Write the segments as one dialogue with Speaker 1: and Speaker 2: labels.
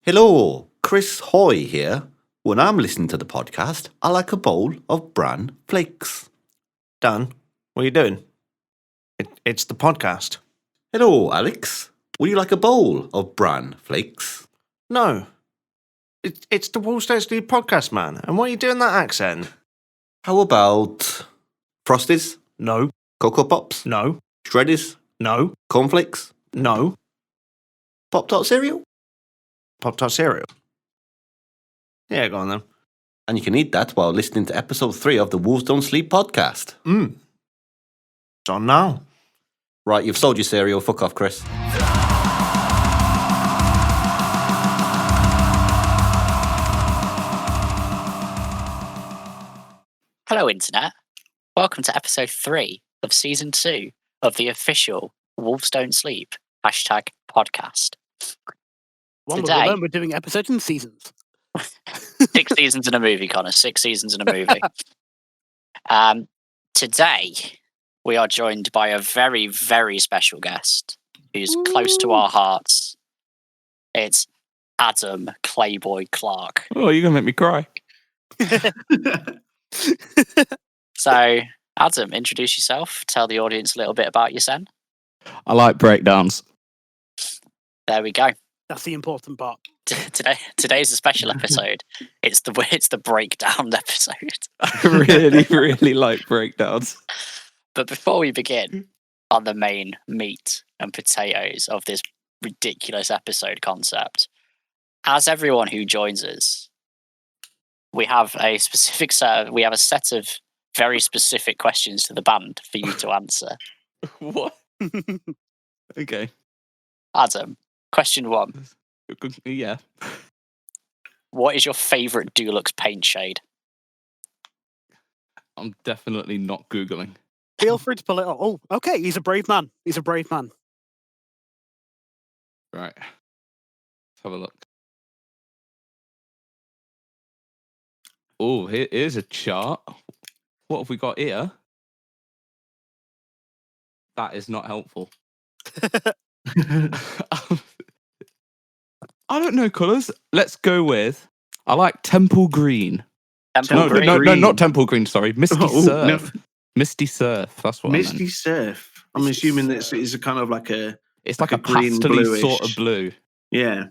Speaker 1: Hello, Chris Hoy here. When I'm listening to the podcast, I like a bowl of bran flakes.
Speaker 2: Dan, what are you doing? It's the podcast.
Speaker 1: Hello, Alex. Would you like a bowl of bran flakes?
Speaker 2: No. It's the Wall State Sleep podcast, man. And why are you doing that accent?
Speaker 1: How about Frosties?
Speaker 2: No.
Speaker 1: Cocoa Pops?
Speaker 2: No.
Speaker 1: Shreddies?
Speaker 2: No.
Speaker 1: Cornflakes?
Speaker 2: No.
Speaker 1: Pop-Tart cereal?
Speaker 2: Pop-Tart cereal. Yeah, go on then.
Speaker 1: And you can eat that while listening to episode 3 of the Wolves Don't Sleep podcast.
Speaker 2: It's on now.
Speaker 1: Right, you've sold your cereal. Fuck off, Chris.
Speaker 3: Hello, Internet. Welcome to episode 3 of season 2 of the official Wolves Don't Sleep #podcast.
Speaker 4: One
Speaker 3: Today-
Speaker 4: will learn we're doing episodes and seasons.
Speaker 3: 6 seasons in a movie, Connor. 6 seasons in a movie. Today, we are joined by a very, very special guest who's close to our hearts. It's Adam Clarke.
Speaker 5: Oh, you're going to make me cry.
Speaker 3: So, Adam, introduce yourself. Tell the audience a little bit about yourself.
Speaker 5: I like breakdowns.
Speaker 3: There we go.
Speaker 4: That's the important part.
Speaker 3: Today's a special episode. It's the breakdown episode.
Speaker 5: I really, really like breakdowns.
Speaker 3: But before we begin on the main meat and potatoes of this ridiculous episode concept, as everyone who joins us, we have a set of very specific questions to the band for you to answer.
Speaker 5: What? Okay.
Speaker 3: Adam, question 1.
Speaker 5: Yeah.
Speaker 3: What is your favourite Dulux paint shade?
Speaker 5: I'm definitely not Googling.
Speaker 4: Feel free to pull it up. Oh, okay. He's a brave man.
Speaker 5: Right. Let's have a look. Oh, here's a chart. What have we got here? That is not helpful. I don't know colours. Let's go with. I like Temple Green.
Speaker 3: Temple Green?
Speaker 5: No, not Temple Green. Sorry, Misty Surf.
Speaker 6: No.
Speaker 5: Misty Surf. That's what I
Speaker 6: Misty
Speaker 5: meant.
Speaker 6: Surf. I'm assuming that it's a kind of like a
Speaker 5: It's like a
Speaker 6: green
Speaker 5: pastely
Speaker 6: bluish.
Speaker 5: sort of blue,
Speaker 6: yeah.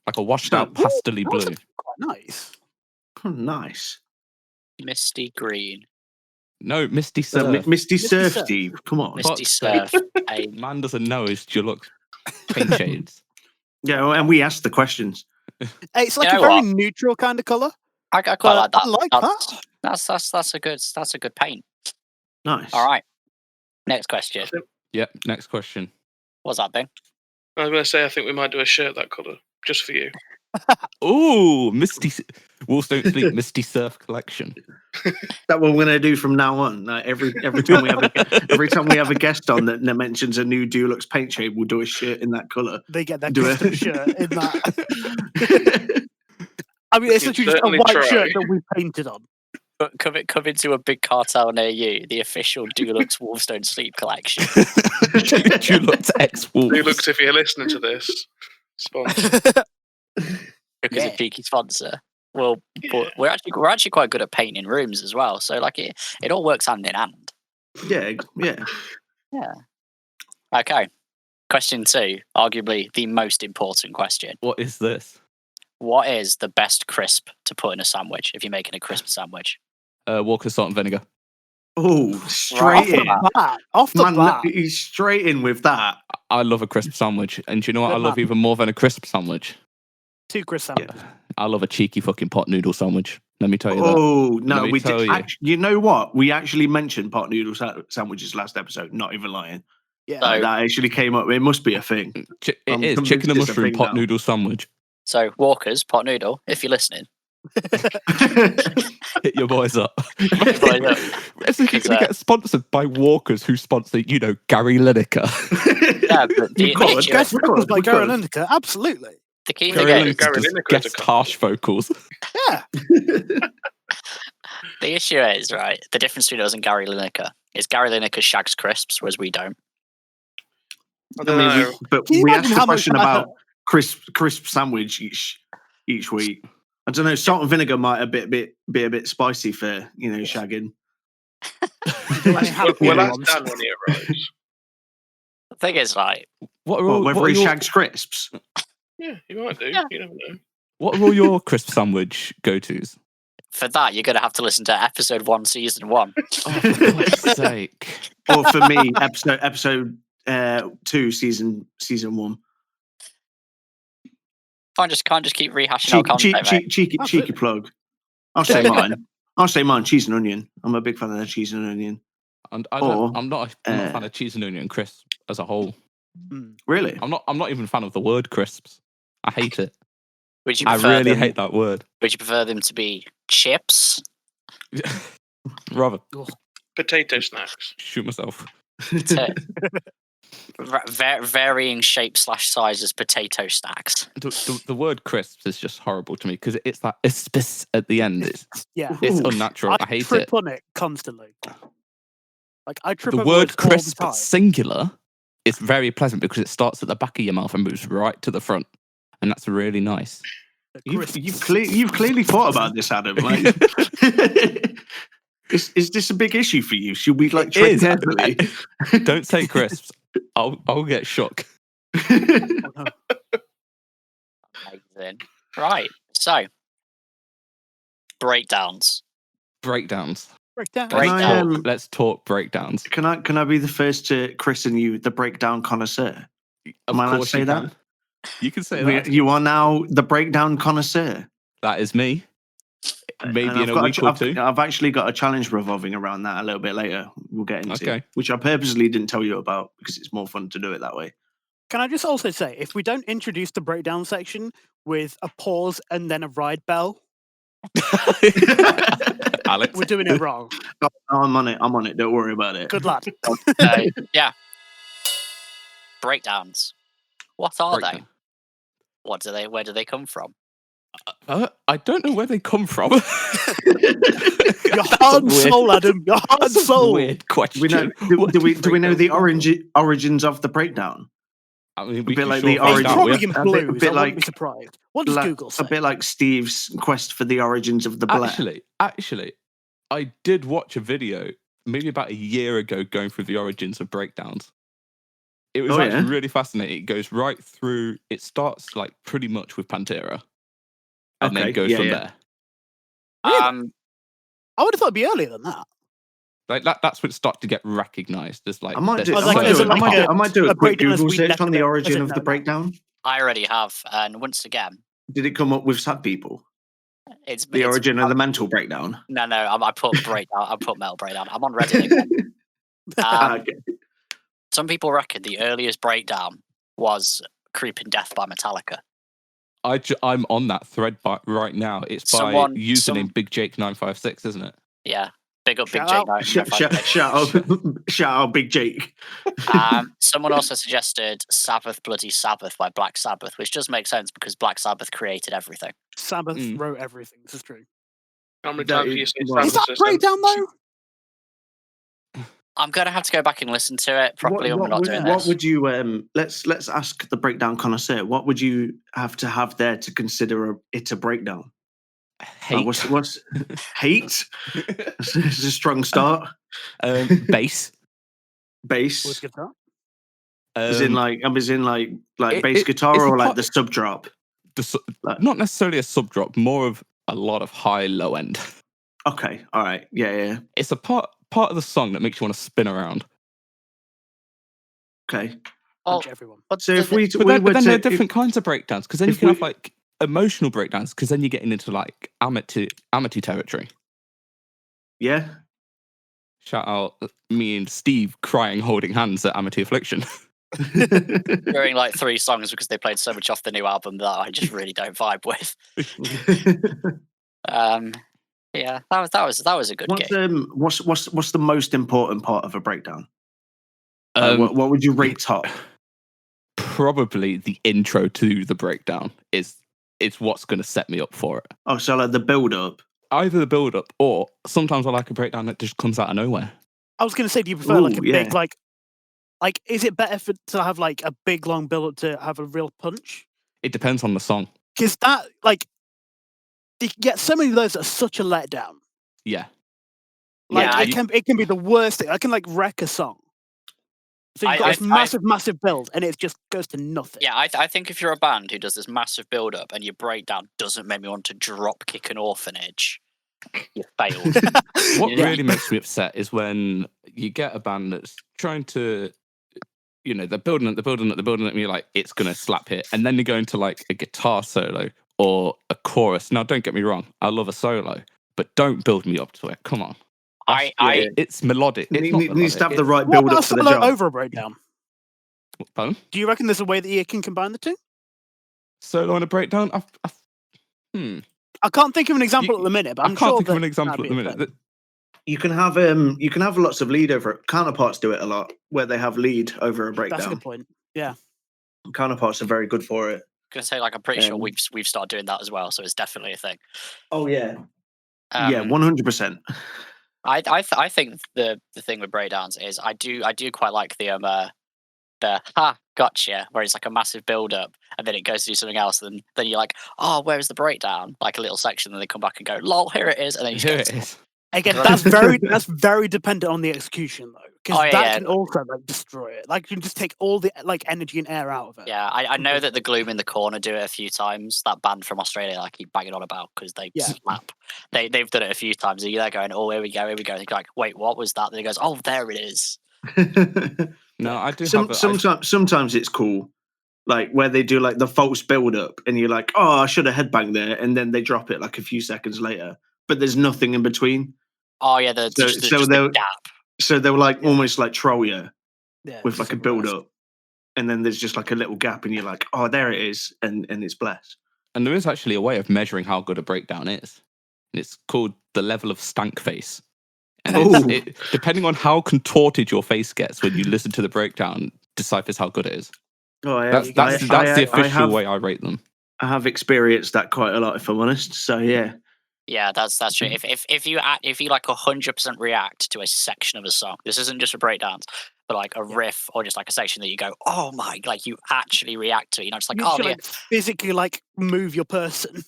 Speaker 5: like a washed out
Speaker 6: That-
Speaker 5: pastely
Speaker 4: That's
Speaker 5: blue.
Speaker 4: quite nice.
Speaker 6: Oh, nice.
Speaker 3: Misty Green.
Speaker 5: No, Misty
Speaker 6: So,
Speaker 5: Surf.
Speaker 6: Misty Surf,
Speaker 4: Surf.
Speaker 6: Steve. Come on.
Speaker 3: Misty
Speaker 5: Fuck's
Speaker 3: Surf.
Speaker 5: Man doesn't know his Dulux paint shades.
Speaker 6: Yeah, and we asked the questions.
Speaker 4: It's like
Speaker 3: You
Speaker 4: a
Speaker 3: know
Speaker 4: very
Speaker 3: what?
Speaker 4: neutral kind of colour.
Speaker 3: I quite like that.
Speaker 4: I like that.
Speaker 3: That's a good paint.
Speaker 6: Nice.
Speaker 3: All right. Next question.
Speaker 5: Yep. Next question.
Speaker 3: What's that thing?
Speaker 7: I was going to say, I think we might do a shirt that colour, just for you.
Speaker 5: Ooh, Wolves Don't Sleep Misty Surf collection.
Speaker 6: That what we're gonna do from now on. Like every time we have a guest on that mentions a new Dulux paint shade, we'll do a shirt in that colour.
Speaker 4: They get their
Speaker 6: Do it.
Speaker 4: custom shirt in that. I mean, it's
Speaker 7: You
Speaker 4: literally just a
Speaker 7: certainly
Speaker 4: white
Speaker 7: try.
Speaker 4: shirt that we painted on.
Speaker 3: But coming to a big cartel near you, the official Dulux Wolves Don't Sleep collection.
Speaker 5: Dulux X Wolves.
Speaker 7: Hey, look, if you're listening to this, sponsor.
Speaker 3: Because a cheeky sponsor. Well, but we're actually quite good at painting rooms as well. So like it all works hand in hand.
Speaker 6: yeah.
Speaker 3: Yeah. Okay. Question 2, arguably the most important question.
Speaker 5: What is this?
Speaker 3: What is the best crisp to put in a sandwich if you're making a crisp sandwich?
Speaker 5: Walker's salt and vinegar.
Speaker 6: Oh,
Speaker 4: Off
Speaker 6: straight in.
Speaker 4: the bat. Off the
Speaker 6: Man,
Speaker 4: bat.
Speaker 6: he's straight in with that.
Speaker 5: I love a crisp sandwich, and do you know what
Speaker 4: Good
Speaker 5: I love
Speaker 4: man.
Speaker 5: even more than a crisp sandwich?
Speaker 4: 2 crisp sandwich.
Speaker 5: I love a cheeky fucking pot noodle sandwich. Let me tell you that.
Speaker 6: Oh no,
Speaker 5: Let me
Speaker 6: we
Speaker 5: tell
Speaker 6: did.
Speaker 5: you.
Speaker 6: You know what? We actually mentioned pot noodle sandwiches last episode. Not even lying.
Speaker 4: Yeah.
Speaker 3: So-
Speaker 6: That actually came up. It must be a thing.
Speaker 5: It
Speaker 6: I'm
Speaker 5: is
Speaker 6: convinced
Speaker 5: chicken and
Speaker 6: it's a
Speaker 5: mushroom
Speaker 6: thing
Speaker 5: pot
Speaker 6: now.
Speaker 5: noodle sandwich.
Speaker 3: So Walker's pot noodle, if you're listening.
Speaker 5: Hit your boys up.
Speaker 3: Boys up.
Speaker 5: If you're going to get sponsored by Walkers who sponsor, Gary Lineker.
Speaker 3: Yeah, but
Speaker 6: We could.
Speaker 4: Guest
Speaker 6: we
Speaker 4: vocals
Speaker 6: could,
Speaker 4: by
Speaker 6: we
Speaker 4: Gary
Speaker 6: could.
Speaker 4: Lineker. Absolutely.
Speaker 3: the key
Speaker 5: Gary
Speaker 3: thing is,
Speaker 5: Lineker does
Speaker 7: Lineker is a
Speaker 5: guest
Speaker 7: cunt.
Speaker 5: harsh vocals.
Speaker 4: Yeah.
Speaker 3: the issue is, right, the difference between us and Gary Lineker is Gary Lineker shags crisps, whereas we don't.
Speaker 7: I
Speaker 6: I
Speaker 7: don't
Speaker 6: mean,
Speaker 7: know.
Speaker 6: but
Speaker 4: Can you
Speaker 6: we
Speaker 4: imagine
Speaker 6: asked
Speaker 4: how
Speaker 6: the
Speaker 4: much
Speaker 6: question
Speaker 4: effort-
Speaker 6: about crisp sandwich. each week. I don't know. Salt and vinegar might be a bit spicy for shagging.
Speaker 7: We'll ask Dan when he arrives.
Speaker 3: The thing is, like,
Speaker 6: Whether he shags crisps.
Speaker 7: Yeah, you might do.
Speaker 3: Yeah.
Speaker 7: You never know.
Speaker 5: What are all your crisp sandwich go-tos?
Speaker 3: for that, you're going to have to listen to episode 1, season 1.
Speaker 5: Oh, for God's sake.
Speaker 6: Or for me, episode 2, season 1.
Speaker 3: Can't just keep rehashing our content,
Speaker 6: Cheeky plug. I'll say mine. I'll say mine. Cheese and onion. I'm a big fan of the cheese and onion.
Speaker 5: And I'm not a fan of cheese and onion crisps as a whole.
Speaker 6: Really?
Speaker 5: I'm not even a fan of the word crisps. I hate it.
Speaker 3: I
Speaker 5: really hate that word.
Speaker 3: Would you prefer them to be chips?
Speaker 5: Rather
Speaker 7: Potato snacks.
Speaker 5: shoot myself.
Speaker 3: Varying shapes / sizes potato snacks.
Speaker 5: The word crisps is just horrible to me because it's that ispis at the end. It's unnatural. I hate
Speaker 4: trip
Speaker 5: it.
Speaker 4: on it constantly. Like I trip
Speaker 5: The
Speaker 4: over
Speaker 5: word
Speaker 4: words all the
Speaker 5: crisp
Speaker 4: time.
Speaker 5: singular is very pleasant because it starts at the back of your mouth and moves right to the front, and that's really nice.
Speaker 6: You've clearly thought about this, Adam. Like, is this a big issue for you? Should we
Speaker 5: It
Speaker 6: tread
Speaker 5: is.
Speaker 6: carefully?
Speaker 5: Don't say crisps. I'll get shook.
Speaker 3: Amazing. Right. So, breakdowns.
Speaker 5: Breakdowns.
Speaker 4: Breakdown.
Speaker 5: Let's talk breakdowns.
Speaker 6: Can I be the first to christen you the breakdown connoisseur?
Speaker 5: Of
Speaker 6: Am I allowed to
Speaker 5: course
Speaker 6: say
Speaker 5: you
Speaker 6: that?
Speaker 5: can. You can say that.
Speaker 6: You are now the breakdown connoisseur.
Speaker 5: That is me. Maybe
Speaker 6: And
Speaker 5: in a week or two.
Speaker 6: I've actually got a challenge revolving around that a little bit later. We'll get into,
Speaker 5: Okay.
Speaker 6: which I purposely didn't tell you about because it's more fun to do it that way.
Speaker 4: Can I just also say, if we don't introduce the breakdown section with a pause and then a ride bell,
Speaker 5: Alex.
Speaker 4: we're doing it wrong.
Speaker 6: I'm on it. Don't worry about it.
Speaker 4: Good lad.
Speaker 3: Yeah. Breakdowns. What are they?
Speaker 5: Breakdown.
Speaker 3: Where do they come from?
Speaker 5: I don't know where they come from.
Speaker 4: Your heart and soul, Adam. Your heart and
Speaker 5: That's a
Speaker 4: soul.
Speaker 5: weird question.
Speaker 6: Do we know the origins of the breakdown?
Speaker 5: I mean,
Speaker 6: A
Speaker 5: we
Speaker 6: bit
Speaker 5: can
Speaker 6: like
Speaker 5: sure
Speaker 6: the
Speaker 5: find
Speaker 6: origin-
Speaker 5: out.
Speaker 4: Probably
Speaker 5: We
Speaker 4: in
Speaker 5: have-
Speaker 6: a
Speaker 4: blues.
Speaker 6: bit
Speaker 4: I wouldn't
Speaker 6: like-
Speaker 4: be surprised. What does Google say?
Speaker 6: A bit like Steve's quest for the origins of the black.
Speaker 5: Actually, I did watch a video maybe about a year ago going through the origins of breakdowns. It was actually really fascinating. It goes right through. It starts like pretty much with Pantera, and then goes from there.
Speaker 4: I would have thought it'd be earlier than that.
Speaker 5: Like that's when it started to get recognised as like.
Speaker 6: I might do
Speaker 5: there's
Speaker 6: a quick
Speaker 4: breakdown as
Speaker 6: Google
Speaker 4: we
Speaker 6: search on the
Speaker 4: never-
Speaker 6: origin
Speaker 4: as it
Speaker 6: of the
Speaker 4: never-
Speaker 6: breakdown.
Speaker 3: I already have, and once again,
Speaker 6: Did it come up with sad people?
Speaker 3: it's
Speaker 6: The origin of the mental breakdown.
Speaker 3: No, I put breakdown. I put metal breakdown. I'm on Reddit again.
Speaker 6: Okay.
Speaker 3: Some people reckon the earliest breakdown was "Creeping Death" by Metallica.
Speaker 5: I'm on that thread right now. It's by username Big Jake 956, isn't it?
Speaker 3: Yeah, big up Big
Speaker 4: Shout
Speaker 3: Jake.
Speaker 6: Shout out Big Jake.
Speaker 3: Someone also suggested "Sabbath, Bloody Sabbath" by Black Sabbath, which does make sense because Black Sabbath created everything.
Speaker 4: Sabbath wrote everything. This is true.
Speaker 7: How many times have you seen
Speaker 4: Is that breakdown though?
Speaker 3: I'm gonna have to go back and listen to it properly when we're not doing
Speaker 6: What
Speaker 3: this.
Speaker 6: would you let's ask the breakdown connoisseur? What would you have to have there to consider it a breakdown?
Speaker 5: Hate.
Speaker 6: What's hate? It's a strong start.
Speaker 5: Bass.
Speaker 6: Bass.
Speaker 4: Was guitar?
Speaker 6: As in like bass guitar
Speaker 5: it's
Speaker 6: or
Speaker 5: a
Speaker 6: like
Speaker 5: part-
Speaker 6: the sub drop.
Speaker 5: Not necessarily a sub drop, more of a lot of high low end.
Speaker 6: Okay, all right, yeah.
Speaker 5: It's a part of the song that makes you want to spin around.
Speaker 6: Okay.
Speaker 4: Punch everyone.
Speaker 6: So if we
Speaker 5: But then there are different kinds of breakdowns because then you can have like emotional breakdowns because then you're getting into like amity territory.
Speaker 6: yeah.
Speaker 5: Shout out me and Steve crying, holding hands at Amity Affliction.
Speaker 3: During like 3 songs because they played so much off the new album that I just really don't vibe with. Yeah, that was a good game.
Speaker 6: What's the most important part of a breakdown? What would you rate top?
Speaker 5: Probably the intro to the breakdown is what's going to set me up for it.
Speaker 6: Oh, so like the build up.
Speaker 5: Either the build up or sometimes I like a breakdown that just comes out of nowhere.
Speaker 4: I was going to say, do you prefer like a
Speaker 6: Ooh,
Speaker 4: big like is it better to have like a big long build up to have a real punch?
Speaker 5: It depends on the song.
Speaker 4: Because that like you get so many of those that are such a letdown.
Speaker 5: Yeah.
Speaker 4: Like it can be the worst thing. I can like wreck a song. So you've got this massive build, and it just goes to nothing.
Speaker 3: Yeah, I think if you're a band who does this massive build-up and your breakdown doesn't make me want to drop kick an orphanage, you failed.
Speaker 5: What really makes me upset is when you get a band that's trying to, they're building it, and you're like, it's going to slap hit. And then you go into like a guitar solo or a chorus. Now, don't get me wrong, I love a solo, but don't build me up to it. Come on. It's melodic. It
Speaker 6: needs to have the right build up for the job.
Speaker 4: Over a breakdown.
Speaker 5: Pardon?
Speaker 4: Do you reckon there's a way that you can combine the two?
Speaker 5: Solo and a breakdown?
Speaker 4: I can't think of an example at the minute, but I can't think of an example at the minute.
Speaker 6: You can have lots of lead over it. Counterparts do it a lot, where they have lead over a breakdown.
Speaker 4: That's a good point. Yeah,
Speaker 6: counterparts are very good for it.
Speaker 3: I'm gonna say, like, I'm pretty sure we've started doing that as well, so it's definitely a thing.
Speaker 6: Oh yeah, 100%.
Speaker 3: I think the thing with breakdowns is I do quite like the gotcha, where it's like a massive build up and then it goes to do something else, and then you're like, oh, where's the breakdown? Like a little section, and they come back and go, lol, here it is, and then you
Speaker 5: Here it is.
Speaker 4: Again, that's very dependent on the execution though, because can also like destroy it. Like you can just take all the like energy and air out of it.
Speaker 3: Yeah, I know that the Gloom in the Corner do it a few times. That band from Australia I keep banging on about because they slap. They've done it a few times. And they're going, oh, here we go. And they're like, wait, what was that? And he goes, oh, there it is.
Speaker 5: No, I do.
Speaker 6: Sometimes it's cool, like where they do like the false build up, and you're like, oh, I should have headbanged there, and then they drop it like a few seconds later, but there's nothing in between.
Speaker 3: Oh yeah, there's just the gap.
Speaker 6: So they'll like almost like troll you with like a build up, and then there's just like a little gap, and you're like, oh, there it is, and it's blessed.
Speaker 5: And there is actually a way of measuring how good a breakdown is. And it's called the level of stank face. And depending on how contorted your face gets when you listen to the breakdown, deciphers how good it is. That's the official way I rate them.
Speaker 6: I have experienced that quite a lot, if I'm honest. So yeah.
Speaker 3: Yeah, that's true. If you like 100% react to a section of a song, this isn't just a breakdance, but like a riff or just like a section that you go, oh my, like you actually react to it. Just like,
Speaker 4: like physically like move your person,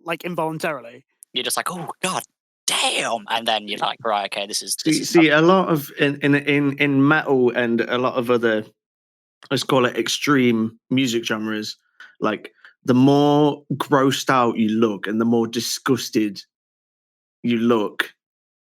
Speaker 4: like involuntarily.
Speaker 3: You're just like, oh god, damn, and then you're like, right, okay, this is.
Speaker 6: See, a lot of in metal and a lot of other, let's call it extreme music genres, like. The more grossed out you look and the more disgusted you look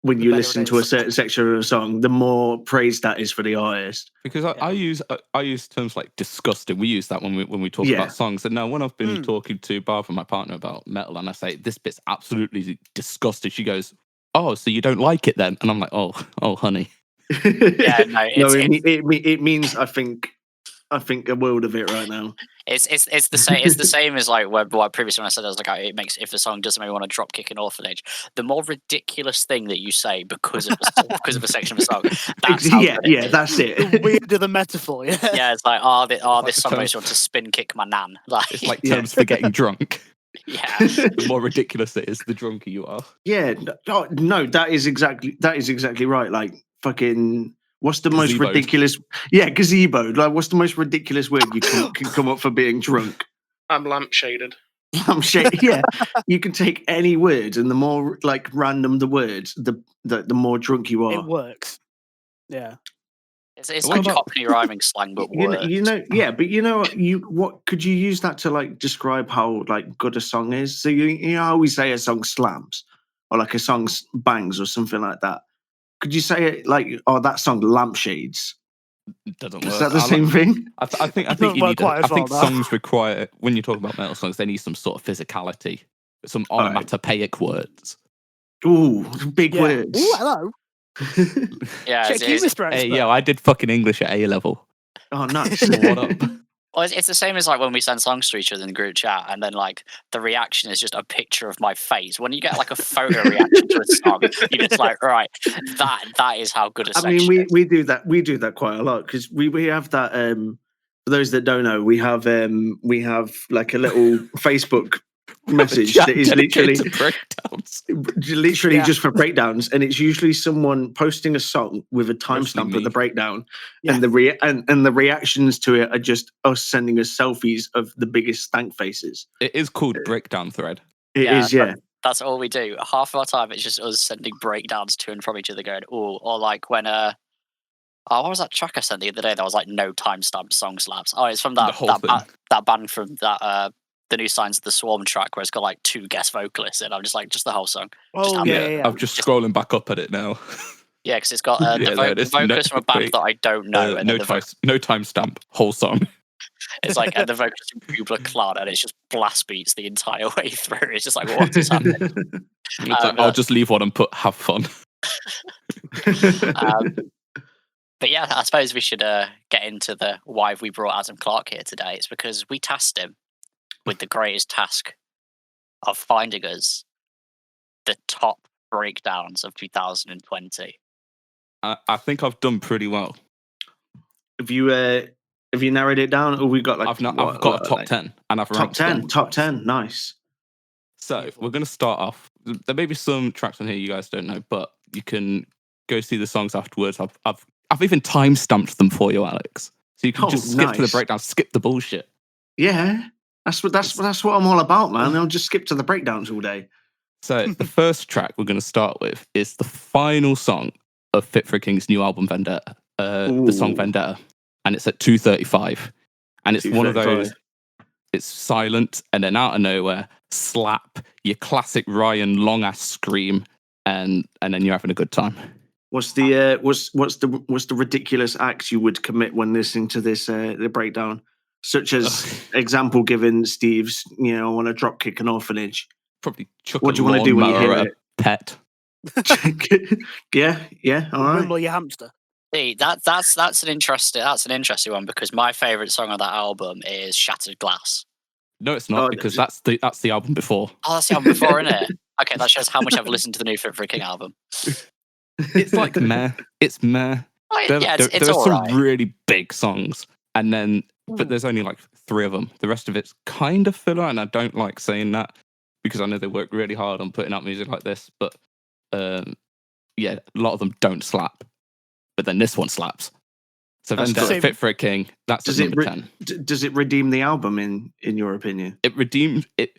Speaker 6: when you listen to a certain section of a song, the more praise that is for the artist.
Speaker 5: Because I use terms like disgusting. We use that when we talk about songs. And now when I've been talking to Barbara, my partner, about metal, and I say, this bit's absolutely disgusting, she goes, oh, so you don't like it then? And I'm like, oh, honey.
Speaker 3: Yeah,
Speaker 6: it means I think a world of it right now.
Speaker 3: It's the same. It's the same as like what previously when I said I was like, it makes if the song doesn't make me want to drop kick an orphanage. The more ridiculous thing that you say because of a section of a song. That's
Speaker 6: that's it.
Speaker 4: The weirder the metaphor. Yeah.
Speaker 3: Yeah, it's like this song makes me want to spin kick my nan. Like
Speaker 5: it's like terms for getting drunk.
Speaker 3: Yeah.
Speaker 5: The more ridiculous it is, the drunker you are.
Speaker 6: Yeah. No, that is exactly right. Like fucking. What's the most ridiculous? Yeah, gazebo. Like, what's the most ridiculous word you can come up for being drunk?
Speaker 7: I'm lampshaded.
Speaker 6: Lampshaded. Yeah, you can take any word, and the more like random the words, the more drunk you are.
Speaker 4: It works. Yeah,
Speaker 3: it's like Cockney rhyming slang, but worse.
Speaker 6: What could you use that to like describe how like good a song is? So you know how we say a song slams, or like a song bangs, or something like that. Could you say it like, oh, that song Lampshades?
Speaker 5: It doesn't work.
Speaker 6: Is that the same thing?
Speaker 5: I think you need. I think songs require, when you talk about metal songs, they need some sort of physicality, some onomatopoeic words.
Speaker 6: Ooh, big words.
Speaker 4: Ooh, hello.
Speaker 3: Yeah,
Speaker 4: check you, Mr.
Speaker 5: Hey, yo, I did fucking English at A level.
Speaker 6: Oh, nice.
Speaker 5: What up?
Speaker 3: Well, it's the same as like when we send songs to each other in the group chat, and then like the reaction is just a picture of my face. When you get like a photo reaction to a song, you're just like, right, that is how good a section is.
Speaker 6: We do that. We do that quite a lot because we have that. For those that don't know, we have like a little Facebook message that is literally just for breakdowns, and it's usually someone posting a song with a timestamp of the breakdown, and the reactions to it are just us sending us selfies of the biggest stank faces.
Speaker 5: It is called breakdown thread.
Speaker 6: It is, yeah.
Speaker 3: That's all we do. Half of our time, it's just us sending breakdowns to and from each other going, "Oh," or like when what was that track I sent the other day? That was like no timestamp song slaps. Oh, it's from that band from that the new Signs of the Swarm track where it's got like 2 guest vocalists, and I'm just like, just the whole song.
Speaker 4: Oh, yeah.
Speaker 5: I'm just scrolling back up at it now.
Speaker 3: Yeah, because it's got the vocalist from a band that I don't know. And
Speaker 5: no timestamp, whole song.
Speaker 3: It's like, and the vocalist from Kubla Khan, and it's just blast beats the entire way through. It's just like, what is happening?
Speaker 5: I'll just leave one and put "have fun."
Speaker 3: But yeah, I suppose we should get into the why we brought Adam Clarke here today. It's because we tasked him with the greatest task of finding us the top breakdowns of 2020.
Speaker 5: I think I've done pretty well.
Speaker 6: Have you narrowed it down, or we got like?
Speaker 5: I've got a top 10, and I've ranked
Speaker 6: top 10. Nice.
Speaker 5: So we're going to start off. There may be some tracks on here you guys don't know, but you can go see the songs afterwards. I've even time-stamped them for you, Alex. So you can just skip to the breakdown, skip the bullshit.
Speaker 6: Yeah, that's what I'm all about, man. I'll just skip to the breakdowns all day.
Speaker 5: So the first track we're going to start with is the final song of Fit for a King's new album, Vendetta. The song Vendetta, and it's at 2:35, and it's one of those. It's silent, and then out of nowhere, slap your classic Ryan long ass scream, and then you're having a good time.
Speaker 6: What's the ridiculous acts you would commit when listening to this the breakdown? Such as example given, Steve's, I want to drop kick an orphanage.
Speaker 5: Probably chuck
Speaker 6: what do you want to do when you hear
Speaker 5: a pet?
Speaker 6: yeah, all right.
Speaker 4: Wimble your hamster.
Speaker 3: See, that's an interesting one, because my favourite song on that album is Shattered Glass.
Speaker 5: No, it's not, because that's the album before.
Speaker 3: Oh, that's the album before, isn't it? Okay, that shows how much I've listened to the new Fit for a King album.
Speaker 5: It's like meh. It's meh. There are some really big songs, and then but there's only like 3 of them. The rest of it's kind of filler, and I don't like saying that because I know they work really hard on putting out music like this. But a lot of them don't slap. But then this one slaps. So Vendetta, Fit for a King. That's number 10.
Speaker 6: Does it redeem the album in your opinion?
Speaker 5: It redeemed it.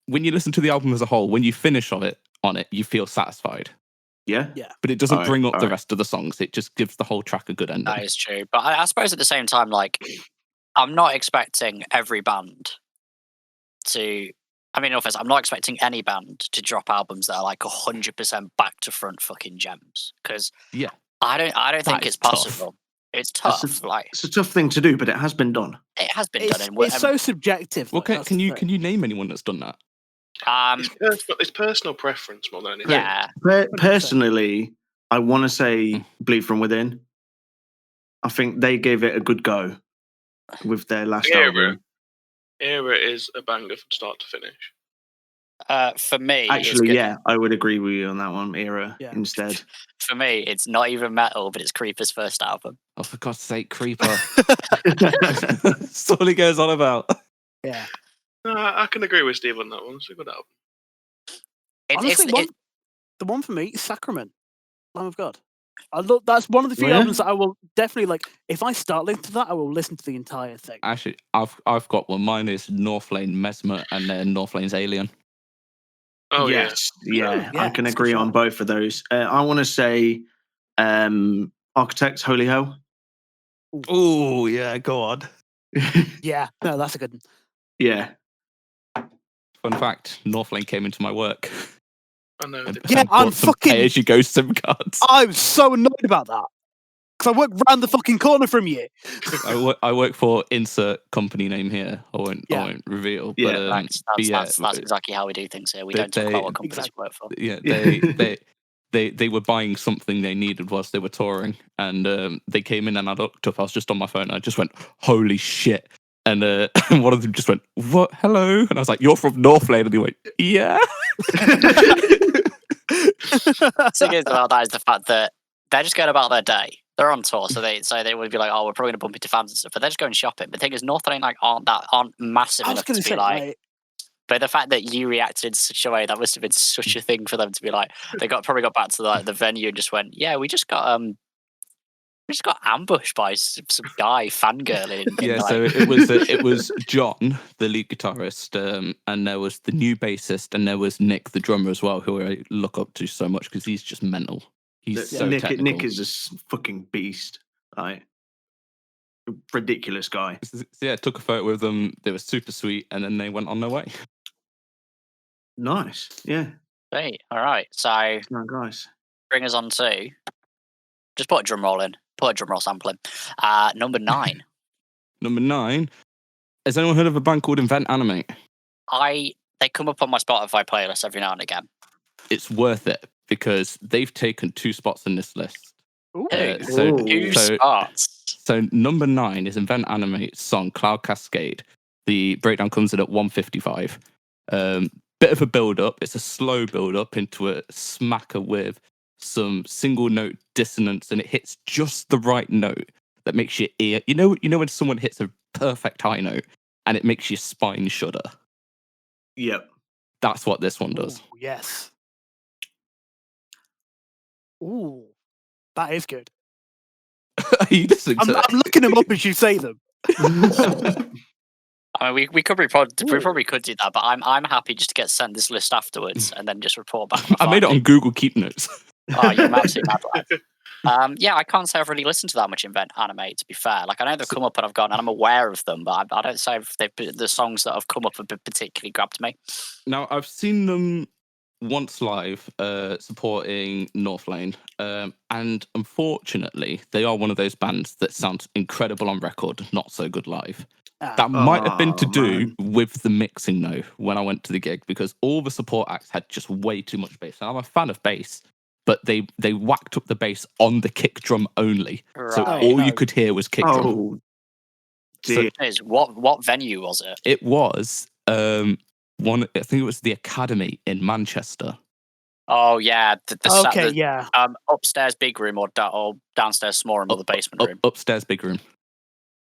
Speaker 5: When you listen to the album as a whole, when you finish on it, you feel satisfied.
Speaker 6: Yeah.
Speaker 5: But it doesn't bring up the rest of the songs. It just gives the whole track a good ending.
Speaker 3: That is true. But I suppose at the same time, like, I'm not expecting every band to. I mean, I'm not expecting any band to drop albums that are like 100% back to front fucking gems. Because I don't think it's possible. Tough. It's tough.
Speaker 6: It's a tough thing to do, but it has been done.
Speaker 3: It has been done.
Speaker 4: It's so subjective.
Speaker 5: Well, can you name anyone that's done that?
Speaker 7: It's personal preference more than anything.
Speaker 3: Yeah.
Speaker 6: Personally, I want to say Bleed From Within. I think they gave it a good go with their last album.
Speaker 7: Era is a banger from start to finish.
Speaker 3: For me,
Speaker 6: actually, I would agree with you on that one. Era instead.
Speaker 3: For me, it's not even metal, but it's Creeper's first album.
Speaker 5: Oh, for God's sake, Creeper! That's all he goes on about.
Speaker 4: Yeah.
Speaker 7: I can agree with Steve on that one. It's a good album.
Speaker 4: Honestly, the one for me is Sacrament, Lamb of God. That's one of the few albums that I will definitely like. If I start listening to that, I will listen to the entire thing.
Speaker 5: Actually, I've got one. Mine is Northlane Mesmer, and then Northlane's Alien.
Speaker 7: Oh
Speaker 6: yes, yeah, I can agree on both of those. I want to say, Architects, Holy Hell.
Speaker 5: Oh yeah, go on.
Speaker 4: Yeah, no, that's a good one.
Speaker 6: Yeah.
Speaker 5: Fun fact: Northlane came into my work.
Speaker 7: I know.
Speaker 4: I'm fucking
Speaker 5: pay-as-you-go SIM cards.
Speaker 4: I'm so annoyed about that because I work round the fucking corner from you.
Speaker 5: I work for insert company name here. I won't reveal.
Speaker 6: Yeah,
Speaker 5: but,
Speaker 3: that's exactly how we do things here. We don't talk about what companies we work for.
Speaker 5: Yeah, they were buying something they needed whilst they were touring, and they came in and I looked up. I was just on my phone. And I just went, "Holy shit!" And one of them just went, "What? Hello?" And I was like, "You're from Northlane?" And he went, "Yeah."
Speaker 3: The thing is about that is the fact that they're just going about their day. They're on tour, so they would be like, "Oh, we're probably going to bump into fans and stuff," but they're just going shopping. But the thing is, Northlane aren't massive enough to be like. But the fact that you reacted in such a way, that must have been such a thing for them to be like. They probably got back to the venue and just went, "Yeah, we just got We just got ambushed by some guy fangirling.
Speaker 5: Yeah,
Speaker 3: like...
Speaker 5: so it was John, the lead guitarist, and there was the new bassist, and there was Nick, the drummer as well, who I look up to so much because he's just mental. He's so technical.
Speaker 6: Nick is a fucking beast. Like, ridiculous guy.
Speaker 5: So, yeah, took a photo with them. They were super sweet, and then they went on their way.
Speaker 6: Nice. Yeah.
Speaker 3: Hey, all right. So,
Speaker 6: guys,
Speaker 3: bring us on to. Just put a drum roll in. Put a drum roll sample in. Number 9.
Speaker 5: Number 9. Has anyone heard of a band called Invent Animate?
Speaker 3: They come up on my Spotify playlist every now and again.
Speaker 5: It's worth it because they've taken 2 spots in this list.
Speaker 3: Two spots.
Speaker 5: So number 9 is Invent Animate's song Cloud Cascade. The breakdown comes in at 155. Bit of a build-up. It's a slow build-up into a smacker with some single note dissonance, and it hits just the right note that makes your ear. You know when someone hits a perfect high note and it makes your spine shudder.
Speaker 6: Yep.
Speaker 5: That's what this one does.
Speaker 4: Ooh, yes. Ooh, that is good.
Speaker 5: Are you listening to
Speaker 4: I'm looking them up as you say them.
Speaker 3: I mean, we probably could do that, but I'm happy just to get sent this list afterwards and then just report back.
Speaker 5: I made it on Google Keep Notes.
Speaker 3: Oh, you're an absolute mad lad. Yeah, I can't say I've really listened to that much Invent Animate, to be fair. Like, I know they've come up and I've gone, and I'm aware of them, but I don't say if the songs that have come up have particularly grabbed me.
Speaker 5: Now, I've seen them once live supporting North Lane, and unfortunately, they are one of those bands that sounds incredible on record, not so good live. That might have been to do with the mixing, though, when I went to the gig, because all the support acts had just way too much bass. And I'm a fan of bass, but they whacked up the bass on the kick drum only. Right. So all you could hear was kick drum.
Speaker 6: Dear.
Speaker 3: So, what venue was it?
Speaker 5: It was I think it was the Academy in Manchester.
Speaker 3: Oh yeah,
Speaker 4: yeah.
Speaker 3: Upstairs big room or downstairs small room or the basement room.
Speaker 5: Upstairs big room.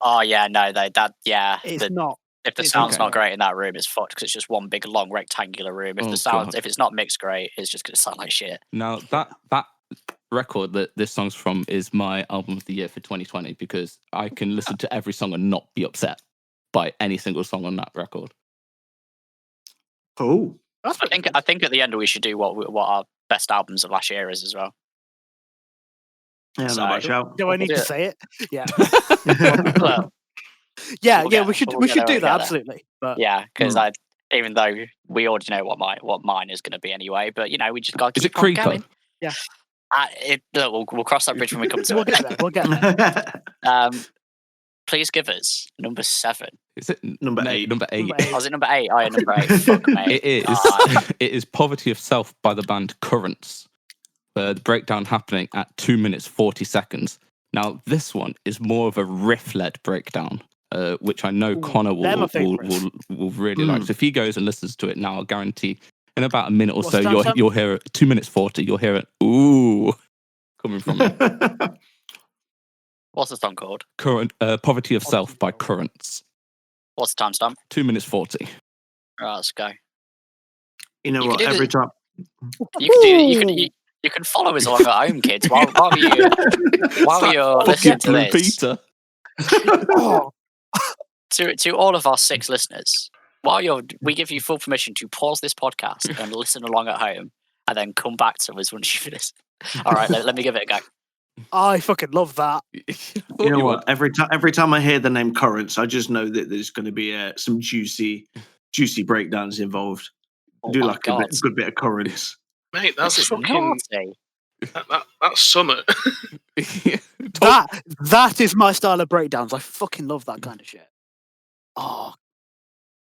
Speaker 3: Oh yeah, no,
Speaker 4: It's not.
Speaker 3: If the sound's not great in that room, it's fucked because it's just one big long rectangular room. If it's not mixed great, it's just gonna sound like shit.
Speaker 5: Now that record that this song's from is my album of the year for 2020 because I can listen to every song and not be upset by any single song on that record.
Speaker 6: Oh,
Speaker 3: I think at the end we should do what our best albums of last year is as well.
Speaker 6: Yeah,
Speaker 4: do I need to say it? Yeah.
Speaker 3: Well,
Speaker 4: we should do that absolutely. But
Speaker 3: yeah, because even though we already know what mine is going to be anyway, but we just got to keep
Speaker 5: Creeper?
Speaker 3: Going.
Speaker 4: Yeah.
Speaker 3: We'll cross that bridge when we come to it.
Speaker 4: We'll get there.
Speaker 3: Please give us number 7.
Speaker 5: Is it
Speaker 6: number 8?
Speaker 5: Number 8.
Speaker 3: Was it number 8? Oh, yeah, number 8. Fuck, mate.
Speaker 5: It is. It is Poverty of Self by the band Currents. The breakdown happening at 2 minutes 40 seconds. Now, this one is more of a riff-led breakdown, which I know Connor will really like. So if he goes and listens to it now, I guarantee in about a minute or so you'll hear it. 2 minutes 40. You'll hear it. Ooh, coming from it.
Speaker 3: What's the song called?
Speaker 5: Poverty of Self by Currents.
Speaker 3: What's the timestamp? 2
Speaker 5: minutes 40.
Speaker 3: Right, let's go.
Speaker 6: You know what? Every time
Speaker 3: you can do it. You can follow us along at home, kids, while you're listening to this.
Speaker 5: Peter.
Speaker 3: To all of our 6 listeners, we give you full permission to pause this podcast and listen along at home, and then come back to us once you finish. All right, let me give it a go.
Speaker 4: I fucking love that.
Speaker 6: You know what? Every time I hear the name Currents, I just know that there's going to be some juicy breakdowns involved. Do like a good bit of Currents.
Speaker 7: Mate, that's fucking that's summer.
Speaker 4: That is my style of breakdowns. I fucking love that kind of shit. Oh,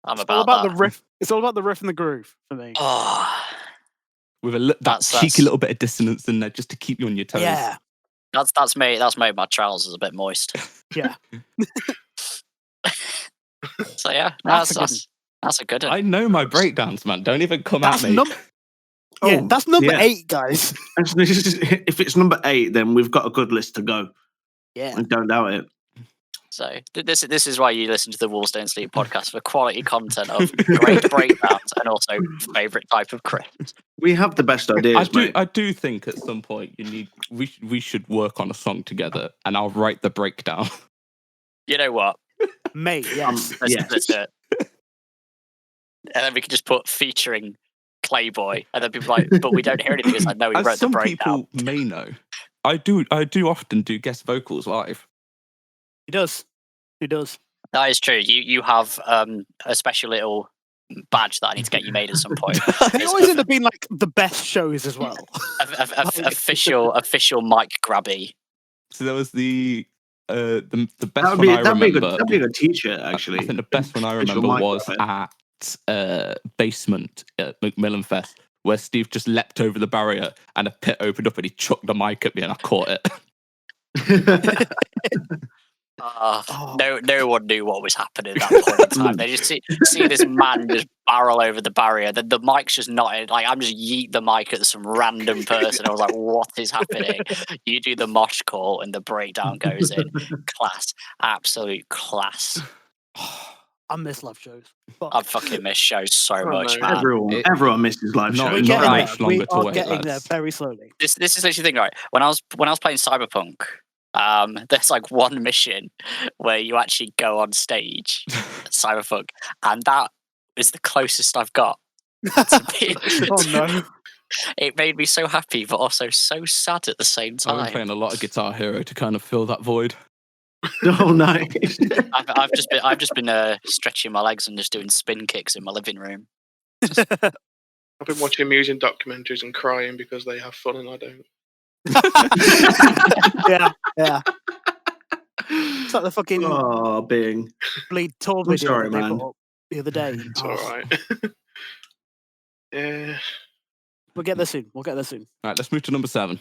Speaker 3: I'm
Speaker 4: it's all about the riff. It's all about the riff and the groove for me.
Speaker 3: Oh,
Speaker 5: with that cheeky little bit of dissonance in there, just to keep you on your toes.
Speaker 4: Yeah,
Speaker 3: that's made my trousers a bit moist.
Speaker 4: Yeah.
Speaker 3: So yeah, that's a good one.
Speaker 5: I know my breakdowns, man. Don't even come at me.
Speaker 4: That's number 8, guys.
Speaker 6: If it's number 8, then we've got a good list to go.
Speaker 4: Yeah,
Speaker 6: I don't doubt it.
Speaker 3: So this is why you listen to the Wolves Don't Sleep podcast for quality content of great breakdowns and also favourite type of crisps.
Speaker 6: We have the best ideas, mate.
Speaker 5: I do think at some point we should work on a song together, and I'll write the breakdown.
Speaker 3: You know what,
Speaker 4: Mate, yes.
Speaker 3: let's do it. And then we can just put featuring Playboy, and then people are like, but we don't hear anything. It's like, no, we
Speaker 5: As
Speaker 3: wrote the
Speaker 5: some
Speaker 3: breakdown.
Speaker 5: people may know, I do often do guest vocals live.
Speaker 4: He does.
Speaker 3: That is true. You have a special little badge that I need to get you made at some point.
Speaker 4: They always end up being like the best shows as well.
Speaker 3: Official mic grabby.
Speaker 5: So there was the best
Speaker 6: That'd
Speaker 5: one I remember.
Speaker 6: that'd be a good teacher, actually.
Speaker 5: I think the best one I
Speaker 6: Official
Speaker 5: remember
Speaker 6: mic
Speaker 5: was
Speaker 6: grabber.
Speaker 5: at Basement at Macmillan Fest, where Steve just leapt over the barrier and a pit opened up and he chucked the mic at me and I caught it.
Speaker 3: No one knew what was happening at that point in time. They just see this man just barrel over the barrier. The mic's just not like, I'm just yeet the mic at some random person. I was like, what is happening? You do the mosh call and the breakdown goes in. Class. Absolute class.
Speaker 4: I miss live shows.
Speaker 3: I fucking miss shows so much,
Speaker 7: no.
Speaker 3: man.
Speaker 6: Everyone misses live
Speaker 5: Not-
Speaker 6: shows.
Speaker 4: We're getting
Speaker 5: much
Speaker 4: there.
Speaker 5: longer
Speaker 4: We
Speaker 5: to
Speaker 4: are
Speaker 5: wait,
Speaker 4: getting there
Speaker 5: lads.
Speaker 4: very slowly.
Speaker 3: This is actually the thing, right? When I was playing Cyberpunk, there's like one mission where you actually go on stage at Cyberpunk, and that is the closest I've got to being.
Speaker 4: Oh no.
Speaker 3: It made me so happy, but also so sad at the same
Speaker 5: I've been
Speaker 3: time.
Speaker 5: playing a lot of Guitar Hero to kind of fill that void.
Speaker 6: Oh, nice.
Speaker 3: I've just been stretching my legs and just doing spin kicks in my living room.
Speaker 7: I've been watching amusing documentaries and crying because they have fun and I don't.
Speaker 4: Yeah. It's like the fucking
Speaker 6: Oh, Bing.
Speaker 4: bleed tour
Speaker 6: I'm
Speaker 4: video
Speaker 6: sorry,
Speaker 4: that they
Speaker 6: man.
Speaker 4: put up the other day.
Speaker 7: It's
Speaker 4: Oh,
Speaker 7: alright. Yeah.
Speaker 4: We'll get there soon.
Speaker 5: All right, let's move to number 7.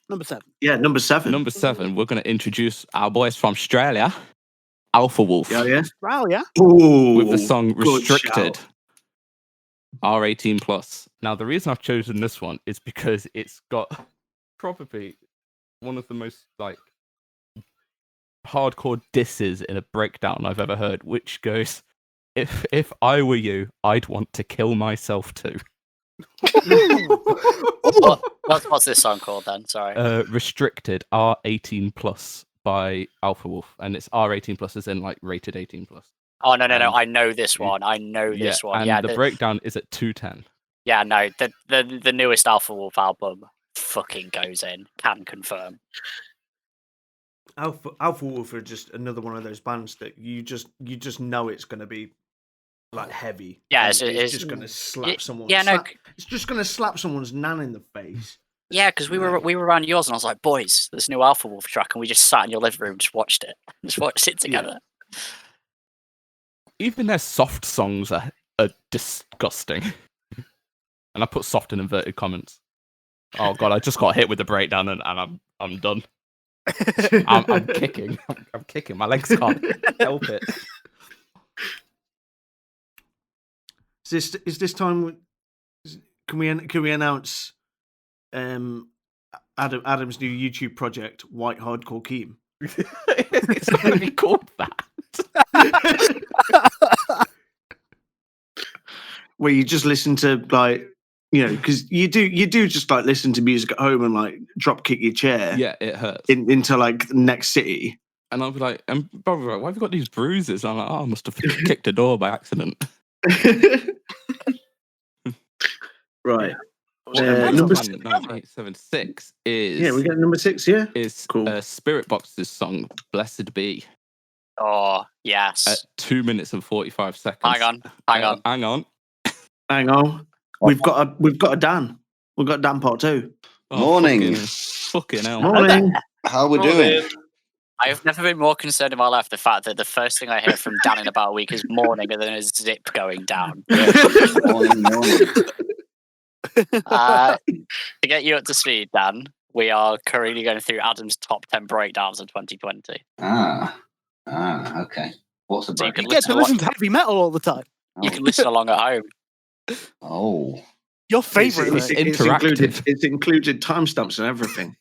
Speaker 4: Number 7.
Speaker 6: Yeah, number 7.
Speaker 5: Number 7, we're going to introduce our boys from Australia, Alpha Wolf,
Speaker 6: Yeah.
Speaker 4: Wow, yeah.
Speaker 6: Ooh,
Speaker 5: with the song
Speaker 6: good
Speaker 5: Restricted,
Speaker 6: shout.
Speaker 5: R18+. Now, the reason I've chosen this one is because it's got probably one of the most like hardcore disses in a breakdown I've ever heard, which goes, if I were you, I'd want to kill myself too.
Speaker 3: What's this song called then? Sorry.
Speaker 5: Restricted, R18+ by Alpha Wolf, and it's R18+ as in like rated 18+.
Speaker 3: Oh no! I know this one. I know this one.
Speaker 5: And
Speaker 3: Yeah,
Speaker 5: the breakdown is at 210.
Speaker 3: yeah. No, the newest Alpha Wolf album fucking goes in. Can confirm.
Speaker 2: Alpha Wolf are just another one of those bands that you just know it's going to be like heavy.
Speaker 3: Yeah,
Speaker 2: and
Speaker 3: it's
Speaker 2: just going to slap someone.
Speaker 3: Yeah, no.
Speaker 2: It's just going to slap someone's nan in the face.
Speaker 3: Yeah, because we were around yours, and I was like, "Boys, there's a new Alpha Wolf track," and we just sat in your living room, just watched it together.
Speaker 5: Even their soft songs are disgusting. And I put soft in inverted comments. Oh god, I just got hit with the breakdown and I'm done. I'm kicking. I'm kicking. My legs can't help it.
Speaker 2: Is this time? Can we announce Adam's new YouTube project, White Hardcore Keem?
Speaker 5: It's not going to be called that.
Speaker 6: Where you just listen to like, because you do just like listen to music at home and like drop kick your chair
Speaker 5: Yeah, it hurts.
Speaker 6: into like the next city.
Speaker 5: And I'll be like, brother, why have you got these bruises? And I'm like, oh, I must have kicked a door by accident.
Speaker 6: Right.
Speaker 5: Number
Speaker 6: number
Speaker 5: 876 is
Speaker 6: Yeah, we get number 6. Yeah.
Speaker 5: is
Speaker 6: Cool.
Speaker 5: Spirit Box's song "Blessed Be"
Speaker 3: Oh yes.
Speaker 5: at 2 minutes and 45 seconds.
Speaker 3: Hang on.
Speaker 5: Hang on.
Speaker 6: Hang on. We've got a Dan. We've got Dan part 2.
Speaker 5: Oh,
Speaker 1: Morning.
Speaker 5: Fucking hell.
Speaker 6: Morning.
Speaker 1: How we
Speaker 7: Morning.
Speaker 1: doing?
Speaker 3: I have never been more concerned in my life the fact that the first thing I hear from Dan in about a week is morning, and then a zip going down.
Speaker 1: Morning.
Speaker 3: To get you up to speed, Dan, we are currently going through Adam's top 10 breakdowns of 2020.
Speaker 1: Okay. What's the
Speaker 3: So you
Speaker 1: break?
Speaker 3: can
Speaker 4: You get to listen to heavy metal all the time.
Speaker 3: You can listen along at home.
Speaker 1: Oh.
Speaker 4: Your favourite.
Speaker 5: It's
Speaker 4: mate.
Speaker 5: interactive.
Speaker 6: It's included timestamps and everything.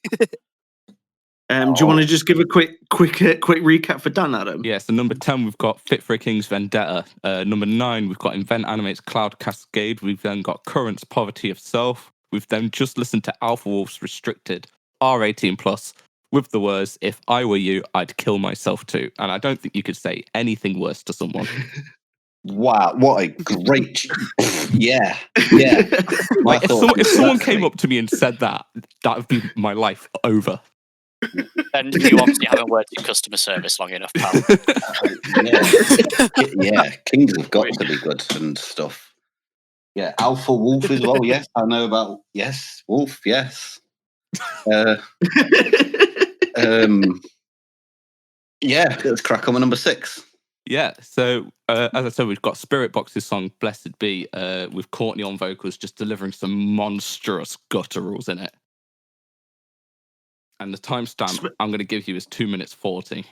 Speaker 6: Do you want to just give a quick recap for Dan, Adam?
Speaker 5: Yeah, so number 10, we've got Fit for a King's Vendetta. Number 9, we've got Invent Animate's Cloud Cascade. We've then got Current's Poverty of Self. We've then just listened to Alpha Wolf's Restricted, R18+, with the words, "If I were you, I'd kill myself too." And I don't think you could say anything worse to someone.
Speaker 1: Wow, what a great... yeah.
Speaker 5: Like, if someone came up to me and said that would be my life over.
Speaker 3: And you obviously haven't worked in customer service long enough, pal.
Speaker 1: Yeah, Kings have got to be good and stuff. Yeah, Alpha Wolf as well, yes. I know about... Yes, Wolf, yes. Yeah, let's crack on with number 6.
Speaker 5: Yeah, so as I said, we've got Spirit Box's song "Blessed Be" with Courtney on vocals, just delivering some monstrous gutturals in it. And the timestamp I'm going to give you is 2 minutes 40.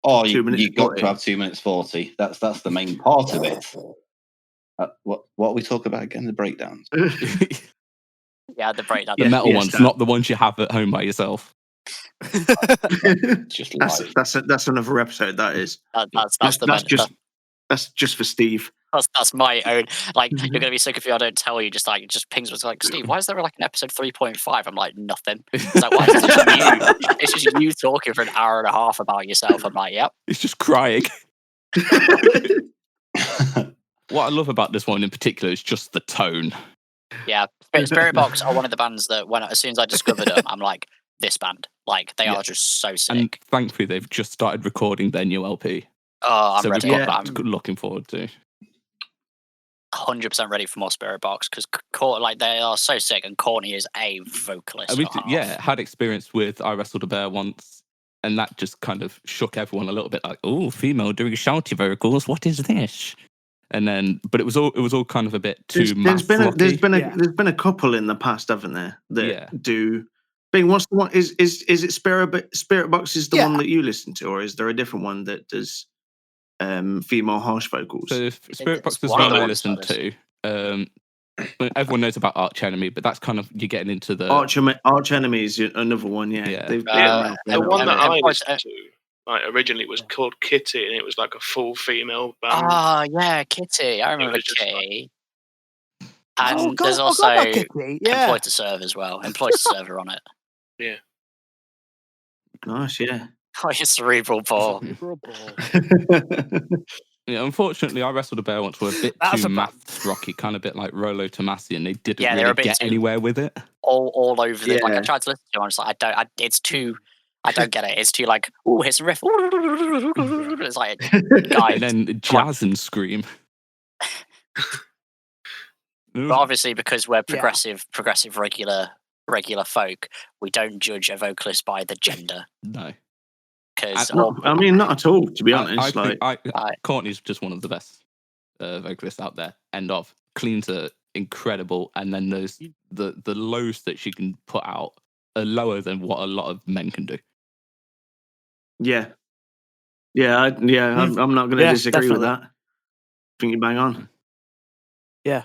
Speaker 1: Oh, you got to have 2 minutes 40. That's the main part of it. What are we talking about again? The breakdowns.
Speaker 3: Yeah, the breakdown.
Speaker 5: The metal ones, not the ones you have at home by yourself.
Speaker 1: Just
Speaker 6: that's another episode. That is. That's just for Steve.
Speaker 3: That's my own. Like, you're gonna be sick if I don't tell you. Just pings was like, Steve, why is there like an episode 3.5? I'm like, nothing. It's like, why is it just you? It's just you talking for an hour and a half about yourself. I'm like, yep.
Speaker 5: It's just crying. What I love about this one in particular is just the tone.
Speaker 3: Yeah, Spirit Box are one of the bands that as soon as I discovered them, I'm like, this band. Like, they are just so sick.
Speaker 5: And thankfully, they've just started recording their new LP.
Speaker 3: Oh, I'm ready.
Speaker 5: We've got that. I'm looking forward to.
Speaker 3: 100% ready for more Spirit Box because they are so sick, and Courtney is a vocalist.
Speaker 5: Had experience with I Wrestled a Bear once, and that just kind of shook everyone a little bit. Like, oh, female doing shouty vocals. What is this? And then, but it was all kind of a bit too. There's
Speaker 6: been a couple in the past, haven't there? That do. Bing, what's the one? Is it Spirit Box is the one that you listen to, or is there a different one that does female harsh vocals?
Speaker 5: So Spirit Box is one I listen to. Everyone knows about Arch Enemy, but that's kind of you're getting into the
Speaker 6: Arch Enemy is another one. Yeah.
Speaker 7: The one that I listened to originally was called Kitty, and it was like a full female band.
Speaker 3: Oh yeah, Kitty. I remember Kitty. And there's also Employed to Serve as well. Employed to Serve are on it.
Speaker 7: Yeah.
Speaker 6: Nice, yeah.
Speaker 3: Oh, your cerebral ball.
Speaker 5: Yeah, unfortunately, I Wrestled a Bear once were a bit too maths rocky, kind of bit like Rollo Tomasi, and they didn't really get anywhere with it.
Speaker 3: All over the like I tried to listen to it, I was like, it's too I don't get it. It's too like, oh, here's a riff. It's like, guys,
Speaker 5: and then jazz and scream.
Speaker 3: But obviously, because we're progressive regular folk, we don't judge a vocalist by the gender.
Speaker 5: No.
Speaker 6: Not at all, to be honest.
Speaker 5: Courtney's just one of the best vocalists out there. End of. Cleans are incredible, and then there's the lows that she can put out are lower than what a lot of men can do.
Speaker 6: I'm not going to disagree with that. I think you bang on.
Speaker 4: Yeah.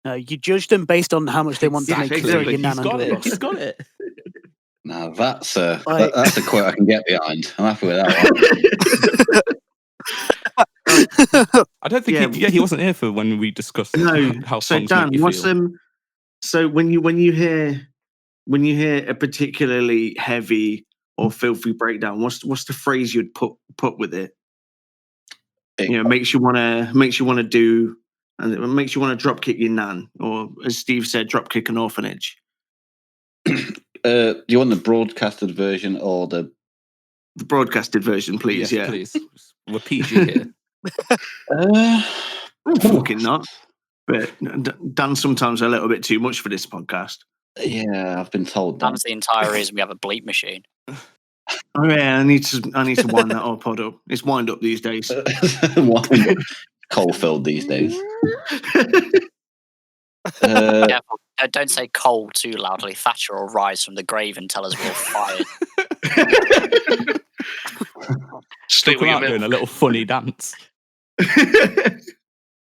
Speaker 4: You judge them based on how much they want to make clear your nan under it.
Speaker 5: He's got it.
Speaker 1: Now that's a quote I can get behind. I'm happy with that one.
Speaker 5: I don't think he wasn't here for when we discussed how songs
Speaker 6: Dan,
Speaker 5: make you feel.
Speaker 6: So when you hear a particularly heavy or filthy breakdown, what's the phrase you'd put with it? Makes you want to do, and it makes you want to drop kick your nan, or as Steve said, drop kick an orphanage.
Speaker 1: Do you want the broadcasted version or the
Speaker 6: broadcasted version, please?
Speaker 5: Yes, please. We're PG here.
Speaker 6: Fucking not. But Dan's sometimes a little bit too much for this podcast.
Speaker 1: Yeah, I've been told that.
Speaker 3: Dan's the entire reason we have a bleep machine.
Speaker 6: Oh yeah, I need to wind that pod up. It's wind up these days.
Speaker 1: Coal filled these days.
Speaker 3: Careful. Don't say coal too loudly. Thatcher will rise from the grave and tell us we're fired.
Speaker 5: Stick out doing a little funny dance.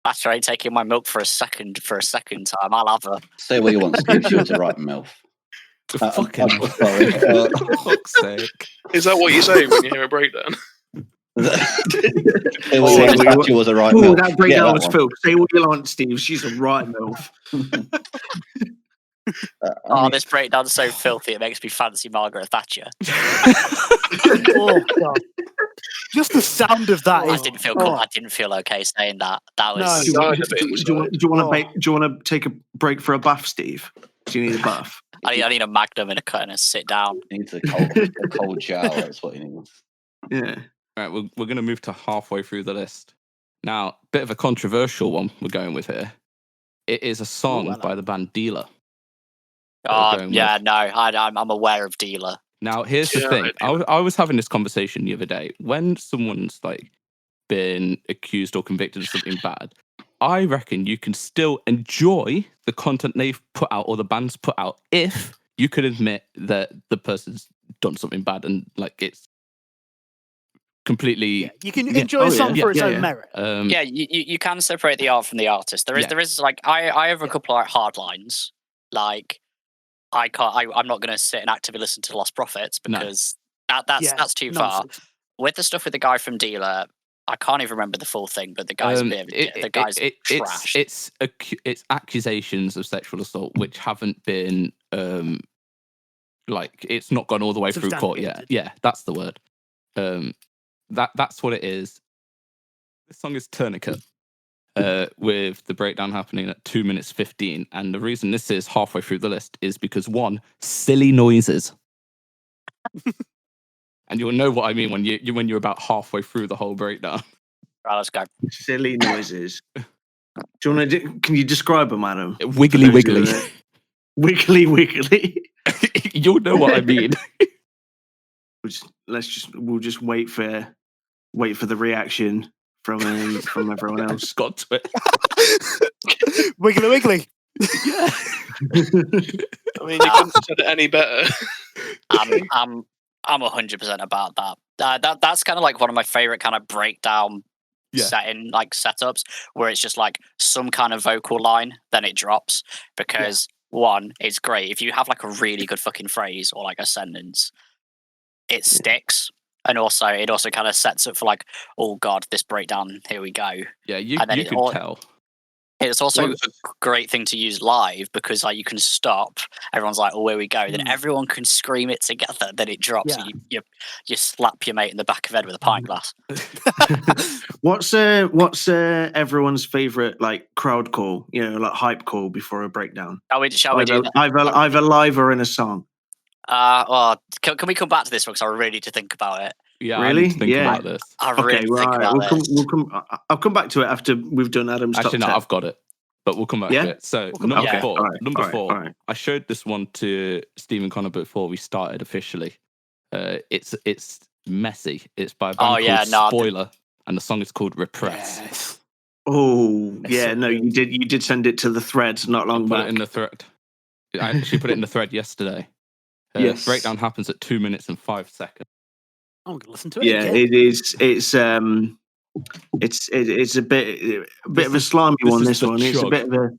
Speaker 3: Thatcher ain't taking my milk for a second time. I'll have her.
Speaker 1: Say what you want, Steve. She was a right mouth.
Speaker 5: Fucking
Speaker 1: sorry.
Speaker 5: for fuck's sake.
Speaker 7: Is that what you say when you hear a breakdown?
Speaker 1: It was a right
Speaker 6: Oh,
Speaker 1: milf.
Speaker 6: that breakdown was
Speaker 1: one.
Speaker 6: filth. Say what you want, Steve. She's a right milf.
Speaker 3: This breakdown's so filthy it makes me fancy Margaret Thatcher.
Speaker 4: Oh god! Just the sound of that.
Speaker 3: I didn't feel okay saying that. That was.
Speaker 6: Do you want to take a break for a bath, Steve? Do you need a bath?
Speaker 3: I need a Magnum and a sit down.
Speaker 1: He needs a cold shower. That's what he needs.
Speaker 6: Yeah.
Speaker 5: All right, we're going to move to halfway through the list. Now, bit of a controversial one we're going with here. It is a song by the band Dealer.
Speaker 3: I'm aware of Dealer.
Speaker 5: Now, here's the thing. I was having this conversation the other day. When someone's like been accused or convicted of something bad, I reckon you can still enjoy the content they've put out or the band's put out if you can admit that the person's done something bad and like it's completely.
Speaker 4: You can enjoy a song for its own merit.
Speaker 3: You can separate the art from the artist. There is like I have a couple of hard lines. Like I'm not going to sit and actively listen to Lost Prophets because that's too far. With the stuff with the guy from Dealer, I can't even remember the full thing, but the guy's trash.
Speaker 5: It's accusations of sexual assault which haven't been like it's not gone all the way through court yet. Yeah, that's the word. That's what it is. This song is Tourniquet, with the breakdown happening at 2 minutes 15. And the reason this is halfway through the list is because one, silly noises. And you'll know what I mean when you're about halfway through the whole breakdown.
Speaker 3: Right, let's go.
Speaker 6: Silly noises. Do you want to? Can you describe them, Adam?
Speaker 5: Wiggly, wiggly.
Speaker 6: Wiggly, wiggly.
Speaker 5: You'll know what I mean.
Speaker 6: We'll just wait for the reaction from everyone else.
Speaker 5: Got to it.
Speaker 4: Wiggly, wiggly.
Speaker 5: Yeah.
Speaker 7: I mean, you couldn't have said it any better.
Speaker 3: I'm 100% about that. That's kind of like one of my favorite kind of breakdown setups where it's just like some kind of vocal line, then it drops because one, it's great if you have like a really good fucking phrase or like a sentence, it sticks, and also it also kind of sets up for like, oh god, this breakdown, here we go.
Speaker 5: Yeah, you can tell.
Speaker 3: It's also a great thing to use live because like you can stop. Everyone's like, "Oh, here we go!" Then everyone can scream it together. Then it drops. And you slap your mate in the back of the head with a pint glass.
Speaker 6: What's everyone's favorite like crowd call? You know, like hype call before a breakdown.
Speaker 3: Shall we do that?
Speaker 6: Either live or in a song.
Speaker 3: Can we come back to this one because I really need to think about it.
Speaker 5: Yeah,
Speaker 6: really?
Speaker 5: I need to think about this.
Speaker 3: I really think about this.
Speaker 6: I'll come back to it after we've done Adam's
Speaker 5: Actually,
Speaker 6: top 10.
Speaker 5: I've got it, but we'll come back to it. So number four.
Speaker 6: All right.
Speaker 5: I showed this one to Stephen Connor before we started officially. It's messy. It's by a band called Spoiler, and the song is called Repress.
Speaker 6: Yes. Oh yeah, no, you did send it to the thread not long back.
Speaker 5: Put it in the thread. I actually put it in the thread yesterday.
Speaker 6: Yes.
Speaker 5: Breakdown happens at 2 minutes and 5 seconds.
Speaker 4: I'm gonna listen to it.
Speaker 6: Yeah,
Speaker 4: again.
Speaker 6: it is. It's a bit of a slimy one. This one, it's a bit of a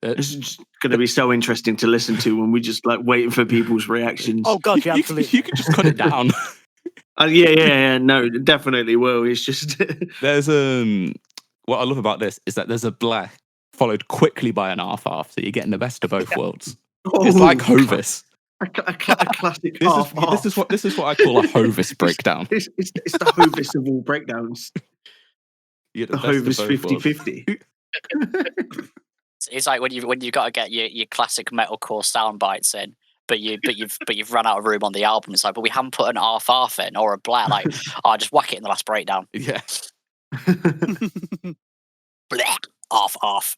Speaker 6: This is going to be so interesting to listen to when we just like waiting for people's reactions.
Speaker 4: Oh god, yeah, absolutely.
Speaker 5: You can just cut it down.
Speaker 6: No, definitely will. It's just
Speaker 5: there's what I love about this is that there's a black followed quickly by an half-half, so you're getting the best of both worlds. It's like Hovis.
Speaker 6: A classic half-half.
Speaker 5: This is what I call a Hovis breakdown.
Speaker 6: It's the Hovis of all breakdowns.
Speaker 5: The
Speaker 6: Hovis 50-50.
Speaker 3: It's like when you've got to get your classic metalcore sound bites in, but you've run out of room on the album. It's like, but we haven't put an half in or a black. Like, just whack it in the last breakdown.
Speaker 5: Yeah.
Speaker 3: Blech, half.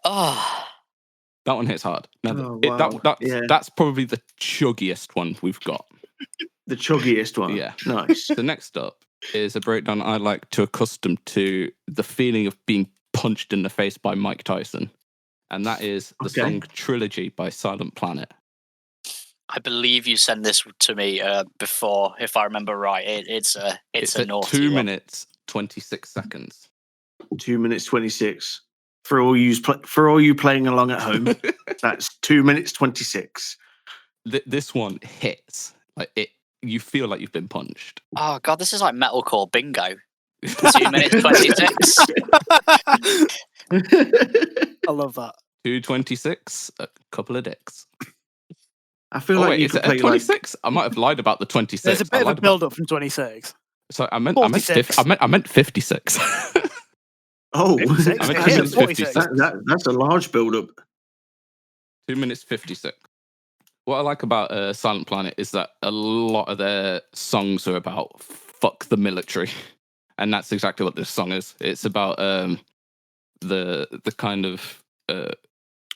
Speaker 3: Oh.
Speaker 5: That one hits hard. Now, that's probably the chuggiest one we've got.
Speaker 6: The chuggiest one?
Speaker 5: Yeah.
Speaker 6: Nice.
Speaker 5: The next up is a breakdown I like to accustom to the feeling of being punched in the face by Mike Tyson. And that is the song Trilogy by Silent Planet.
Speaker 3: I believe you sent this to me before, if I remember right. It's a naughty
Speaker 5: 2 minutes, 26 seconds.
Speaker 6: 2 minutes 26. For all you playing along at home, that's 2 minutes 26.
Speaker 5: This one hits like it. You feel like you've been punched.
Speaker 3: Oh god, this is like metalcore bingo. 2 minutes 26.
Speaker 4: I love that.
Speaker 5: 2:26, a couple of dicks.
Speaker 6: I feel like you could play
Speaker 5: 26. I might have lied about the 26.
Speaker 4: There's a bit of a build-up from 26.
Speaker 5: So I meant 56.
Speaker 6: Oh,
Speaker 4: 56.
Speaker 6: That's a large build-up.
Speaker 5: 2 minutes 56. What I like about Silent Planet is that a lot of their songs are about fuck the military, and that's exactly what this song is. It's about the kind of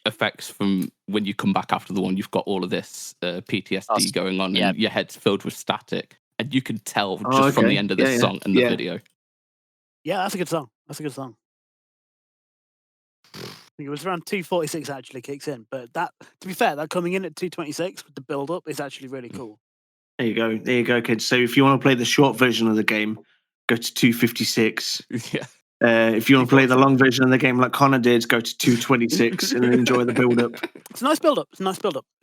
Speaker 5: effects from when you come back after the war. You've got all of this PTSD going on, and your head's filled with static, and you can tell just from the end of this song and the video.
Speaker 4: Yeah, that's a good song. That's a good song. I think it was around 2:46 actually kicks in, but that, to be fair, that coming in at 2:26 with the build up is actually really cool.
Speaker 6: There you go, kids. So if you want to play the short version of the game, go to 2:56.
Speaker 5: Yeah.
Speaker 6: If you want to play the long version of the game like Connor did, go to 2:26 and enjoy the build up.
Speaker 4: It's a nice build up. It's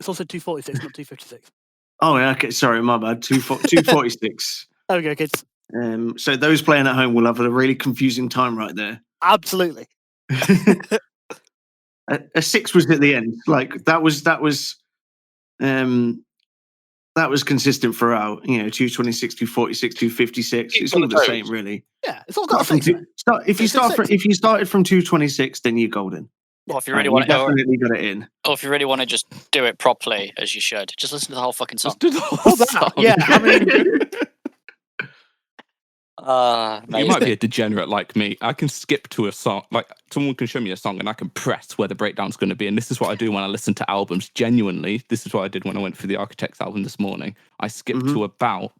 Speaker 4: also 2:46, not 2:56.
Speaker 6: Oh yeah, okay. Sorry, my bad. 2:46.
Speaker 4: There we go, kids.
Speaker 6: So those playing at home will have a really confusing time right there.
Speaker 4: Absolutely.
Speaker 6: A 6 was at the end. Like that was consistent throughout. 2:26, 2:46, 2:56. It's all the same, really.
Speaker 4: Yeah, it's all got
Speaker 6: if you started from 2:26, then you're golden.
Speaker 3: Well, if you really want to,
Speaker 6: definitely got it in.
Speaker 3: Or if you really want to just do it properly, as you should, just listen to the whole fucking song.
Speaker 5: Just do the whole song.
Speaker 4: Yeah, I mean.
Speaker 5: You might be a degenerate like me. I can skip to a song. Like someone can show me a song and I can press where the breakdown's going to be. And this is what I do when I listen to albums. Genuinely, this is what I did when I went for the Architects album this morning. I skipped to about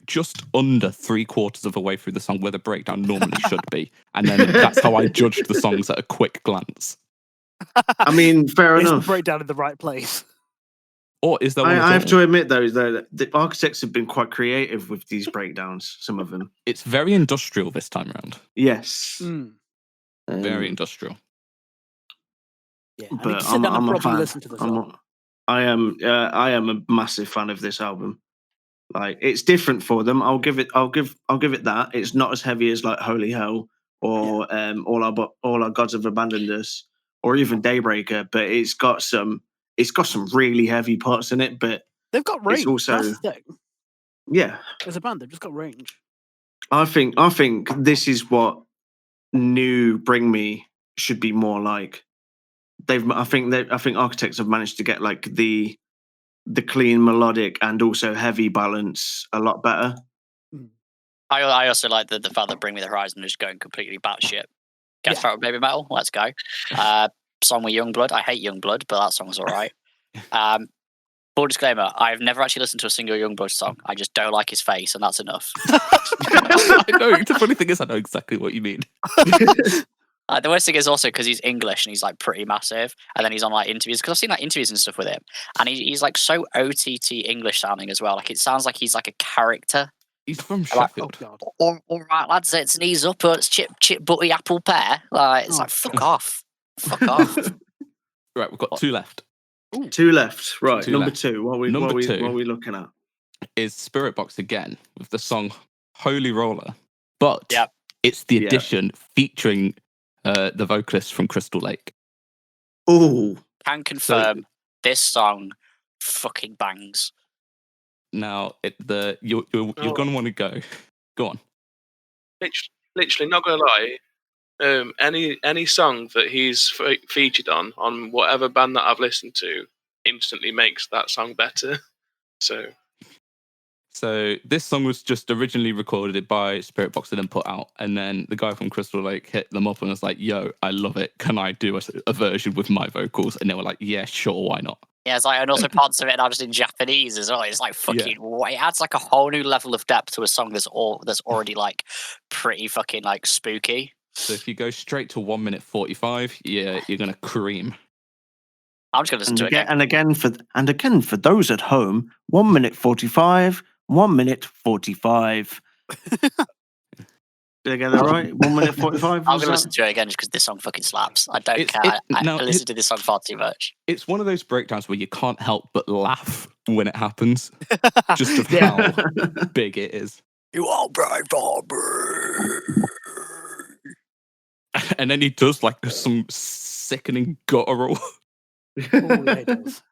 Speaker 5: just under 3/4 of the way through the song where the breakdown normally should be. And then that's how I judged the songs at a quick glance.
Speaker 6: I mean, fair enough.
Speaker 4: Is the breakdown in the right place?
Speaker 5: Or is there?
Speaker 6: I have to admit, though, that the Architects have been quite creative with these breakdowns. Some of them.
Speaker 5: It's very industrial this time around.
Speaker 6: Yes,
Speaker 5: very industrial.
Speaker 4: Yeah,
Speaker 6: but I'm a fan. I am a massive fan of this album. Like, it's different for them. I'll give it that. It's not as heavy as like Holy Hell or All Our Gods Have Abandoned Us or even Daybreaker, but it's got some really heavy parts in it, but
Speaker 4: they've got range.
Speaker 6: Also,
Speaker 4: that's the thing.
Speaker 6: Yeah,
Speaker 4: as a band, they've just got range.
Speaker 6: I think this is what new Bring Me should be more like. I think Architects have managed to get like the clean melodic and also heavy balance a lot better.
Speaker 3: I also like the fact that Bring Me the Horizon is going completely batshit. Guess Power Baby Metal. Let's go. Song with Youngblood. I hate Youngblood, but that song was all right. Full disclaimer, I've never actually listened to a single Youngblood song. I just don't like his face, and that's enough.
Speaker 5: I know. The funny thing is, I know exactly what you mean.
Speaker 3: The worst thing is also because he's English and he's like pretty massive, and then he's on like interviews, because I've seen like interviews and stuff with him, and he's like so OTT English sounding as well. Like it sounds like he's like a character.
Speaker 5: He's from Sheffield.
Speaker 3: All right, lads, it's knees up, or it's chip butty apple pear. Like it's like fuck off. Fuck off.
Speaker 5: Right, we've got 2 left.
Speaker 6: Ooh. 2 left. Right, number
Speaker 5: left.
Speaker 6: 2. What are we looking at?
Speaker 5: Is Spirit Box again with the song Holy Roller, but it's the edition featuring the vocalist from Crystal Lake.
Speaker 6: Oh,
Speaker 3: can confirm this song fucking bangs.
Speaker 5: Now, you're gonna want to go. Go on.
Speaker 7: Literally, not gonna lie. Any song that he's featured on whatever band that I've listened to instantly makes that song better.
Speaker 5: So this song was just originally recorded by Spirit Box and then put out, and then the guy from Crystal Lake hit them up and was like, "Yo, I love it. Can I do a version with my vocals?" And they were like, "Yeah, sure, why not?"
Speaker 3: Yeah, it's like, and also parts of it are just in Japanese as well. It's like fucking, it adds like a whole new level of depth to a song that's already like pretty fucking like spooky.
Speaker 5: So if you go straight to 1 minute 45, you're gonna cream.
Speaker 3: I'm just gonna listen to it again.
Speaker 6: And again for those at home, 1 minute 45, 1 minute 45. Did I get that right? 1 minute 45.
Speaker 3: I'm gonna listen to it again just because this song fucking slaps. I don't care. I listen to this song far too much.
Speaker 5: It's one of those breakdowns where you can't help but laugh when it happens, just of how big it is.
Speaker 3: You all brave for me.
Speaker 5: And then he does like some sickening guttural.
Speaker 4: Yeah, it does.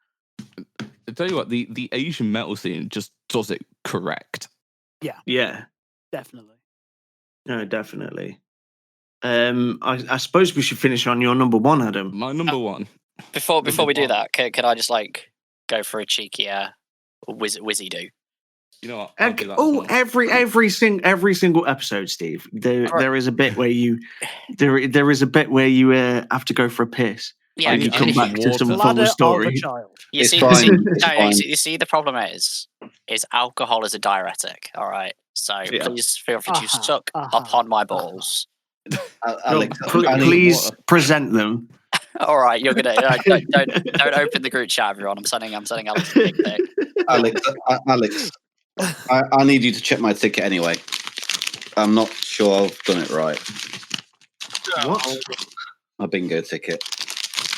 Speaker 5: I tell you what, the Asian metal scene just does it correct.
Speaker 6: Yeah.
Speaker 4: Definitely.
Speaker 6: No, definitely. I suppose we should finish on your number one, Adam.
Speaker 5: My number one.
Speaker 3: Before we do that, can I just like go for a cheeky whizzy do?
Speaker 5: You know what?
Speaker 6: Every single episode, Steve. There is a bit where you there is a bit where you have to go for a piss.
Speaker 3: Yeah,
Speaker 6: and you come back to some form
Speaker 4: Ladder
Speaker 6: of
Speaker 4: of a
Speaker 6: story.
Speaker 4: child.
Speaker 3: You see, the problem is alcohol is a diuretic. All right, so please feel free to suck upon my balls.
Speaker 1: Alex,
Speaker 6: please present them.
Speaker 3: All right, you're gonna don't open the group chat, everyone. I'm sending Alex a big thing.
Speaker 1: Alex, I need you to check my ticket anyway. I'm not sure I've done it right.
Speaker 6: What?
Speaker 1: My bingo ticket.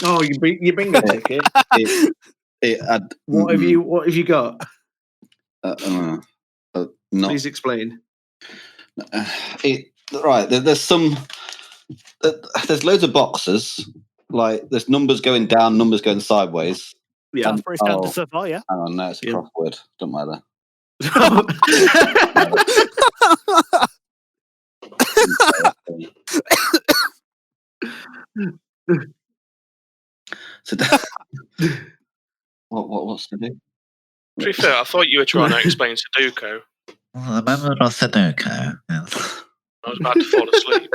Speaker 6: Oh, your bingo ticket. What have you got? Please explain.
Speaker 1: There's loads of boxes. Like there's numbers going down, numbers going sideways.
Speaker 6: Yeah.
Speaker 4: For his down to so far, yeah.
Speaker 1: Hang on, no, it's a crossword. Don't matter. So what's to do?
Speaker 7: To be fair, I thought you were trying to explain Sudoku.
Speaker 8: Well, the member of Sudoku. Yes.
Speaker 7: I was about to fall asleep.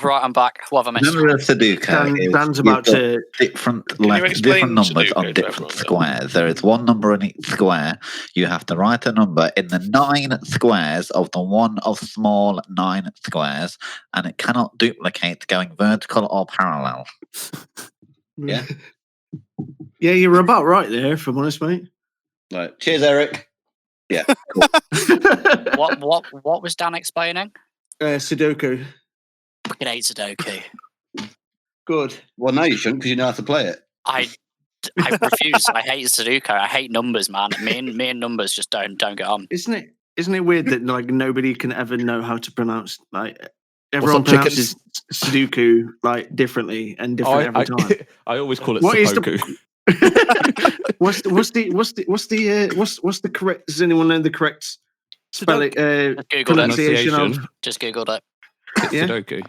Speaker 3: Right, I'm back. What have I missed?
Speaker 8: Member of Sudoku.
Speaker 6: Dan's about to
Speaker 8: different numbers
Speaker 7: Sudoku
Speaker 8: on different squares. There is one number on each square. You have to write a number in the 9 squares of the one of small 9 squares, and it cannot duplicate going vertical or parallel.
Speaker 1: Yeah.
Speaker 6: Yeah, you were about right there, if I'm honest, mate.
Speaker 1: Right. Cheers, Eric. Yeah. Cool.
Speaker 3: What was Dan explaining?
Speaker 6: Sudoku.
Speaker 3: Fucking hate Sudoku.
Speaker 6: Good.
Speaker 1: Well, no, you shouldn't because you know how to play it.
Speaker 3: I refuse. I hate Sudoku. I hate numbers, man. Me and numbers just don't get on.
Speaker 6: Isn't it weird that like nobody can ever know how to pronounce like everyone pronounces Sudoku like differently and different every time.
Speaker 5: I always call it Sudoku.
Speaker 6: What's the correct? Does anyone know the correct spelling? Pronunciation?
Speaker 3: Just googled it.
Speaker 6: Yeah?
Speaker 5: Sudoku.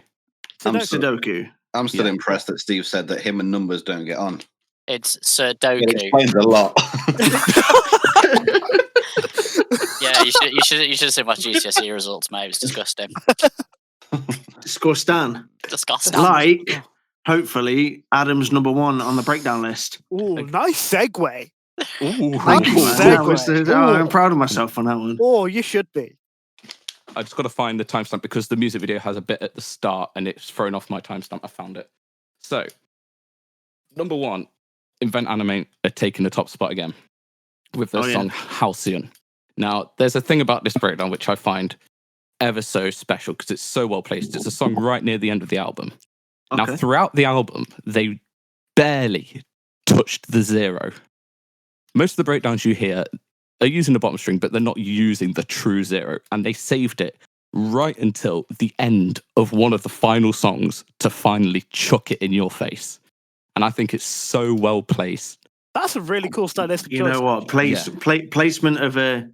Speaker 6: Sudoku.
Speaker 1: I'm still impressed that Steve said that him and numbers don't get on.
Speaker 3: It's Sudoku.
Speaker 1: It explains a lot.
Speaker 3: Yeah, you should have seen my GCSE results, mate. It was disgusting.
Speaker 6: Disgusting. Like, hopefully, Adam's number one on the breakdown list.
Speaker 4: Ooh, nice segue.
Speaker 5: Ooh,
Speaker 6: Thank you, man. I'm proud of myself on that one.
Speaker 4: Oh, you should be.
Speaker 5: I just got to find the timestamp because the music video has a bit at the start and it's thrown off my timestamp. I found it. So, number one, Invent Animate are taking the top spot again with their song Halcyon. Now, there's a thing about this breakdown which I find ever so special because it's so well placed. It's a song right near the end of the album. Okay. Now, throughout the album, they barely touched the 0. Most of the breakdowns you hear are using the bottom string, but they're not using the true 0. And they saved it right until the end of one of the final songs to finally chuck it in your face. And I think it's so well placed.
Speaker 4: That's a really cool stylistic choice.
Speaker 6: You know what? Placement of a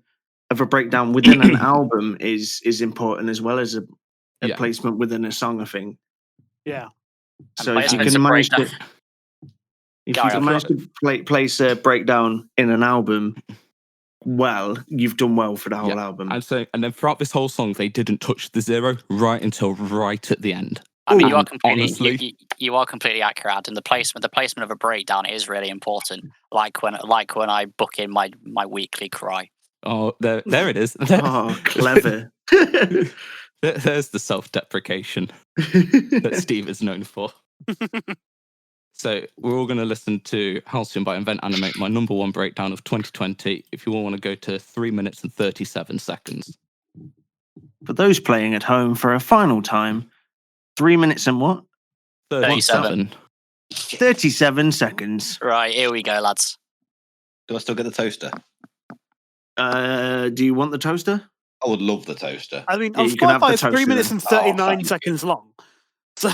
Speaker 6: breakdown within an album is important as well as a placement within a song, I think.
Speaker 4: Yeah.
Speaker 6: So if you can manage to place a breakdown in an album, well, you've done well for the whole album.
Speaker 5: And then throughout this whole song, they didn't touch the 0 right until right at the end.
Speaker 3: I mean, you are completely accurate, and the placement of a breakdown is really important. Like when I book in my weekly cry.
Speaker 5: Oh, there it is.
Speaker 6: Oh, clever.
Speaker 5: There's the self-deprecation that Steve is known for. So we're all going to listen to Halcyon by Invent Animate, my number one breakdown of 2020. If you all want to go to 3 minutes and 37 seconds.
Speaker 6: For those playing at home for a final time, 3 minutes and what?
Speaker 5: 37.
Speaker 6: 37 seconds.
Speaker 3: Right, here we go, lads.
Speaker 1: Do I still get the toaster?
Speaker 6: Do you want the toaster?
Speaker 1: I would love the toaster.
Speaker 4: I mean,
Speaker 6: Yeah,
Speaker 4: on
Speaker 6: you can have
Speaker 4: Spotify,
Speaker 6: the
Speaker 4: it's 3
Speaker 6: toaster
Speaker 4: minutes
Speaker 6: then.
Speaker 4: and 39
Speaker 1: thank you.
Speaker 4: seconds long. So,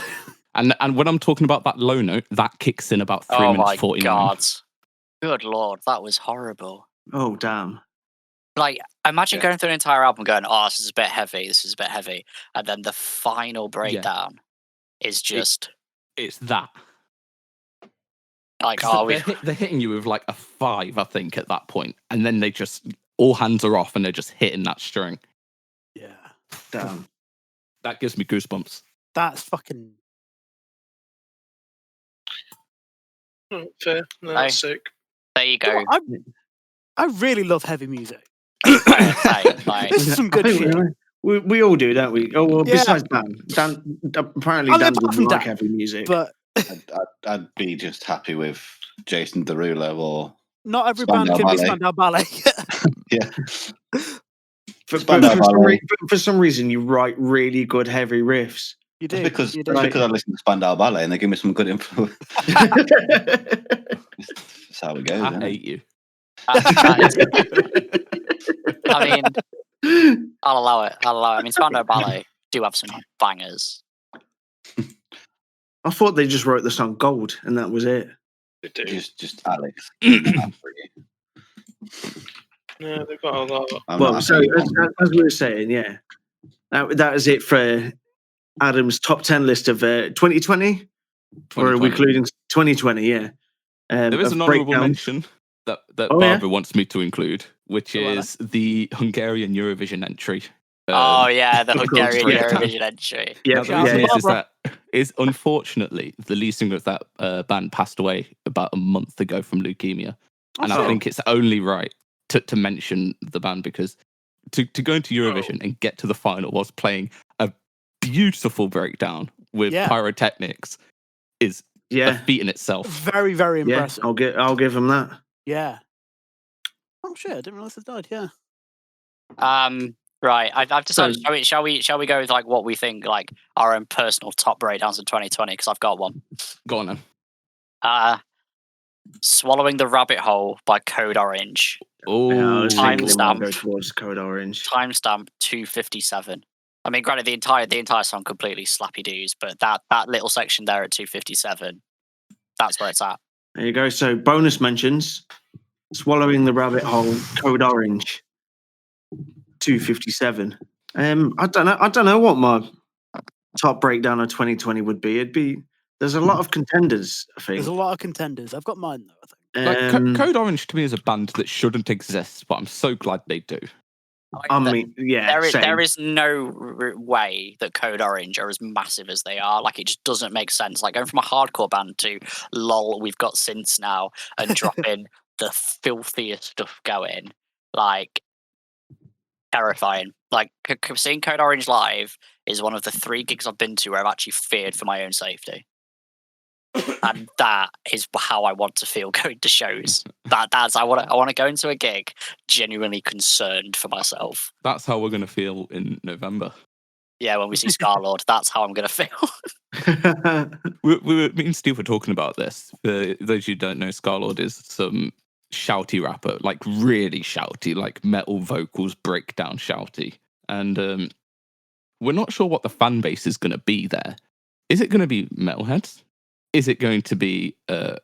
Speaker 5: And when I'm talking about that low note, that kicks in about 3
Speaker 3: Oh
Speaker 5: minutes
Speaker 3: my
Speaker 5: 49.
Speaker 3: god. Good lord, that was horrible.
Speaker 6: Oh, damn.
Speaker 3: Like, imagine
Speaker 1: Yeah.
Speaker 3: going through an entire album going, oh, this is a bit heavy, this is a bit heavy. And then the final breakdown is just
Speaker 5: It's that.
Speaker 3: like,
Speaker 5: 'Cause
Speaker 3: oh,
Speaker 5: they're hitting you with like a 5, I think, at that point. And then they just, all hands are off and they're just hitting that string.
Speaker 4: yeah.
Speaker 6: Damn.
Speaker 5: That gives me goosebumps.
Speaker 4: That's fucking.
Speaker 7: Fair. No, that's sick.
Speaker 3: there you go.
Speaker 4: I really love heavy music.
Speaker 3: Like,
Speaker 4: This is some good shit.
Speaker 6: We all do, don't we? Oh, well,
Speaker 4: Yeah.
Speaker 6: besides Dan. Dan apparently,
Speaker 4: I mean,
Speaker 6: Dan
Speaker 4: apart
Speaker 6: doesn't
Speaker 4: from
Speaker 6: like
Speaker 4: Dan,
Speaker 6: heavy music.
Speaker 4: But
Speaker 1: I'd be just happy with Jason Derulo or
Speaker 4: not every
Speaker 1: Spandau
Speaker 4: band can be
Speaker 1: Ballet.
Speaker 4: Spandau Ballet.
Speaker 1: yeah.
Speaker 6: But for some reason, you write really good heavy riffs.
Speaker 4: You
Speaker 1: That's
Speaker 4: do.
Speaker 1: because,
Speaker 4: you do.
Speaker 1: that's because I listen to Spandau Ballet and they give me some good info. That's how it goes.
Speaker 5: I
Speaker 1: isn't it?
Speaker 5: hate you.
Speaker 3: I mean, I'll allow it. I mean, Spandau Ballet do have some bangers.
Speaker 6: I thought they just wrote the song Gold and that was it.
Speaker 7: They do.
Speaker 1: Just Alex.
Speaker 7: No, they've got a lot.
Speaker 6: Well, so as we were saying, yeah, that is it for Adam's top 10 list of 2020, or are we
Speaker 5: 2020.
Speaker 6: including 2020? Yeah,
Speaker 5: There is
Speaker 6: of
Speaker 5: an honourable
Speaker 6: breakdown.
Speaker 5: mention that
Speaker 6: Oh, yeah?
Speaker 5: Barbara wants me to include, which
Speaker 4: Go on,
Speaker 5: is the Hungarian Eurovision entry.
Speaker 3: Oh yeah, the
Speaker 6: of course,
Speaker 3: Hungarian
Speaker 5: yeah.
Speaker 3: Eurovision entry.
Speaker 6: Yeah,
Speaker 5: Now, the reason
Speaker 6: yeah,
Speaker 5: is that unfortunately the lead singer of that band passed away about a month ago from leukemia, and I
Speaker 6: Oh.
Speaker 5: think it's only right to mention the band because to go into Eurovision and get to the final whilst playing a beautiful breakdown with
Speaker 4: Yeah.
Speaker 5: pyrotechnics is a
Speaker 6: yeah,
Speaker 5: feat in itself.
Speaker 4: Very, very
Speaker 6: yeah.
Speaker 4: impressive.
Speaker 6: I'll give him that.
Speaker 4: Yeah. Oh shit! I didn't realize it died. Yeah.
Speaker 3: Right. I've decided.
Speaker 6: So-
Speaker 3: Shall we go with like what we think like our own personal top breakdowns of 2020? Because I've got one.
Speaker 5: Go on then.
Speaker 3: Swallowing the Rabbit Hole by Code Orange.
Speaker 5: Oh,
Speaker 6: Yeah, I was thinking it might
Speaker 3: Timestamp.
Speaker 6: go towards Code Orange.
Speaker 3: Timestamp 2:57. I mean, granted, the entire song completely slappy doos, but that little section there at 2:57, that's where it's at.
Speaker 6: There you go. So bonus mentions: Swallowing the Rabbit Hole, Code Orange, 257. I don't know what my top breakdown of 2020 would be. There's a lot of contenders, I think.
Speaker 4: There's a lot of contenders. I've got mine though. I think.
Speaker 5: like, Code Orange to me is a band that shouldn't exist, but I'm so glad they do.
Speaker 6: I mean, yeah,
Speaker 3: There is no way that Code Orange are as massive as they are. Like, it just doesn't make sense. Like, going from a hardcore band to, lol, we've got synths now, and dropping the filthiest stuff going. Like, terrifying. Like, seeing Code Orange live is one of the 3 gigs I've been to where I've actually feared for my own safety. And that is how I want to feel going to shows. That's I want to go into a gig genuinely concerned for myself.
Speaker 5: That's how we're going to feel in November.
Speaker 3: Yeah, when we see Scarlord, that's how I'm going to feel.
Speaker 5: Me and Steve were talking about this. For those who don't know, Scarlord is some shouty rapper, like really shouty, like metal vocals, breakdown shouty. And we're not sure what the fan base is going to be there. Is it going to be metalheads? Is it going to be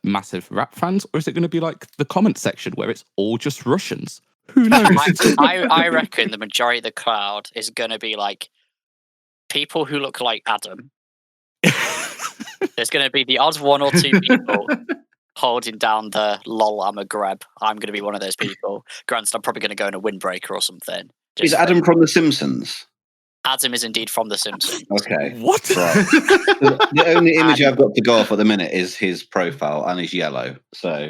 Speaker 5: massive rap fans? Or is it going to be like the comment section where it's all just Russians? Who knows?
Speaker 3: I reckon the majority of the crowd is going to be like people who look like Adam. There's going to be the odd 1 or 2 people holding down the lol, I'm a greb. I'm going to be one of those people. Granted, I'm probably going to go in a windbreaker or something.
Speaker 1: Is Adam from The Simpsons?
Speaker 3: Adam is indeed from The Simpsons.
Speaker 1: Okay.
Speaker 5: What?
Speaker 1: Right. The only image I've got to go off at the minute is his profile, and he's yellow. So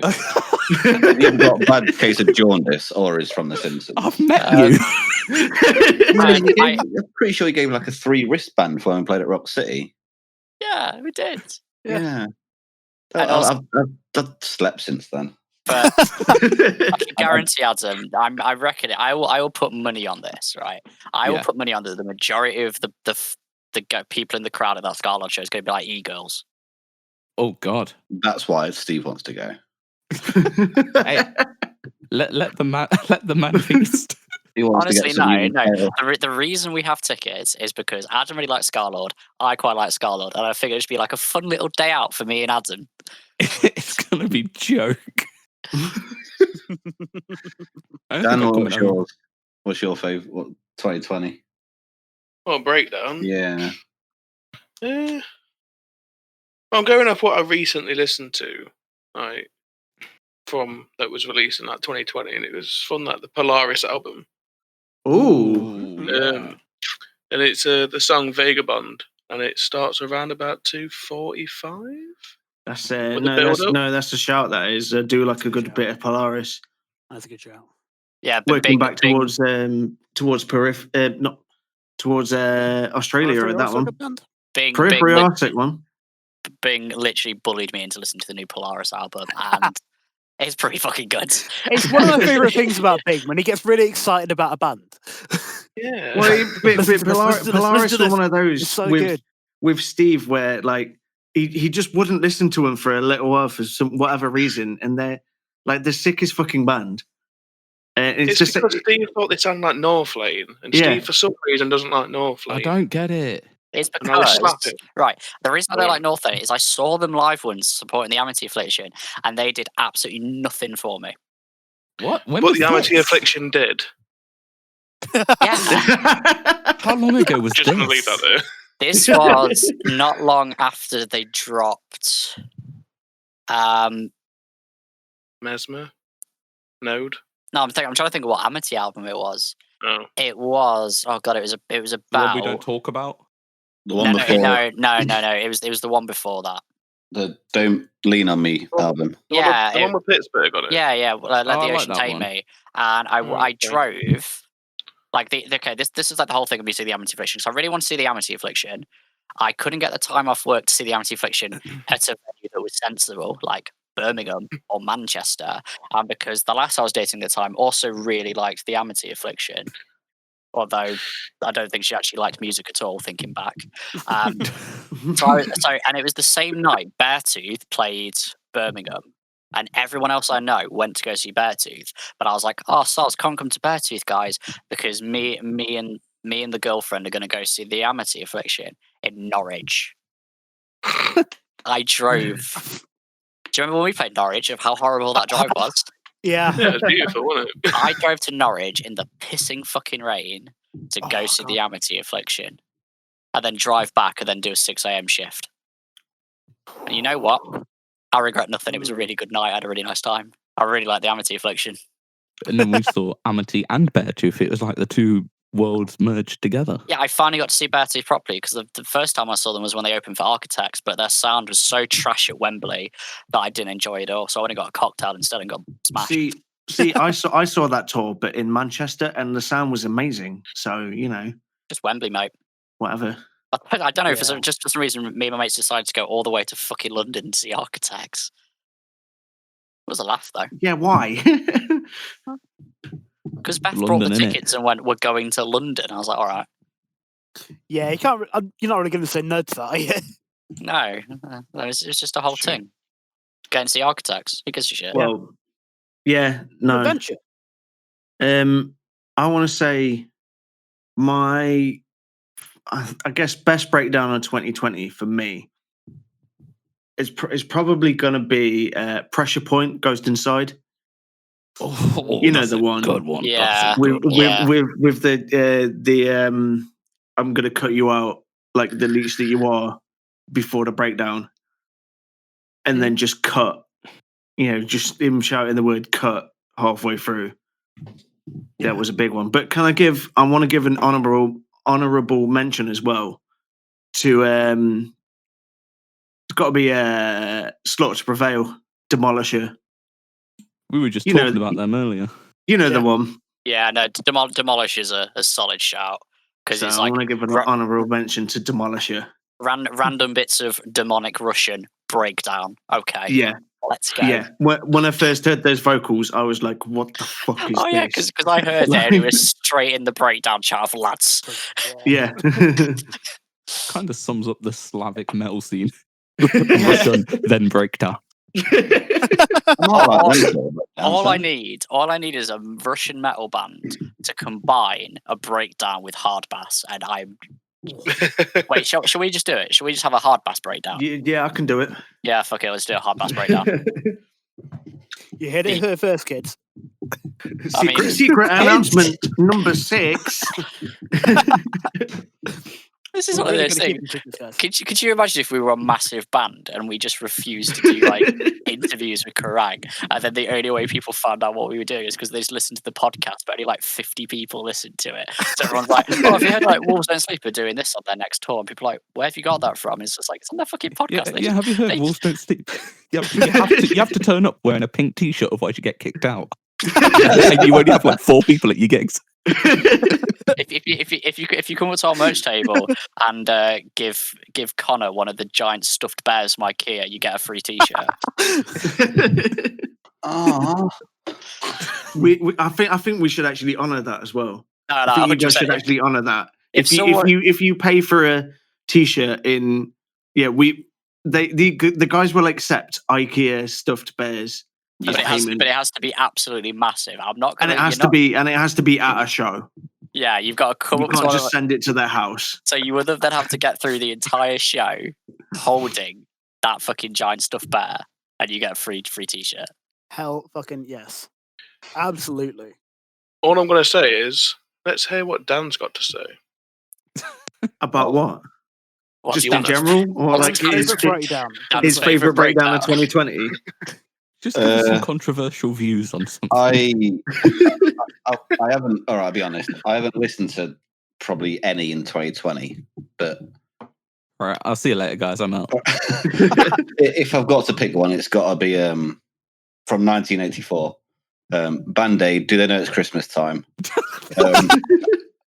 Speaker 1: you've got a bad case of jaundice, or is from The Simpsons.
Speaker 5: I've met you.
Speaker 1: I'm pretty sure he gave like a 3 wristband for him played at Rock City.
Speaker 3: Yeah, we did.
Speaker 1: Yeah. I've slept since then.
Speaker 3: But I can guarantee, Adam, I reckon it. I will put money on this, right? I will put money on the majority of the people in the crowd at that Scarlett show is going to be like e-girls.
Speaker 5: Oh God,
Speaker 1: that's why Steve wants to go.
Speaker 5: Hey, let the man feast.
Speaker 3: Honestly, no. The reason we have tickets is because Adam really likes Star-Lord. I quite like Star-Lord, and I figured it'd be like a fun little day out for me and Adam.
Speaker 5: It's gonna be joke.
Speaker 1: Dan, what's your favourite 2020?
Speaker 7: Oh, breakdown.
Speaker 1: Yeah.
Speaker 7: Well, I'm going off what I recently listened to, like from that was released in that 2020, and it was from the Polaris album.
Speaker 6: Ooh.
Speaker 7: And it's the song Vagabond, and it starts around about 2:45.
Speaker 6: That's that's a shout. That is do like a good bit of Polaris.
Speaker 4: That's a good shout.
Speaker 3: Yeah,
Speaker 6: working back towards not towards Australia at that one. Periphery Arctic one.
Speaker 3: Bing literally bullied me into listening to the new Polaris album, and it's pretty fucking good.
Speaker 4: It's one of my favourite things about Bing, when he gets really excited about a band.
Speaker 7: Yeah.
Speaker 6: Well, Polaris was one of those with Steve where like he just wouldn't listen to him for a little while for whatever reason, and they're like the sickest fucking band.
Speaker 7: It's just because Steve thought they sound like Northlane, and Steve for some reason doesn't like Northlane.
Speaker 5: I don't get it.
Speaker 3: It's because, right, the reason I don't like Northlane is I saw them live once supporting the Amity Affliction, and they did absolutely nothing for me.
Speaker 5: What?
Speaker 7: But the Amity Affliction did.
Speaker 3: Yeah.
Speaker 5: How long ago was
Speaker 7: just
Speaker 5: this?
Speaker 7: Gonna leave that there.
Speaker 3: This was not long after they dropped
Speaker 7: Mesmer? Node?
Speaker 3: No, I'm trying to think of what Amity album it was.
Speaker 7: Oh.
Speaker 3: It was it was about
Speaker 5: the one we don't talk about.
Speaker 1: The one before.
Speaker 3: No. It was the one before that.
Speaker 1: The Don't Lean on Me album.
Speaker 3: Yeah,
Speaker 7: the one with Pittsburgh on it.
Speaker 3: Yeah. Let the Ocean Take Me, and I drove. Like this is like the whole thing of me seeing the Amity Affliction. So I really want to see the Amity Affliction. I couldn't get the time off work to see the Amity Affliction at a venue that was sensible, like Birmingham or Manchester, and because the lass I was dating at the time also really liked the Amity Affliction, although I don't think she actually liked music at all, thinking back. So and it was the same night Beartooth played Birmingham, and everyone else I know went to go see Beartooth, but I was like, oh, Soz, can't come to Beartooth, guys, because me and the girlfriend are going to go see the Amity Affliction in Norwich. I drove. Do you remember when we played Norwich, of how horrible that drive was?
Speaker 4: Yeah.
Speaker 7: Yeah, it was beautiful, wasn't it?
Speaker 3: I drove to Norwich in the pissing fucking rain to go see the Amity Affliction, and then drive back and then do a 6 a.m. shift. And you know what? I regret nothing. It was a really good night. I had a really nice time. I really like the Amity Affliction.
Speaker 5: And then we saw Amity and Beartooth. It was like the two worlds merged together.
Speaker 3: Yeah, I finally got to see Beartooth properly, because the first time I saw them was when they opened for Architects, but their sound was so trash at Wembley that I didn't enjoy it all. So I went and got a cocktail instead and got smashed.
Speaker 6: See, I saw that tour, but in Manchester, and the sound was amazing. So
Speaker 3: just Wembley, mate.
Speaker 6: Whatever.
Speaker 3: I don't know if it's just for some reason me and my mates decided to go all the way to fucking London to see Architects. It was a laugh though.
Speaker 6: Yeah, why?
Speaker 3: Because Beth brought the tickets and went, we're going to London. I was like, all right.
Speaker 4: Yeah, you can't. You're not really going to say no to that, are you?
Speaker 3: No, it's just a whole thing. Going to see Architects. Who gives a shit?
Speaker 6: Well, yeah, no.
Speaker 4: Adventure.
Speaker 6: I want to say I guess best breakdown of 2020 for me is probably going to be Pressure Point, Ghost Inside.
Speaker 5: Oh,
Speaker 6: you know the one.
Speaker 5: Good one.
Speaker 3: Yeah.
Speaker 6: With the I'm going to cut you out like the leech that you are before the breakdown, and then just cut. Just him shouting the word "cut" halfway through. That was a big one. But I want to give an honourable mention as well to it's got to be Slaughter to Prevail, Demolisher.
Speaker 5: We were just talking about them earlier.
Speaker 6: You know the one.
Speaker 3: Yeah, no, Demolish is a solid shout, because it's
Speaker 6: I want to give an honourable mention to Demolisher.
Speaker 3: Random bits of demonic Russian. breakdown. Okay.
Speaker 6: Yeah.
Speaker 3: Let's go.
Speaker 6: Yeah. When I first heard those vocals, I was like, "What the fuck is
Speaker 3: Oh yeah,
Speaker 6: this?"
Speaker 3: because I heard it and it was straight in the breakdown chat of lads.
Speaker 6: Yeah.
Speaker 5: Kind of sums up the Slavic metal scene. Russian, then breakdown.
Speaker 3: All I need is a Russian metal band to combine a breakdown with hard bass, and I'm. Wait, shall we just do it? Shall we just have a hard bass breakdown?
Speaker 6: Yeah, I can do it.
Speaker 3: Yeah, fuck it. Let's do a hard bass breakdown.
Speaker 4: You heard it here first, kids.
Speaker 6: Secret announcement number 6.
Speaker 3: This is one of those things. Could you imagine if we were a massive band and we just refused to do like interviews with Kerrang, and then the only way people found out what we were doing is because they just listened to the podcast, but only like 50 people listened to it. So everyone's like, "Oh, have you heard like Wolves Don't Sleep are doing this on their next tour?" And people are like, "Where have you got that from?" And it's just like, it's on their fucking podcast.
Speaker 5: Yeah, have you heard Wolves Don't Sleep? You have to turn up wearing a pink t-shirt, otherwise you get kicked out. And you only have like 4 people at your gigs.
Speaker 3: If you come up to our merch table and give Connor one of the giant stuffed bears from IKEA, you get a free t-shirt.
Speaker 6: I think we should actually honour that as well.
Speaker 3: No,
Speaker 6: I think you guys should actually honour that. If you pay for a t-shirt in, the guys will accept IKEA stuffed bears.
Speaker 3: But it has to be absolutely massive. I'm not going
Speaker 6: to. And it has to be at a show.
Speaker 3: Yeah, you've got to come
Speaker 6: you
Speaker 3: up.
Speaker 6: You can't just send it to their house.
Speaker 3: So you would then have to get through the entire show holding that fucking giant stuffed bear, and you get a free t-shirt.
Speaker 4: Hell, fucking yes, absolutely.
Speaker 7: All I'm going to say is, let's hear what Dan's got to say.
Speaker 6: About what? Just in
Speaker 3: honest?
Speaker 4: General, or like
Speaker 6: his favorite breakdown of 2020.
Speaker 5: Just give us some controversial views on something.
Speaker 1: I haven't, I'll be honest, I haven't listened to probably any in 2020, but...
Speaker 5: All right, I'll see you later, guys. I'm out.
Speaker 1: If I've got to pick one, it's got to be from 1984. Band-Aid, Do They Know It's Christmas Time?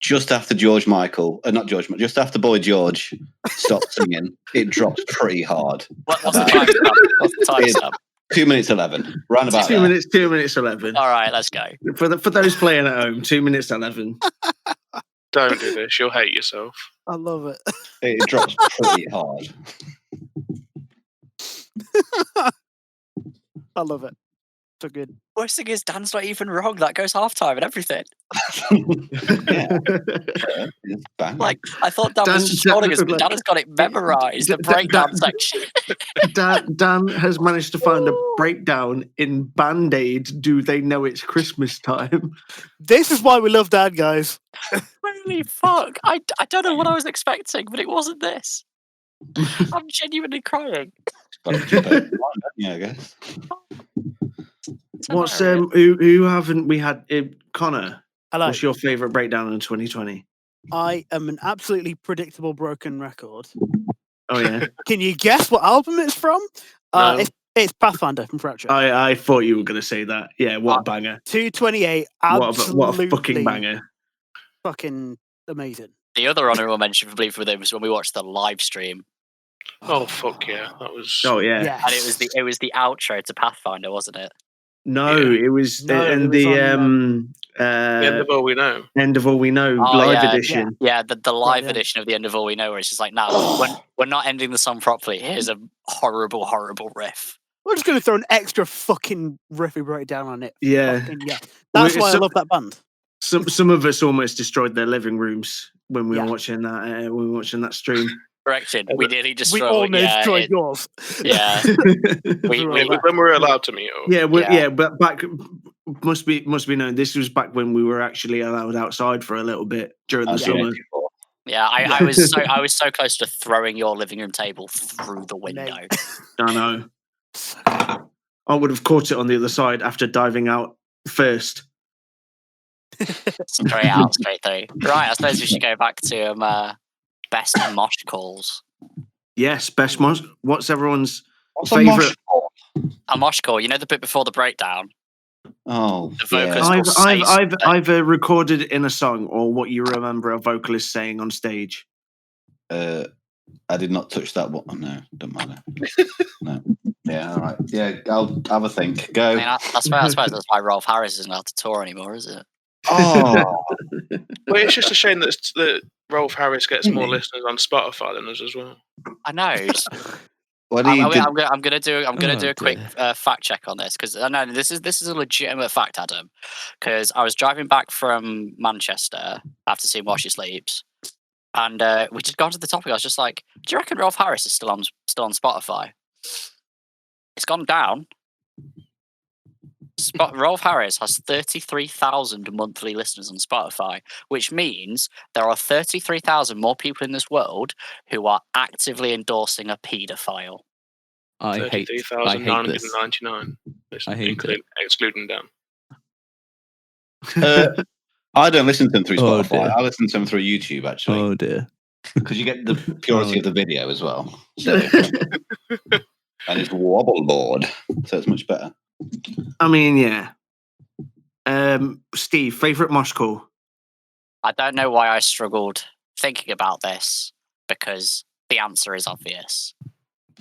Speaker 1: Just after just after Boy George stopped singing, it drops pretty hard.
Speaker 3: What's the time stamp?
Speaker 1: 2 minutes 11. Round about
Speaker 6: 2 minutes. 2 minutes 11.
Speaker 3: All right, let's go.
Speaker 6: For those playing at home, 2 minutes 11.
Speaker 7: Don't do this. You'll hate yourself.
Speaker 4: I love it.
Speaker 1: It drops pretty hard.
Speaker 4: I love it. So good.
Speaker 3: Worst thing is, Dan's not even wrong. That goes halftime and everything. Like, I thought Dan was just calling us, but Dan has got it memorized, the breakdown section.
Speaker 6: Dan has managed to find a breakdown in Band-Aid, Do They Know It's Christmas Time?
Speaker 4: This is why we love Dan, guys.
Speaker 3: Holy fuck. I don't know what I was expecting, but it wasn't this. I'm genuinely crying.
Speaker 1: Yeah, I guess.
Speaker 6: What's who haven't we had? Connor,
Speaker 4: hello. What's
Speaker 6: your favourite breakdown in 2020?
Speaker 4: I am an absolutely predictable broken record.
Speaker 6: Oh yeah.
Speaker 4: Can you guess what album it's from?
Speaker 6: No.
Speaker 4: It's Pathfinder from Fracture.
Speaker 6: I thought you were going to say that. Yeah, what a banger.
Speaker 4: 228.
Speaker 6: What a fucking banger.
Speaker 4: Fucking amazing.
Speaker 3: The other honourable mention for Bleed For Them was when we watched the live stream.
Speaker 7: Oh fuck yeah, that was.
Speaker 6: Oh yeah,
Speaker 4: yes.
Speaker 3: And it was the outro to Pathfinder, wasn't it?
Speaker 6: No, it was the End
Speaker 7: of All We Know.
Speaker 6: End of All We Know live edition.
Speaker 3: Yeah, the live edition of the End of All We Know, where it's just like, no, we're not ending the song properly. Here's a horrible, horrible riff.
Speaker 4: We're just going to throw an extra fucking riffy breakdown on it.
Speaker 6: Yeah,
Speaker 4: That's why I love that band.
Speaker 6: Some of us almost destroyed their living rooms when we were watching that. When we were watching that stream.
Speaker 3: Correction. We nearly destroyed.
Speaker 4: We almost destroyed yours.
Speaker 3: Yeah.
Speaker 7: when we were allowed to meet up.
Speaker 6: But back must be known. This was back when we were actually allowed outside for a little bit during the summer.
Speaker 3: Yeah, I was so close to throwing your living room table through the window.
Speaker 6: I know. I would have caught it on the other side after diving out first.
Speaker 3: Straight out, straight through. Right, I suppose we should go back to best mosh calls.
Speaker 6: Yes, best mosh. What's everyone's favourite?
Speaker 3: A mosh call. You know the bit before the breakdown?
Speaker 1: Oh,
Speaker 3: the vocalist
Speaker 6: either recorded in a song or what you remember a vocalist saying on stage.
Speaker 1: I did not touch that one. No, don't matter. No. Yeah, all right. Yeah, I'll have a think. Go.
Speaker 3: I mean, I suppose that's why Rolf Harris isn't allowed to tour anymore, is it?
Speaker 1: Oh,
Speaker 7: Well, it's just a shame that Rolf Harris gets more listeners on Spotify than us as well.
Speaker 3: I know.
Speaker 1: what do you do?
Speaker 3: I'm gonna do a quick fact check on this because I know this is a legitimate fact, Adam. Because I was driving back from Manchester after seeing While She Sleeps, and we just got to the topic. I was just like, "Do you reckon Rolf Harris is still on Spotify?" It's gone down. Rolf Harris has 33,000 monthly listeners on Spotify, which means there are 33,000 more people in this world who are actively endorsing a paedophile.
Speaker 5: I hate this.
Speaker 7: 33,999.
Speaker 5: I hate it.
Speaker 7: Excluding Dan.
Speaker 1: I don't listen to them through
Speaker 5: Oh,
Speaker 1: Spotify.
Speaker 5: dear.
Speaker 1: I listen to them through YouTube, actually,
Speaker 5: Oh dear.
Speaker 1: because you get the purity of the video as well. So, and it's wobble board, so it's much better.
Speaker 6: I mean, yeah. Steve, favorite mosh call?
Speaker 3: I don't know why I struggled thinking about this because the answer is obvious.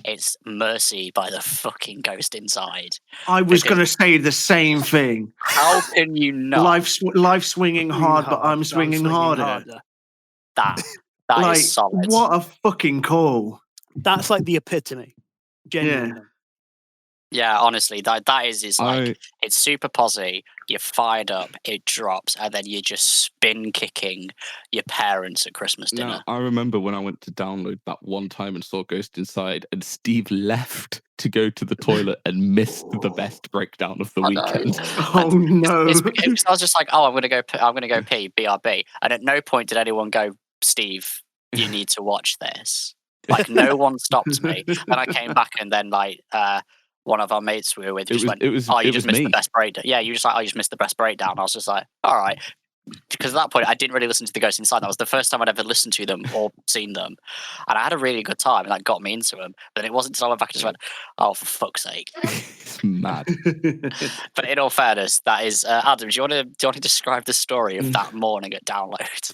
Speaker 3: It's Mercy by the fucking Ghost Inside.
Speaker 6: I was going to say the same thing.
Speaker 3: How can you not?
Speaker 6: Life swinging hard, but I'm swinging harder.
Speaker 3: That
Speaker 6: Like,
Speaker 3: is solid.
Speaker 6: what a fucking call.
Speaker 4: That's like the epitome. Genuinely.
Speaker 3: Yeah, honestly, that is it's like it's super posy. You're fired up, it drops, and then you're just spin kicking your parents at Christmas dinner.
Speaker 5: Now, I remember when I went to download that one time and saw Ghost Inside, and Steve left to go to the toilet and missed the best breakdown of the weekend.
Speaker 6: Oh no!
Speaker 3: It's because I was just like, "Oh, I'm gonna go pee, BRB," and at no point did anyone go, "Steve, you need to watch this." Like no one stopped me, and I came back, and then one of our mates we were with just went, "Oh, you just missed the best breakdown." Yeah, you just like, "Oh, you just missed the best breakdown." I was just like, "All right," because at that point I didn't really listen to the Ghost Inside. That was the first time I'd ever listened to them or seen them, and I had a really good time, and that got me into them. But it wasn't until I went back and just went, "Oh, for fuck's sake!"
Speaker 5: It's mad.
Speaker 3: But in all fairness, that is Adam. Do you want to describe the story of that morning at download?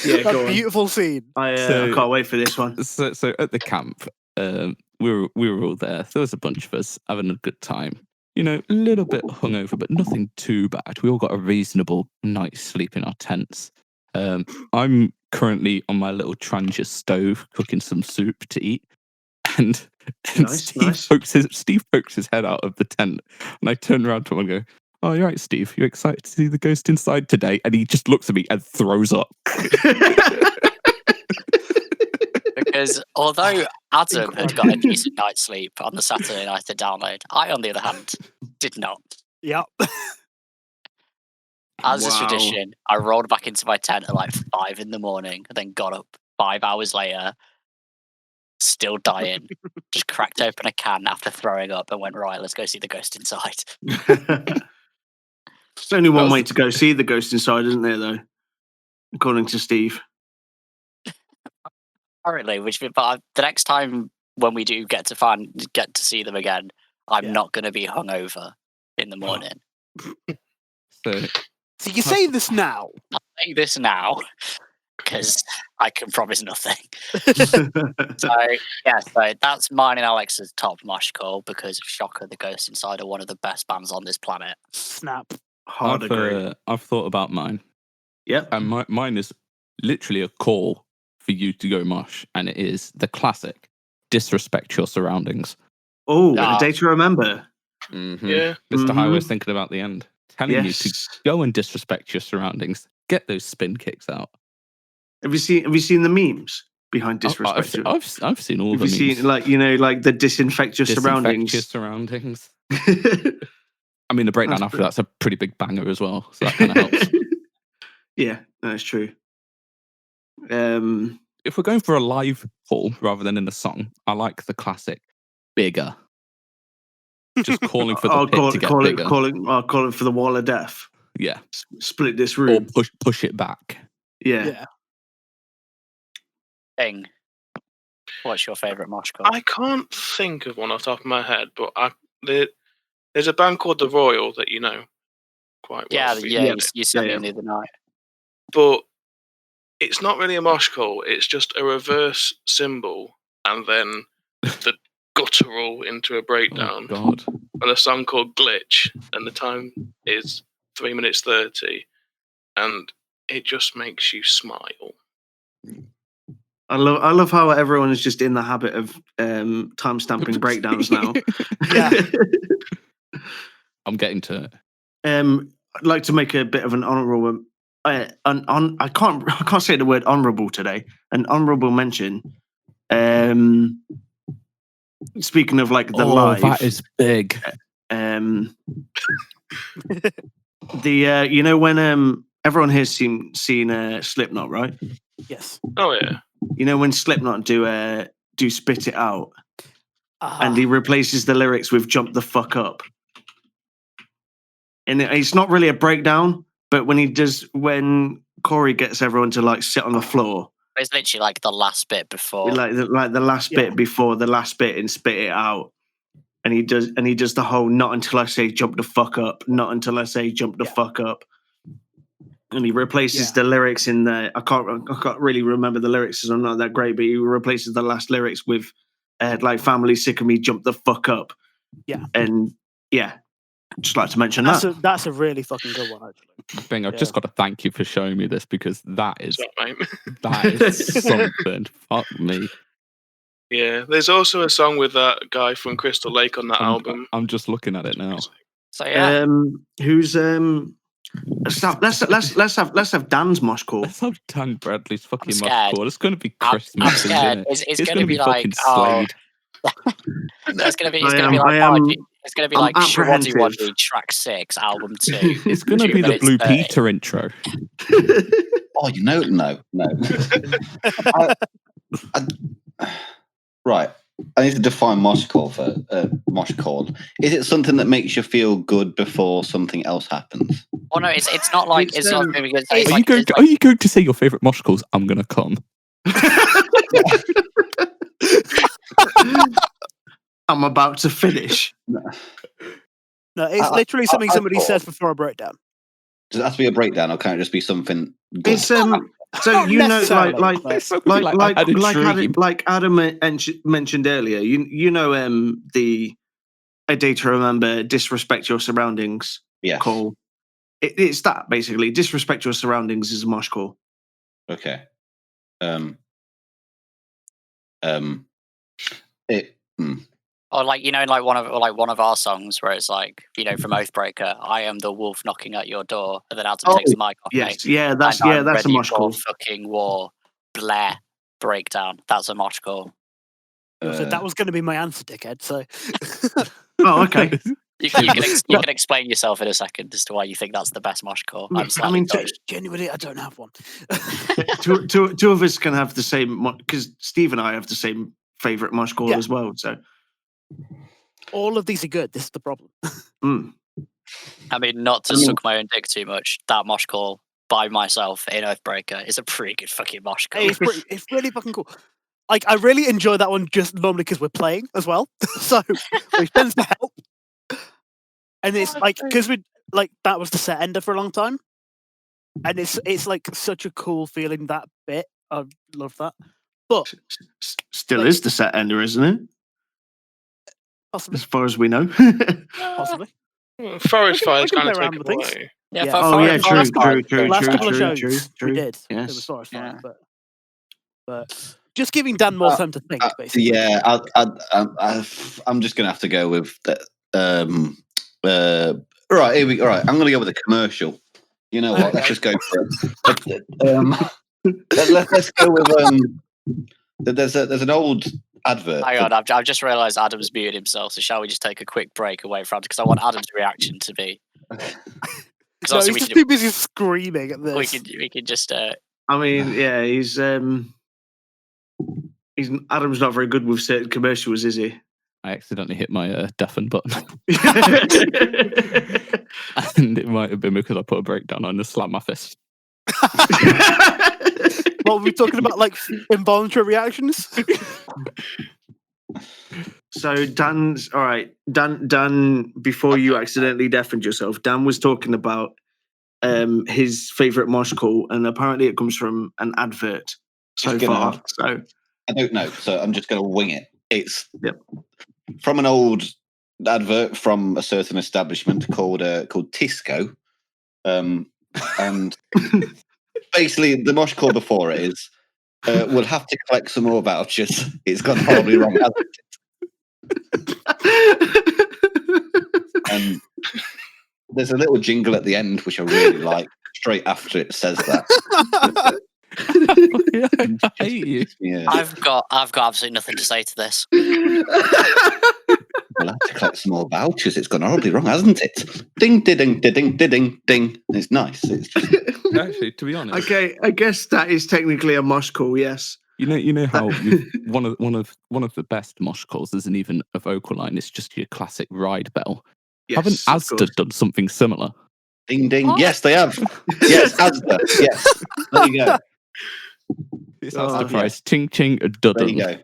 Speaker 6: Yeah,
Speaker 4: that beautiful scene.
Speaker 6: I can't wait for this one.
Speaker 5: So at the camp, we were all there. There was a bunch of us having a good time. You know, a little bit hungover, but nothing too bad. We all got a reasonable night's sleep in our tents. I'm currently on my little Trangia stove cooking some soup to eat, and Steve pokes his head out of the tent, and I turn around to him and go, "Oh, you're right, Steve. You excited to see the Ghost Inside today?" And he just looks at me and throws up.
Speaker 3: Because although Adam had got a decent night's sleep on the Saturday night to download, I, on the other hand, did not.
Speaker 4: Yep.
Speaker 3: As is tradition, I rolled back into my tent at like 5 a.m, and then got up 5 hours later, still dying, just cracked open a can after throwing up and went, "Right, let's go see the Ghost Inside."
Speaker 6: There's only one way to go see the Ghost Inside, isn't there, though? According to Steve.
Speaker 3: Apparently, but the next time when we do get to see them again, I'm not going to be hungover in the morning.
Speaker 4: So you say this now?
Speaker 3: I say this now because I can promise nothing. So that's mine and Alex's top mosh call because shocker, the Ghost Inside are one of the best bands on this planet.
Speaker 4: Snap.
Speaker 6: Hard agree.
Speaker 5: I've thought about mine.
Speaker 6: Yep.
Speaker 5: And mine is literally a call for you to go mosh, and it is the classic "Disrespect Your Surroundings."
Speaker 6: Oh, a day to remember.
Speaker 5: Mm-hmm.
Speaker 7: Yeah.
Speaker 5: Mr. High was thinking about the end, telling you to go and disrespect your surroundings. Get those spin kicks out.
Speaker 6: Have you seen the memes behind disrespect?
Speaker 5: I've seen all
Speaker 6: have
Speaker 5: the memes.
Speaker 6: Have you seen like the disinfect your surroundings?
Speaker 5: Your surroundings. I mean, the breakdown after that's a pretty big banger as well, so that kind of helps.
Speaker 6: Yeah, that's true.
Speaker 5: If we're going for a live call rather than in a song, I like the classic "Bigger." Just calling for the pit to get bigger.
Speaker 6: Calling for the wall of death.
Speaker 5: Yeah.
Speaker 6: Split this room.
Speaker 5: Or push it back.
Speaker 6: Yeah.
Speaker 3: Thing. What's your favourite mosh call?
Speaker 7: I can't think of one off the top of my head, but there's a band called The Royal that you know quite well.
Speaker 3: You sent me the other night.
Speaker 7: But it's not really a mosh call. It's just a reverse cymbal and then the guttural into a breakdown.
Speaker 5: Oh, God.
Speaker 7: And a song called Glitch, and the time is 3 minutes 30, and it just makes you smile.
Speaker 6: I love how everyone is just in the habit of time stamping breakdowns now.
Speaker 4: Yeah.
Speaker 5: I'm getting to it.
Speaker 6: I'd like to make a bit of an honourable. I can't say the word honourable today. An honourable mention. Speaking of like the live,
Speaker 5: that is big.
Speaker 6: The you know when everyone here's seen Slipknot, right?
Speaker 4: Yes.
Speaker 7: Oh yeah.
Speaker 6: You know when Slipknot do Spit It Out, and he replaces the lyrics with "Jump the fuck up," and it's not really a breakdown, but when Corey gets everyone to like sit on the floor,
Speaker 3: It's literally like the last bit before.
Speaker 6: like the last bit before the last bit in Spit It Out, and he does the whole "Not until I say jump the fuck up," "Not until I say jump the fuck up." And he replaces the lyrics in the. I can't really remember the lyrics because I'm not that great. But he replaces the last lyrics with, like "Family sick of me, jump the fuck up."
Speaker 4: Yeah,
Speaker 6: and just like to mention
Speaker 4: that's a really fucking good one actually.
Speaker 5: Bing, I've just got to thank you for showing me this because that is
Speaker 7: Mate.
Speaker 5: something. Fuck me.
Speaker 7: Yeah, there's also a song with that guy from Crystal Lake on that album.
Speaker 5: I'm just looking at it now.
Speaker 3: So yeah,
Speaker 6: who's Let's have Dan's mosh call.
Speaker 5: Let's have Dan Bradley's fucking mosh
Speaker 3: scared.
Speaker 5: call. It's going to be
Speaker 3: I'm
Speaker 5: Christmas.
Speaker 3: scared.
Speaker 5: Isn't it?
Speaker 3: It's going to be like
Speaker 5: fucking Slade.
Speaker 3: it's going to be
Speaker 6: I'm
Speaker 3: like
Speaker 6: apprehensive.
Speaker 3: Shwaddy Track 6, Album 2.
Speaker 5: It's going to be the Blue
Speaker 3: 30.
Speaker 5: Peter intro.
Speaker 1: Oh, no. Right. I need to define mosh call for mosh call. Is it something that makes you feel good before something else happens?
Speaker 3: Oh no, it's not like it's not going to be good.
Speaker 5: Are you going to say your favourite mosh calls? I'm going to come.
Speaker 6: I'm about to finish.
Speaker 4: No, it's literally something somebody says before a breakdown.
Speaker 1: Does it have to be a breakdown, or can it just be something good?
Speaker 6: It's so you know, like Adam mentioned earlier, you know the A Day to Remember, Disrespect Your Surroundings call. It's that basically. Disrespect Your Surroundings is a mosh call.
Speaker 1: Okay.
Speaker 3: Or like like one of our songs where it's like from Oathbreaker, I am the wolf knocking at your door, and then Adam takes the mic off me.
Speaker 6: That's a mosh call.
Speaker 3: Fucking war, Blair breakdown. That's a mosh call.
Speaker 4: So that was going to be my answer, dickhead. So.
Speaker 6: Oh, okay.
Speaker 3: You can explain yourself in a second as to why you think that's the best mosh call.
Speaker 4: Genuinely, I don't have one.
Speaker 6: two of us can have the same, because Steve and I have the same favourite mosh call as well. So
Speaker 4: all of these are good. This is the problem.
Speaker 3: I mean, not to suck my own dick too much, that mosh call by myself in Oathbreaker is a pretty good fucking mosh call.
Speaker 4: It's really fucking cool. Like, I really enjoy that one just normally because we're playing as well. So which tends to help. And it's like, because we like that was the set ender for a long time. And it's like such a cool feeling, that bit. I love that. But
Speaker 6: still is the set ender, isn't it?
Speaker 4: Possibly.
Speaker 6: As far as we know.
Speaker 4: Possibly.
Speaker 7: Forest Fire's kind of taken away.
Speaker 6: True.
Speaker 4: Last couple of shows we did.
Speaker 6: Yes.
Speaker 4: It was Forest Fire, but just giving Dan more time to think, basically.
Speaker 1: Yeah, I'm just gonna have to go with right. Here we go. Right, I'm gonna go with a commercial. You know what? Let's just go for it. Let's go with There's an old advert.
Speaker 3: Hang on, I've just realised Adam's muted himself. So shall we just take a quick break away from it? Because I want Adam's reaction to be.
Speaker 4: No, he's just too busy screaming at this.
Speaker 3: We can just.
Speaker 6: I mean, yeah, he's Adam's not very good with certain commercials, is he?
Speaker 5: I accidentally hit my deafen button. And it might have been because I put a breakdown on and slapped my fist.
Speaker 4: What were we talking about, like involuntary reactions?
Speaker 6: So Dan's all right. Dan, before you accidentally deafened yourself, Dan was talking about his favorite mosh call, and apparently it comes from an advert so
Speaker 1: Just gonna
Speaker 6: far.
Speaker 1: have-
Speaker 6: So
Speaker 1: I don't know, so I'm just going to wing it. It's
Speaker 6: Yep.
Speaker 1: from an old advert from a certain establishment called Tisco, and basically the mosh call before it is, we'll have to collect some more vouchers. It's gone horribly wrong, hasn't it? And there's a little jingle at the end which I really like. Straight after it says that.
Speaker 5: I hate you.
Speaker 1: Yeah.
Speaker 3: I've got absolutely nothing to say to this.
Speaker 1: We'll have to collect some more vouchers. It's gone horribly wrong, hasn't it? Ding, ding, ding, ding, ding, ding, ding. It's nice. It's just
Speaker 5: Actually, to be honest,
Speaker 6: okay, I guess that is technically a mosh call. Yes.
Speaker 5: you know how one of the best mosh calls isn't even a vocal line; it's just your classic ride bell.
Speaker 6: Yes,
Speaker 5: Haven't
Speaker 6: of
Speaker 5: Asda
Speaker 6: course.
Speaker 5: done something similar?
Speaker 1: ding, ding.
Speaker 3: What?
Speaker 1: Yes, they have. Yes, Asda. Yes. There you go.
Speaker 5: It's
Speaker 6: Oh,
Speaker 5: Asda
Speaker 6: yeah.
Speaker 5: price. Ting ching
Speaker 1: There
Speaker 5: dudden.
Speaker 1: you go.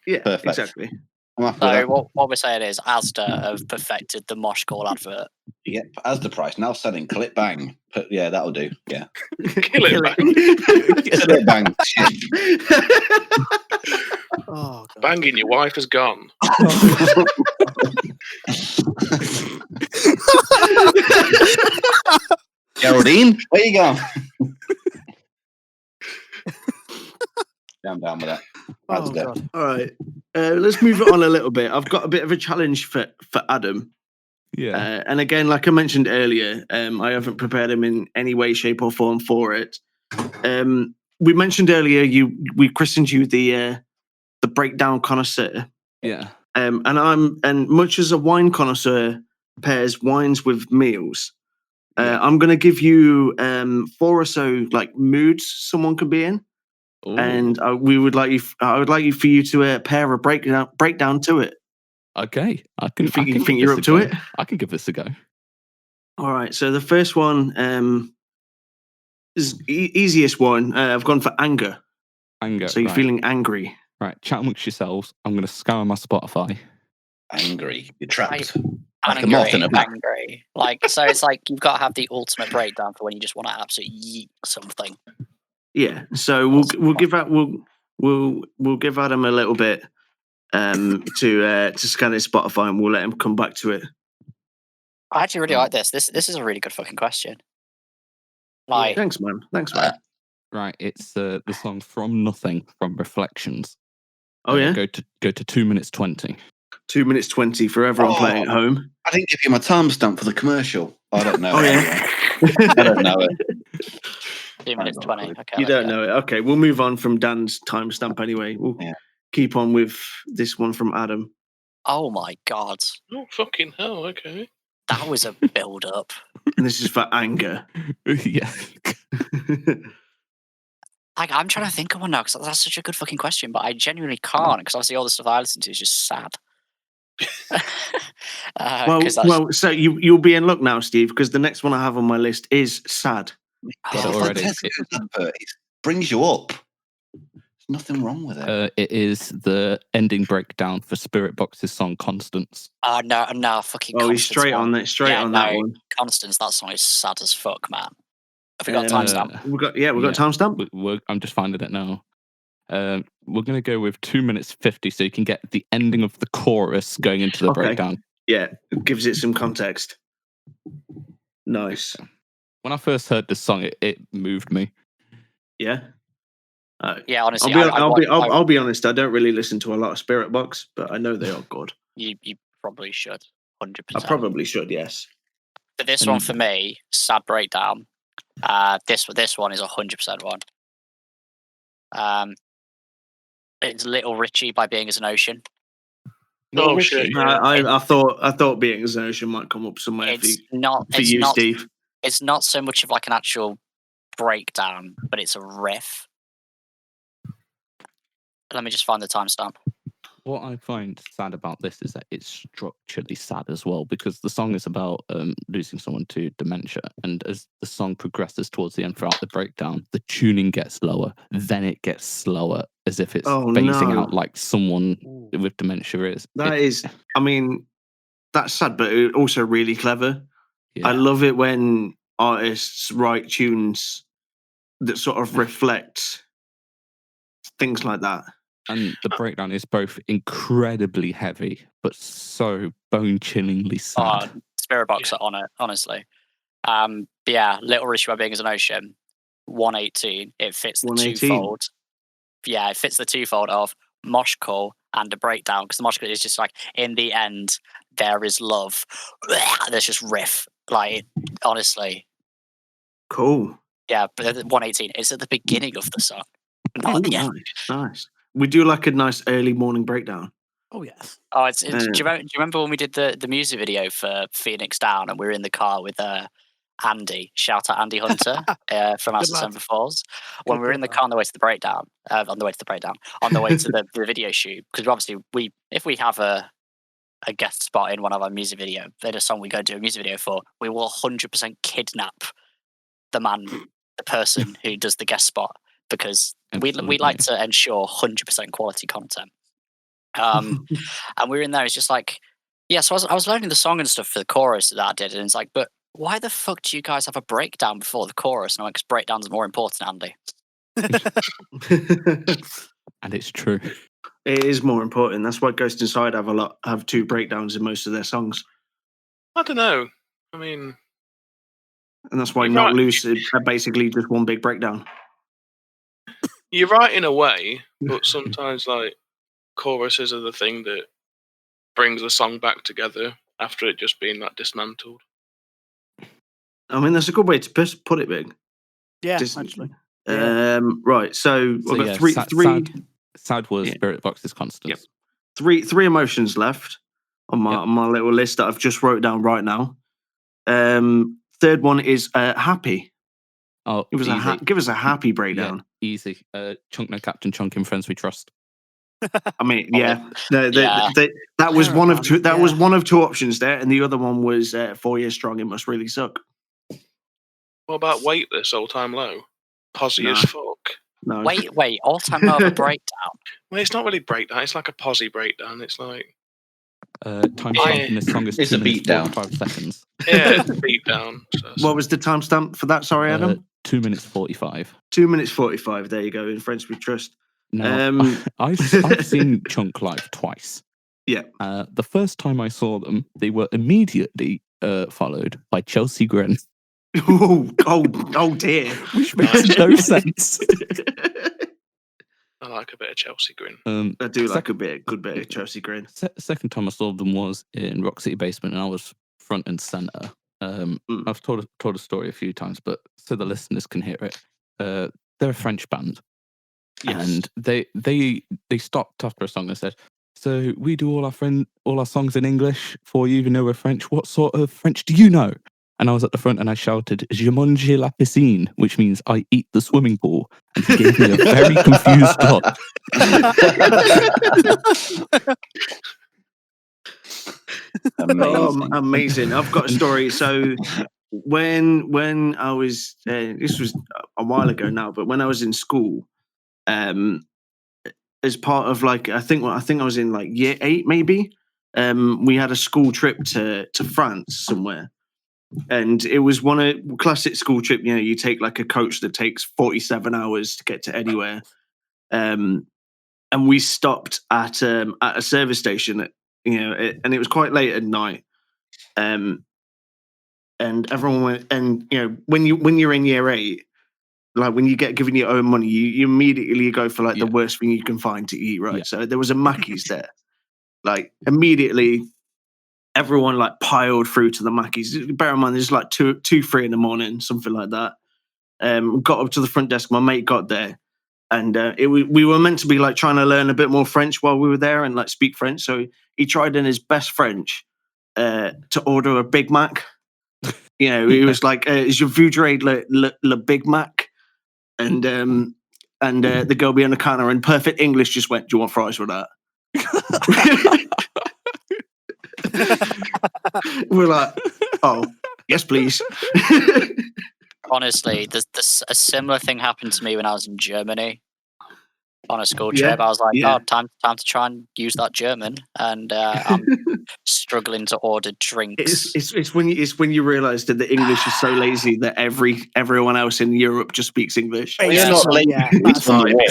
Speaker 6: Yeah,
Speaker 1: Perfect.
Speaker 6: exactly.
Speaker 1: I'm happy with
Speaker 3: So
Speaker 1: that.
Speaker 3: what we're saying is Asda have perfected the mosh call advert.
Speaker 1: Yep, Asda price now selling. Clip bang. But yeah, that'll do. Yeah.
Speaker 7: Kill it,
Speaker 1: Clip bang.
Speaker 4: Oh, God.
Speaker 7: Banging your wife has gone.
Speaker 1: Geraldine, where you go? I'm down with that.
Speaker 4: Oh,
Speaker 1: Asda.
Speaker 4: God.
Speaker 6: All right, let's move it on a little bit. I've got a bit of a challenge for Adam.
Speaker 5: Yeah.
Speaker 6: And again, like I mentioned earlier, I haven't prepared him in any way, shape, or form for it. We mentioned earlier we christened you the breakdown connoisseur.
Speaker 5: Yeah.
Speaker 6: And much as a wine connoisseur pairs wines with meals, I'm going to give you 4 or so like moods someone could be in,
Speaker 5: Ooh.
Speaker 6: and I would like you for you to pair a breakdown to it.
Speaker 5: Okay. I
Speaker 6: You
Speaker 5: can
Speaker 6: think
Speaker 5: give
Speaker 6: you're
Speaker 5: this
Speaker 6: up
Speaker 5: a
Speaker 6: to
Speaker 5: go.
Speaker 6: it?
Speaker 5: I can give this a go.
Speaker 6: All right. So the first one is easiest one. I've gone for anger.
Speaker 5: Anger.
Speaker 6: So you're
Speaker 5: right.
Speaker 6: feeling angry.
Speaker 5: Right. Chat amongst yourselves. I'm going to scour my Spotify.
Speaker 1: Angry. You're trapped.
Speaker 3: Right.
Speaker 1: Like a moth in a bag.
Speaker 3: Angry. Like so, it's like you've got to have the ultimate breakdown for when you just want to absolutely yeet something.
Speaker 6: Yeah. So we'll give Adam a little bit to scan his Spotify, and we'll let him come back to it.
Speaker 3: I actually really like this. This is a really good fucking question. Like,
Speaker 6: Thanks, man. Thanks, man.
Speaker 5: Right. It's the song From Nothing from Reflections.
Speaker 6: Oh yeah.
Speaker 5: Go to 2 minutes 20.
Speaker 6: 2 minutes 20 for everyone playing at home.
Speaker 1: I didn't give you my timestamp for the commercial. I don't know.
Speaker 6: Oh
Speaker 1: it
Speaker 6: yeah.
Speaker 1: anyway. I don't know it.
Speaker 3: 2 minutes 20. Okay,
Speaker 6: You
Speaker 3: there
Speaker 6: don't
Speaker 3: we go.
Speaker 6: know it. Okay, we'll move on from Dan's timestamp anyway. We'll
Speaker 1: Yeah.
Speaker 6: keep on with this one from Adam.
Speaker 3: Oh my god,
Speaker 7: Oh, fucking hell, okay.
Speaker 3: that was a build up.
Speaker 6: And this is for anger.
Speaker 5: Yeah.
Speaker 3: Like, I'm trying to think of one now because that's such a good fucking question, but I genuinely can't because obviously all the stuff I listen to is just sad.
Speaker 6: Well,
Speaker 3: 'Cause that's-
Speaker 6: so you'll be in luck now, Steve, because the next one I have on my list is sad.
Speaker 5: Got it
Speaker 1: It's
Speaker 5: already.
Speaker 1: like Tesco's advert. It brings you up. There's nothing wrong with it.
Speaker 5: It is the ending breakdown for Spirit Box's song Constance.
Speaker 3: oh no, fucking.
Speaker 6: Oh, he's
Speaker 3: Constance
Speaker 6: straight
Speaker 3: one.
Speaker 6: on that. Straight
Speaker 3: Yeah,
Speaker 6: on that
Speaker 3: no,
Speaker 6: one.
Speaker 3: Constance, that song is sad as fuck, man. Have we got a
Speaker 6: Um,
Speaker 3: timestamp?
Speaker 6: We've got timestamp.
Speaker 5: I'm just finding it now. We're going to go with 2 minutes 50 so you can get the ending of the chorus going into the
Speaker 6: Okay.
Speaker 5: breakdown.
Speaker 6: Yeah, it gives it some context. Nice.
Speaker 5: When I first heard this song, it moved me.
Speaker 6: Yeah.
Speaker 3: Yeah, honestly,
Speaker 6: I'll be honest. I don't really listen to a lot of Spirit Box, but I know they are good.
Speaker 3: you probably should, 100%.
Speaker 6: I probably should. Yes.
Speaker 3: But this one for me, sad breakdown. This one is 100% one. It's Little Richie by Being as an Ocean.
Speaker 7: Oh, shit. Yeah.
Speaker 6: I thought Being as an Ocean might come up somewhere
Speaker 3: It's not.
Speaker 6: for
Speaker 3: It's
Speaker 6: you,
Speaker 3: not.
Speaker 6: Steve.
Speaker 3: It's not so much of like an actual breakdown, but it's a riff. Let me just find the timestamp.
Speaker 5: What I find sad about this is that it's structurally sad as well, because the song is about losing someone to dementia. And as the song progresses towards the end throughout the breakdown, the tuning gets lower, then it gets slower, as if it's phasing out like someone with dementia is.
Speaker 6: I mean, that's sad, but also really clever.
Speaker 5: Yeah.
Speaker 6: I love it when artists write tunes that sort of reflect things like that.
Speaker 5: And the breakdown is both incredibly heavy, but so bone-chillingly sad.
Speaker 3: Spirit Box are on it, honestly. But yeah, Little Rich by Being as an Ocean, 118. It fits the
Speaker 6: 118.
Speaker 3: twofold. Yeah, it fits the twofold of mosh call and a breakdown, because the mosh call is just like, in the end, there is love. There's just riff. Like, honestly.
Speaker 6: Cool.
Speaker 3: Yeah, but 118 is at the beginning of the song, not at the end.
Speaker 6: Nice. We do like a nice early morning breakdown.
Speaker 4: Oh yes.
Speaker 3: Oh, do you remember when we did the music video for Phoenix Down, and we were in the car with Andy? Shout out Andy Hunter from As December Falls. When we were in the car on the way to the breakdown, on the way to the video shoot, because obviously if we have a guest spot in one of our music video, then a song we go do a music video for, we will 100% kidnap the person who does the guest spot, because we like to ensure 100% quality content. And we were in there. It's just like, yeah. So I was learning the song and stuff for the chorus that I did, and it's like, but why the fuck do you guys have a breakdown before the chorus? And I'm like, because breakdowns are more important, Andy.
Speaker 5: And it's true.
Speaker 6: It is more important. That's why Ghost Inside have 2 breakdowns in most of their songs.
Speaker 7: I don't know. I mean,
Speaker 6: and that's why Not Lucid are basically just one big breakdown.
Speaker 7: You're right in a way, but sometimes like choruses are the thing that brings the song back together after it just being like dismantled.
Speaker 6: I mean, that's a good way to put it, Big.
Speaker 4: Yeah, actually.
Speaker 6: Right, so we've got three.
Speaker 5: Sad was Spirit Box's constants.
Speaker 6: Yep. Three emotions left on my little list that I've just wrote down right now. Third one is happy.
Speaker 5: Oh,
Speaker 6: give us a happy breakdown.
Speaker 5: Yeah, easy. Chunk No Captain, Chunk in Friends We Trust.
Speaker 6: I mean, that was one of two. That was one of 2 options there, and the other one was 4 Years Strong. It Must Really Suck.
Speaker 7: What about Weightless, All Time Low? Posy as fuck.
Speaker 6: No.
Speaker 3: Wait, All Time Low of a breakdown.
Speaker 7: Well, it's not really breakdown. It's like a posy breakdown. It's like
Speaker 5: timestamp in this song is 2 minutes 45 seconds.
Speaker 7: Yeah, it's a beatdown.
Speaker 6: What was the timestamp for that? Sorry, Adam.
Speaker 5: 2 minutes 45.
Speaker 6: 2 minutes 45. There you go. In Friends We Trust.
Speaker 5: Now, I've seen Chunk live twice.
Speaker 6: Yeah.
Speaker 5: The first time I saw them, they were immediately followed by Chelsea Grin.
Speaker 6: Oh dear.
Speaker 5: Which makes no sense.
Speaker 7: I like a bit of Chelsea Grin.
Speaker 6: I do like a good bit of Chelsea Grin.
Speaker 5: Second time I saw them was in Rock City Basement, and I was front and center. I've told a story a few times, but so the listeners can hear it. They're a French band. Yes. And they stopped after a song and said, "So we do all our songs in English for you, even though we're French. What sort of French do you know?" And I was at the front and I shouted, "Je mange la piscine," which means I eat the swimming pool. And he gave me a very confused look.
Speaker 6: Amazing. I've got a story. So when I was this was a while ago now, but when I was in school, as part of like I think I was in like year 8 maybe, we had a school trip to France somewhere. And it was one classic school trip. You know, you take like a coach that takes 47 hours to get to anywhere. And we stopped at a service station, and it was quite late at night. And everyone went, and when you're in year 8, like when you get given your own money, you immediately go for like the worst thing you can find to eat, right? Yeah. So there was a Mackey's there. Like immediately, everyone like piled through to the Mackey's. Bear in mind, it's like 2-3 in the morning, something like that. Got up to the front desk. My mate got there, and we were meant to be like trying to learn a bit more French while we were there and like speak French. So he tried in his best French to order a Big Mac. He was like, "Je voudrais le Big Mac," and the girl behind the counter in perfect English just went, "Do you want fries with that?" We're like, "Oh, yes, please."
Speaker 3: Honestly, there's a similar thing happened to me when I was in Germany. on a school
Speaker 6: Yeah,
Speaker 3: trip. I was like,
Speaker 6: yeah.
Speaker 3: oh, time to try and use that German, and I'm struggling to order drinks.
Speaker 6: It's when you realise that the English is so lazy that everyone else in Europe just speaks English.
Speaker 1: Well, you're not lazy.
Speaker 4: Yeah,
Speaker 1: We
Speaker 4: that's
Speaker 1: won the
Speaker 4: fine.
Speaker 1: war.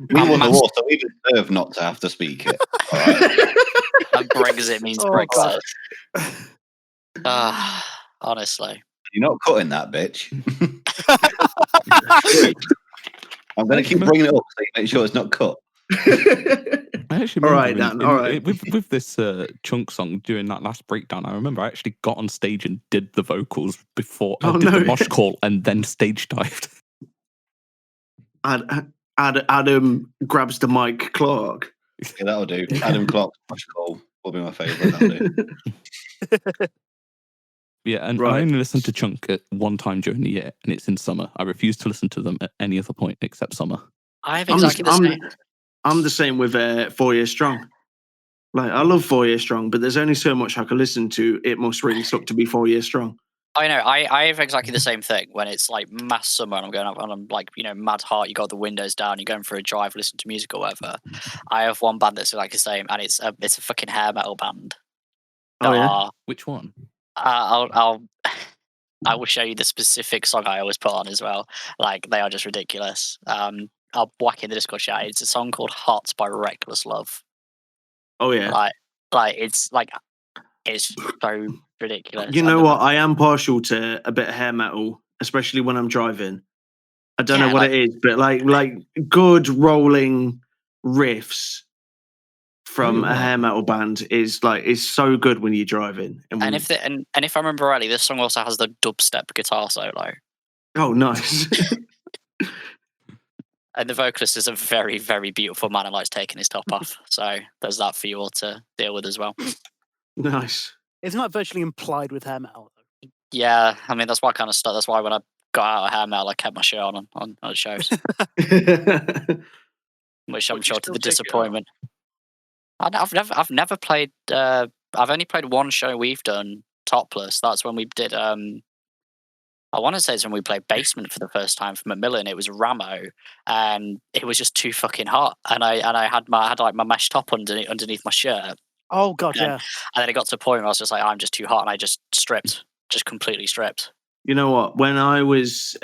Speaker 1: We won the war, so we deserve not to have to speak it. All right.
Speaker 3: And Brexit means
Speaker 4: Oh,
Speaker 3: Brexit.
Speaker 4: God.
Speaker 3: Honestly.
Speaker 1: You're not cutting that, bitch. I'm going to keep bringing it up so you make sure it's not cut.
Speaker 5: I actually
Speaker 6: All
Speaker 5: remember
Speaker 6: right, Dan. All right.
Speaker 5: with this chunk song during that last breakdown. I remember I actually got on stage and did the vocals before I did the mosh call and then stage dived.
Speaker 6: Adam grabs the mic, Clarke.
Speaker 1: Yeah, that'll do. Adam Clarke, mosh call will be my favourite. That'll do.
Speaker 5: Yeah, and
Speaker 6: Right.
Speaker 5: I only listen to Chunk at one time during the year, and it's in summer. I refuse to listen to them at any other point except summer.
Speaker 3: I have exactly the same.
Speaker 6: I'm the same with 4 Years Strong. Like, I love 4 Years Strong, but there's only so much I can listen to. It must really suck to be 4 Years Strong.
Speaker 3: I know. I have exactly the same thing when it's like mass summer and I'm going up and I'm like, mad heart. You got the windows down. You're going for a drive, listen to music or whatever. I have one band that's like the same, and it's a fucking hair metal band.
Speaker 6: Oh, yeah?
Speaker 5: Which one?
Speaker 3: I will show you the specific song I always put on as well. Like, they are just ridiculous. I'll whack in the Discord chat. It's a song called "Hot" by Reckless Love.
Speaker 6: Oh, yeah.
Speaker 3: Like it's so ridiculous.
Speaker 6: You know what? I am partial to a bit of hair metal, especially when I'm driving. I don't know what it is, but like good rolling riffs from a hair metal band is so good when you're driving.
Speaker 3: And if I remember rightly, this song also has the dubstep guitar solo.
Speaker 6: Oh, nice.
Speaker 3: And the vocalist is a very, very beautiful man and likes taking his top off. So there's that for you all to deal with as well.
Speaker 6: Nice.
Speaker 4: Isn't that virtually implied with hair metal?
Speaker 3: Yeah, I mean, that's why I kind of stuck. That's why when I got out of hair metal, I kept my shirt on shows. Which I'm sure to the disappointment. I've never played. I've only played one show we've done topless. That's when we did. I want to say it's when we played Basement for the first time for Macmillan. It was Ramo, and it was just too fucking hot. And I had my mesh top underneath my shirt.
Speaker 4: Oh god, yeah.
Speaker 3: And then it got to a point where I was just like, I'm just too hot, and I just stripped, just completely stripped.
Speaker 6: You know what? When I was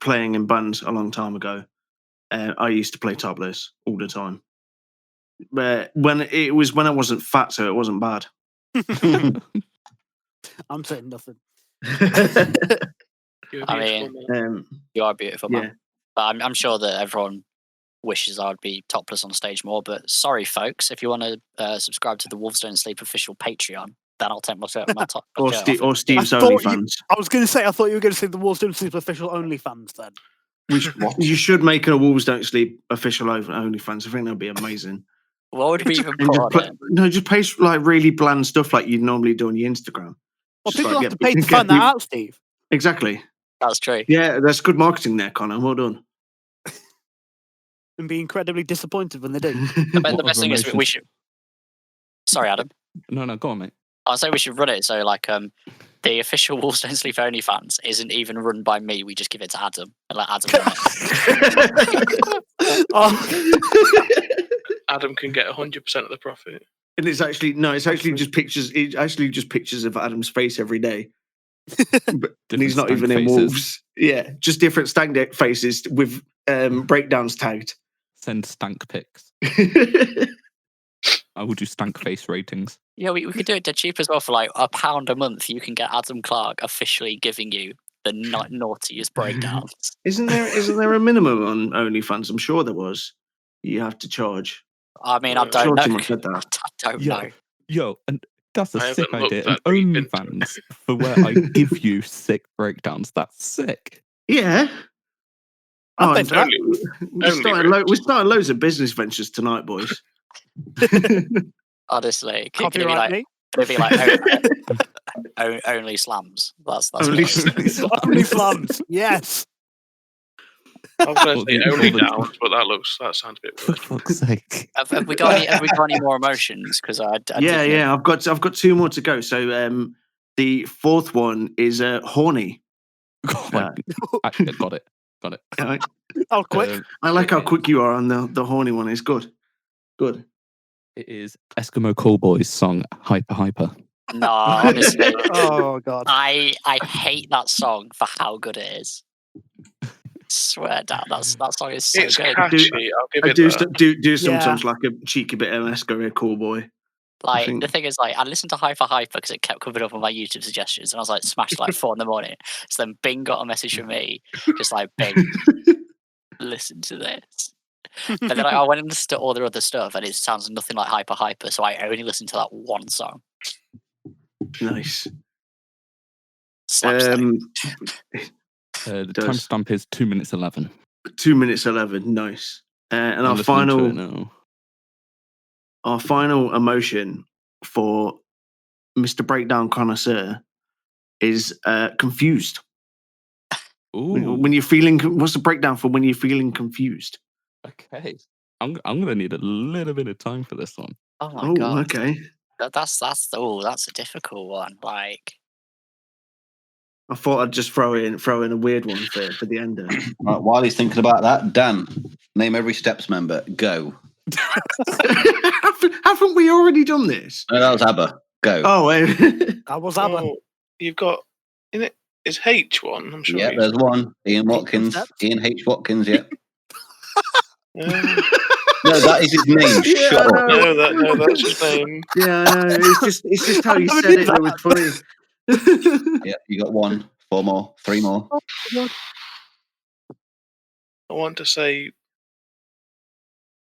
Speaker 6: playing in bands a long time ago, I used to play topless all the time. But when I wasn't fat, so it wasn't bad.
Speaker 4: I'm saying nothing.
Speaker 3: I mean, you are beautiful, man.
Speaker 6: Yeah.
Speaker 3: But I'm sure that everyone wishes I would be topless on stage more. But sorry, folks, if you want to subscribe to the Wolves Don't Sleep official Patreon, then I'll take my shirt off.
Speaker 6: Or Steve's OnlyFans.
Speaker 4: I was going to say, I thought you were going to say the Wolves Don't Sleep official OnlyFans then.
Speaker 6: You should make a Wolves Don't Sleep official OnlyFans. I think that'd be amazing.
Speaker 3: What would we even put on it?
Speaker 6: No, just post like really bland stuff like you'd normally do on your Instagram.
Speaker 4: Well, people have to pay to find that out, Steve.
Speaker 6: Exactly.
Speaker 3: That's true.
Speaker 6: Yeah, that's good marketing there, Connor. Well done.
Speaker 4: And be incredibly disappointed when they do.
Speaker 3: The best thing is we should. Sorry, Adam.
Speaker 5: No, go on, mate.
Speaker 3: I'll say we should run it so like the official Wolves Don't Sleep OnlyFans isn't even run by me. We just give it to Adam and let Adam run it.
Speaker 7: Adam can get 100% of the profit.
Speaker 6: And it's actually just pictures. It's actually just pictures of Adam's face every day. And he's not even in Wolves. Yeah, just different stank deck faces with breakdowns tagged.
Speaker 5: Send stank pics. I will do stank face ratings.
Speaker 3: Yeah, we could do it dead cheap as well for like £1 a month. You can get Adam Clarke officially giving you the naughtiest breakdowns.
Speaker 6: Isn't there a minimum on OnlyFans? I'm sure there was. You have to charge.
Speaker 3: I mean, I don't know.
Speaker 6: I
Speaker 3: don't know.
Speaker 5: Yo, and that's a sick idea.
Speaker 7: that
Speaker 5: An
Speaker 7: deep into
Speaker 5: OnlyFans for where I give you sick breakdowns. That's sick.
Speaker 6: Yeah.
Speaker 4: I'll pay for that.
Speaker 6: We're starting loads of business ventures tonight, boys.
Speaker 3: Honestly,
Speaker 4: Copyright me.
Speaker 3: It'd be like only slams. That's
Speaker 6: Only
Speaker 4: Only slums. Yes.
Speaker 7: I was going to say only downs, but that sounds a bit
Speaker 5: For
Speaker 7: weird.
Speaker 5: fuck's sake.
Speaker 3: Have we got any more emotions? Because
Speaker 6: Yeah. I've got two more to go. So the fourth one is horny.
Speaker 5: Got it.
Speaker 6: Right.
Speaker 4: Oh, quick.
Speaker 6: I like how
Speaker 5: it-
Speaker 6: quick you are on the horny one. It's good. Good.
Speaker 5: It is Eskimo Callboy's song "Hyper Hyper."
Speaker 3: No, honestly,
Speaker 4: Oh god.
Speaker 3: I hate that song for how good it is. Swear down, that song is so
Speaker 7: It's
Speaker 3: good.
Speaker 7: catchy. I'll give
Speaker 6: I
Speaker 7: it
Speaker 6: do
Speaker 7: that.
Speaker 6: do
Speaker 4: Yeah.
Speaker 6: sometimes like a cheeky bit of Esco Cool Boy.
Speaker 3: Like
Speaker 6: think-
Speaker 3: the thing is, like I listened to Hyper because it kept coming up on my YouTube suggestions, and I was like smashed like 4 a.m. So then Bing got a message from me, just like Bing, listen to this. But then I went and listened to all their other stuff, and it sounds nothing like Hyper. So I only listened to that one song.
Speaker 6: Nice.
Speaker 3: Slapstick.
Speaker 5: The
Speaker 6: Does.
Speaker 5: timestamp is 2 minutes 11.
Speaker 6: 2 minutes 11. Nice. And
Speaker 5: I'm
Speaker 6: our
Speaker 5: listening to it now.
Speaker 6: final emotion for Mr. Breakdown Connoisseur is confused.
Speaker 5: Ooh,
Speaker 6: When you're feeling, what's the breakdown for when you're feeling confused?
Speaker 5: okay. I'm gonna need a little bit of time for this one.
Speaker 3: Oh my
Speaker 6: Oh,
Speaker 3: god,
Speaker 6: okay.
Speaker 3: that's a difficult one. Like
Speaker 6: I thought I'd just throw in a weird one for the ender.
Speaker 1: Right, while he's thinking about that, Dan, name every Steps member. Go.
Speaker 6: Haven't we already done this?
Speaker 1: No, that was ABBA. Go.
Speaker 6: Oh,
Speaker 4: That was ABBA.
Speaker 7: Oh, you've got in it. Is H one? I'm sure.
Speaker 1: Yeah, there's one. Ian Watkins.
Speaker 4: Steps?
Speaker 1: Ian H. Watkins, yeah.
Speaker 7: Uh,
Speaker 1: No, that is his name.
Speaker 6: Yeah,
Speaker 1: Shut
Speaker 6: I
Speaker 1: up.
Speaker 6: know.
Speaker 7: no, that's his name.
Speaker 6: yeah, I know. It's just how you
Speaker 4: I
Speaker 6: said
Speaker 4: did
Speaker 6: it that was funny.
Speaker 1: Yeah, you got 1, 4 more, 3 more.
Speaker 7: I want to say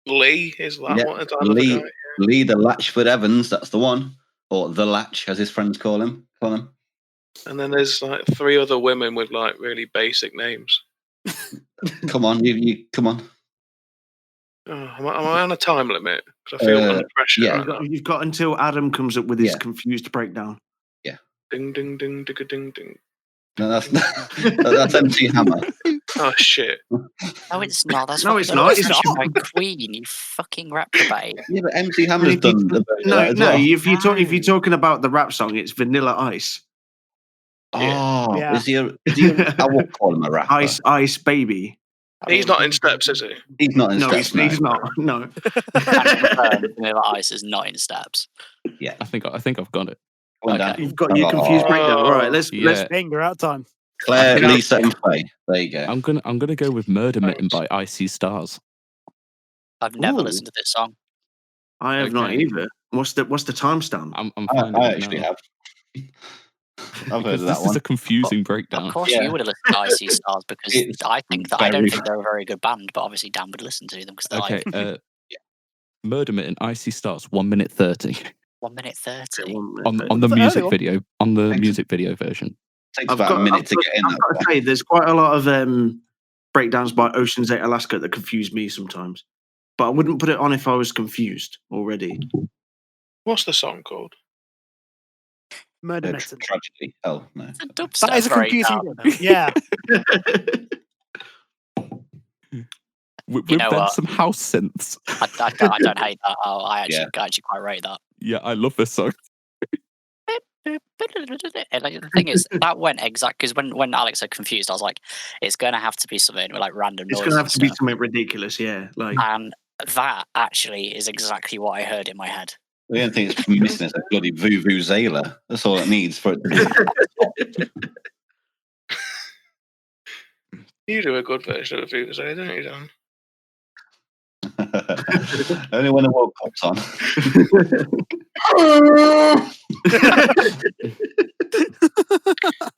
Speaker 7: Lee. Is that
Speaker 1: Yeah,
Speaker 7: one? Is that another
Speaker 1: Lee.
Speaker 7: guy?
Speaker 1: Lee the Latchford Evans, that's the one. Or the Latch, as his friends call him.
Speaker 7: And then there's like 3 other women with like really basic names.
Speaker 1: Come on, you come on.
Speaker 7: Oh, am I on a time limit? Because I feel under pressure
Speaker 1: yeah.
Speaker 7: right now.
Speaker 6: You've got until Adam comes up with his
Speaker 1: Yeah.
Speaker 6: confused breakdown.
Speaker 7: Ding ding ding ding ding ding.
Speaker 1: No, that's MC Hammer.
Speaker 7: Oh shit!
Speaker 3: no, it's not. That's
Speaker 6: No,
Speaker 3: fucking
Speaker 6: it's not, it's
Speaker 3: It's
Speaker 6: not.
Speaker 3: by Queen. You fucking reprobate.
Speaker 1: Yeah, but MC Hammer's done the version of
Speaker 6: No,
Speaker 1: that as
Speaker 6: no.
Speaker 1: well.
Speaker 6: If you're talking about the rap song, it's Vanilla Ice.
Speaker 1: Oh,
Speaker 4: Yeah.
Speaker 1: is he I won't call him a rapper.
Speaker 6: Ice Baby.
Speaker 7: He's not in Steps, is he?
Speaker 1: He's not in
Speaker 6: No,
Speaker 1: Steps.
Speaker 6: he's not. No.
Speaker 3: Vanilla Ice is not in Steps.
Speaker 5: I think I've got it.
Speaker 1: Come on,
Speaker 3: Okay.
Speaker 1: Dan.
Speaker 6: You've got your confused breakdown. All right, let's
Speaker 5: Yeah.
Speaker 4: Bing, we're out of time.
Speaker 1: Claire,
Speaker 7: Yeah.
Speaker 1: Lisa, and Faye. There you go.
Speaker 5: I'm gonna go with Murder Mitten by Icy Stars.
Speaker 3: I've never
Speaker 6: Ooh.
Speaker 3: listened to this song.
Speaker 6: I have not
Speaker 5: Okay.
Speaker 6: either. What's the timestamp?
Speaker 5: I'm
Speaker 1: I
Speaker 5: finding it
Speaker 1: actually
Speaker 5: now.
Speaker 1: have. I've heard
Speaker 5: Because
Speaker 1: of
Speaker 5: this
Speaker 1: that
Speaker 5: is
Speaker 1: one.
Speaker 5: a confusing breakdown.
Speaker 3: Of course,
Speaker 1: Yeah.
Speaker 3: you would have listened to Icy Stars because
Speaker 1: It's
Speaker 3: I don't
Speaker 1: very
Speaker 3: think they're a very good band, but obviously Dan would listen to them because they're
Speaker 5: Okay,
Speaker 3: like
Speaker 5: Murder Mitten, Icy Stars, 1 minute 30
Speaker 3: 1 minute 30.
Speaker 5: on the
Speaker 4: That's
Speaker 5: music
Speaker 4: early.
Speaker 5: video on the
Speaker 1: Thanks.
Speaker 5: music video version.
Speaker 1: Takes about a minute to get in.
Speaker 6: I've got to say, there's quite a lot of breakdowns by Ocean's 8 Alaska that confuse me sometimes. But I wouldn't put it on if I was confused already.
Speaker 7: What's the song called?
Speaker 4: Murder Mitten.
Speaker 1: Tragedy. Oh, no.
Speaker 3: It's a dubstep
Speaker 4: That is a confusing
Speaker 3: breakdown.
Speaker 4: one. Yeah.
Speaker 5: With
Speaker 3: You know
Speaker 5: then
Speaker 3: what?
Speaker 5: some house synths.
Speaker 3: I don't hate that. I actually quite rate that.
Speaker 5: Yeah, I love this song.
Speaker 3: And like, the thing is, that went exact because when Alex said confused, I was like, it's going to have to be something with like random
Speaker 6: It's
Speaker 3: noise.
Speaker 6: going to have
Speaker 3: and
Speaker 6: to be
Speaker 3: stuff.
Speaker 6: something ridiculous, yeah. Like,
Speaker 3: And that actually is exactly what I heard in my head.
Speaker 1: The only thing it's missing is a bloody vuvuzela. That's all it needs for it to be.
Speaker 7: You do a good version of the Vuvuzela, don't you, Dan?
Speaker 1: Only when the World Cup's on.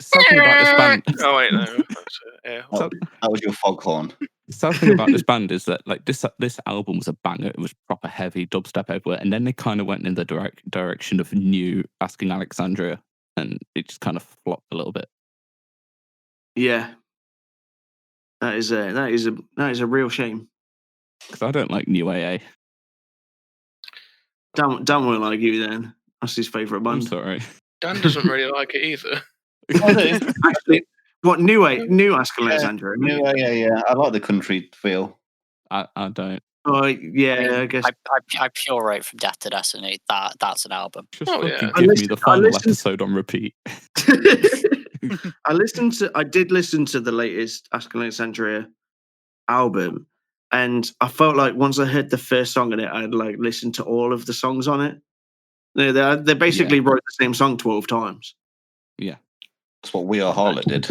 Speaker 5: Something about this band.
Speaker 7: Oh wait, no. That's, yeah.
Speaker 5: So-
Speaker 1: That was your foghorn.
Speaker 5: Something about this band is that like this album was a banger. It was proper heavy dubstep everywhere, and then they kind of went in the direction of new Asking Alexandria, and it just kind of flopped a little bit.
Speaker 6: yeah. That is a real shame.
Speaker 5: Because I don't like new AA.
Speaker 6: Dan won't like you then. That's his favourite
Speaker 5: I'm
Speaker 6: band.
Speaker 5: sorry.
Speaker 7: Dan doesn't really like it either.
Speaker 6: Actually, what new Ask Alexandra?
Speaker 1: Yeah. I like the country feel.
Speaker 5: I don't.
Speaker 6: Oh yeah, I guess.
Speaker 3: I pure rate from Death to Destiny. That's an album.
Speaker 5: Just
Speaker 7: Oh,
Speaker 5: fucking
Speaker 7: yeah.
Speaker 6: I
Speaker 5: give me
Speaker 6: listened-
Speaker 5: the
Speaker 6: I
Speaker 5: final
Speaker 6: listened-
Speaker 5: episode on repeat.
Speaker 6: I did listen to the latest Ask Alexandria album, and I felt like once I heard the first song in it, I'd like listened to all of the songs on it. They basically wrote the same song 12 times.
Speaker 5: Yeah,
Speaker 1: That's what We Are Harlot did.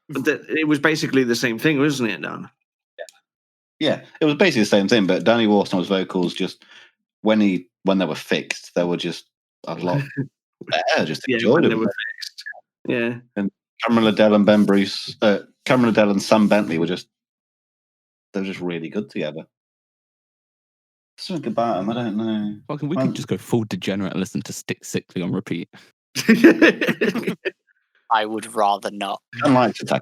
Speaker 6: It was basically the same thing, wasn't it, Dan?
Speaker 1: Yeah, it was basically the same thing, but Danny Warson's vocals just when they were fixed, they were just a lot better. Just enjoyed
Speaker 6: when
Speaker 1: it.
Speaker 6: they were fixed. Yeah,
Speaker 1: and Cameron Liddell and Cameron Liddell and Sam Bentley were just really good together. Something about them, I don't know.
Speaker 5: Well, we could just go full degenerate and listen to Stick Sickly on repeat.
Speaker 3: I would rather not.
Speaker 1: I like Attack.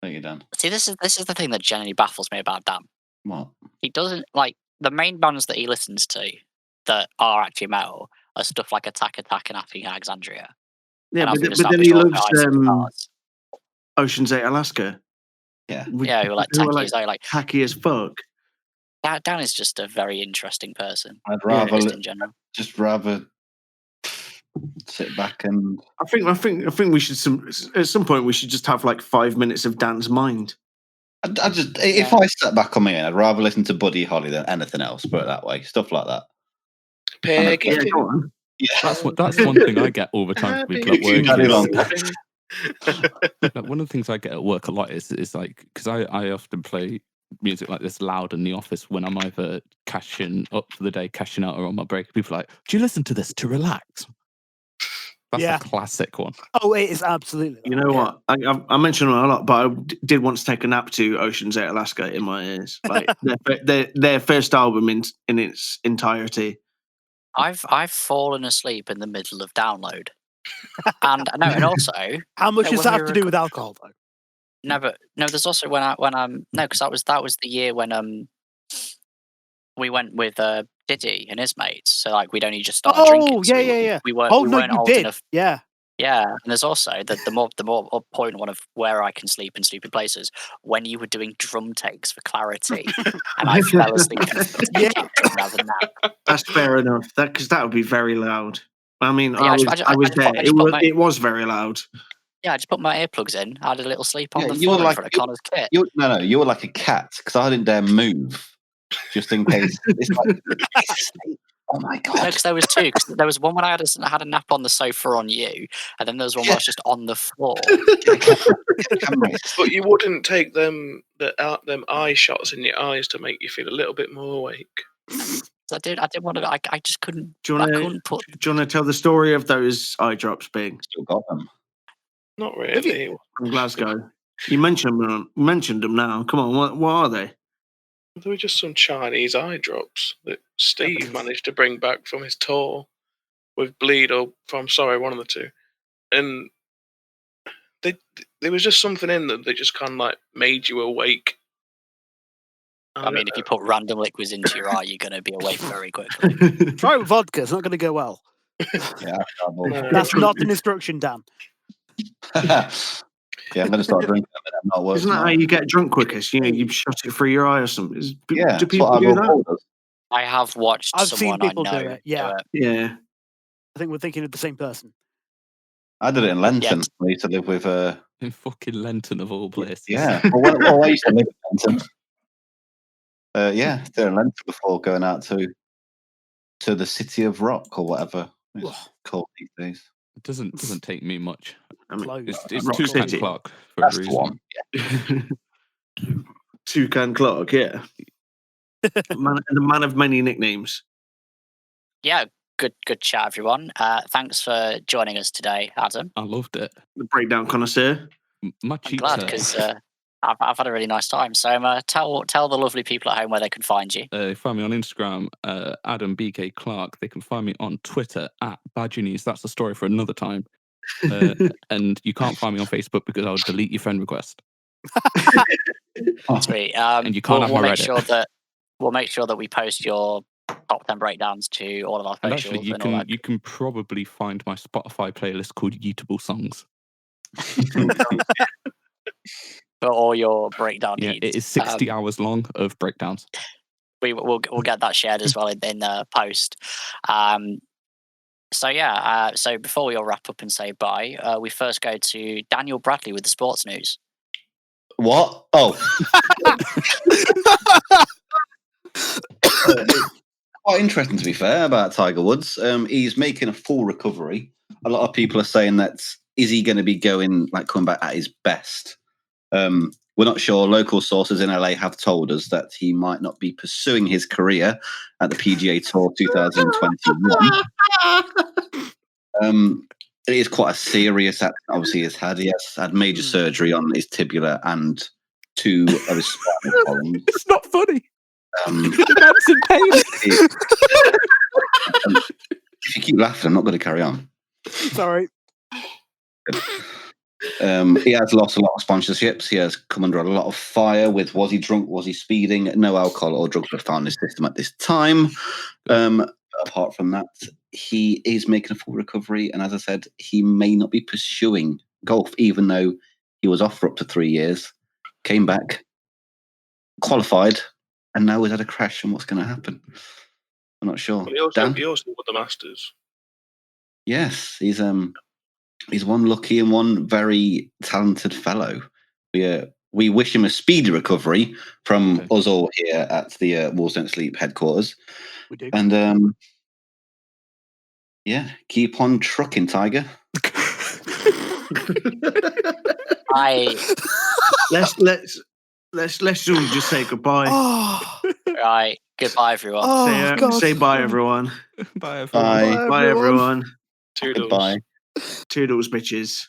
Speaker 1: Thank you, Dan.
Speaker 3: See, this is the thing that genuinely baffles me about Dan.
Speaker 1: What?
Speaker 3: He doesn't like the main bands that he listens to that are actually metal are stuff like Attack and Happy Alexandria.
Speaker 6: Yeah,
Speaker 3: And
Speaker 6: but then he loves Ocean's 8 Alaska.
Speaker 1: Yeah.
Speaker 3: Who are like
Speaker 6: tacky as fuck.
Speaker 3: Dan is just a very interesting person.
Speaker 1: I'd rather
Speaker 3: in general.
Speaker 1: just rather sit back and.
Speaker 6: I think we should at some point we should just have like 5 minutes of Dan's mind.
Speaker 1: If I sat back on my own, I'd rather listen to Buddy Holly than anything else. Put it that way, stuff like that.
Speaker 6: Go on.
Speaker 5: Yeah. That's one thing I get all the time from people at work. Like, one of the things I get at work a lot is like, because I often play music like this loud in the office when I'm either cashing up for the day, cashing out, or on my break. People are like, do you listen to this to relax? That's a classic one.
Speaker 4: Oh, it is absolutely.
Speaker 6: You know what? I mentioned it a lot, but I did want to take a nap to Ocean's 8 Alaska in my ears. Like their first album in its entirety.
Speaker 3: I've fallen asleep in the middle of download, and also
Speaker 4: how much does that have to do with alcohol though?
Speaker 3: No, there's also because that was the year when we went with Diddy and his mates. So like we'd only just started drinking. So
Speaker 4: yeah.
Speaker 3: We weren't old enough. Yeah. Yeah, and there's also the more point one of where I can sleep in stupid places when you were doing drum takes for clarity, and I fell asleep.
Speaker 6: That's fair enough. Because that would be very loud. I mean, I was there. It was very loud.
Speaker 3: Yeah, I just put my earplugs in. I had a little sleep on the floor in front of Connor's kit.
Speaker 1: You were like a cat because I didn't dare move just in case. It's like, oh my god!
Speaker 3: No, because there was two. Cause there was one when I had a nap on the sofa on you, and then there was one where I was just on the floor.
Speaker 7: But you wouldn't take them eye shots in your eyes to make you feel a little bit more awake.
Speaker 3: I did want to. I just couldn't.
Speaker 6: Do you want to tell the story of those eye drops being?
Speaker 1: Still got them.
Speaker 7: Not really.
Speaker 6: From Glasgow. You mentioned them now. Come on, what are they?
Speaker 7: There were just some Chinese eye drops that Steve managed to bring back from his tour with Bleed or from one of the two, and there was just something in them that just kind of like made you awake.
Speaker 3: I mean, if you put random liquids into your eye, you're going to be awake very quickly.
Speaker 4: Try it with vodka; it's not going to go well.
Speaker 1: Yeah,
Speaker 4: that's not an instruction, Dan.
Speaker 1: Yeah, I'm going to start drinking. I'm not working.
Speaker 6: Isn't that how you get drunk quickest? You know, you shot it through your eye or something. Do people do that?
Speaker 3: I have watched.
Speaker 4: I've seen people
Speaker 3: do
Speaker 4: it. Yeah. I think we're thinking of the same person.
Speaker 1: I did it in Lenton. I used to live with
Speaker 5: in fucking Lenton of all places.
Speaker 1: Yeah. Well, I used to live in Lenton. There in Lenton before going out to the City of Rock or whatever it's called these days.
Speaker 5: It doesn't take me much.
Speaker 6: I mean,
Speaker 5: it's Toucan Clarke for a reason.
Speaker 6: Toucan Clarke, yeah. The man of many nicknames.
Speaker 3: Yeah, good chat, everyone. Thanks for joining us today, Adam.
Speaker 5: I loved it.
Speaker 6: The breakdown connoisseur.
Speaker 5: My
Speaker 3: I'm glad because I've had a really nice time. So tell the lovely people at home where they can find you.
Speaker 5: Find me on Instagram, Adam BK Clarke. They can find me on Twitter at Badger News. That's the story for another time. And you can't find me on Facebook because I'll delete your friend request.
Speaker 3: Sweet.
Speaker 5: And you can't have my Reddit.
Speaker 3: We'll make sure that we post your top 10 breakdowns to all of our socials.
Speaker 5: Actually, you can probably find my Spotify playlist called Yeatable Songs.
Speaker 3: For all your breakdown needs.
Speaker 5: It is 60 hours long of breakdowns.
Speaker 3: We'll get that shared as well in the post. So before we all wrap up and say bye, we first go to Daniel Bradley with the sports news.
Speaker 1: What? Oh. Quite interesting, to be fair, about Tiger Woods. He's making a full recovery. A lot of people are saying that is he going to be coming back at his best? We're not sure. Local sources in LA have told us that he might not be pursuing his career at the PGA Tour 2021. It is quite a serious accident. Obviously, he has had major surgery on his tibia and 2 of his spinal columns.
Speaker 5: It's not funny. That's in pain.
Speaker 1: If you keep laughing, I'm not going to carry on.
Speaker 4: Sorry.
Speaker 1: He has lost a lot of sponsorships. He has come under a lot of fire with was he drunk, was he speeding? No alcohol or drugs were found in his system at this time. Apart from that, he is making a full recovery. And as I said, he may not be pursuing golf, even though he was off for up to 3 years, came back, qualified, and now he's had a crash. And what's going to happen? I'm not sure.
Speaker 7: But he also won the Masters.
Speaker 1: Yes, he's one lucky and one very talented fellow. We wish him a speedy recovery from us all here at the Wolves Don't Sleep headquarters.
Speaker 4: We do.
Speaker 1: And keep on trucking, Tiger.
Speaker 6: Let's all just say goodbye.
Speaker 3: Right. Goodbye, everyone.
Speaker 6: Say bye, everyone.
Speaker 5: Bye, everyone.
Speaker 6: Bye, everyone.
Speaker 7: Toodles.
Speaker 1: Goodbye.
Speaker 6: Toodles, bitches.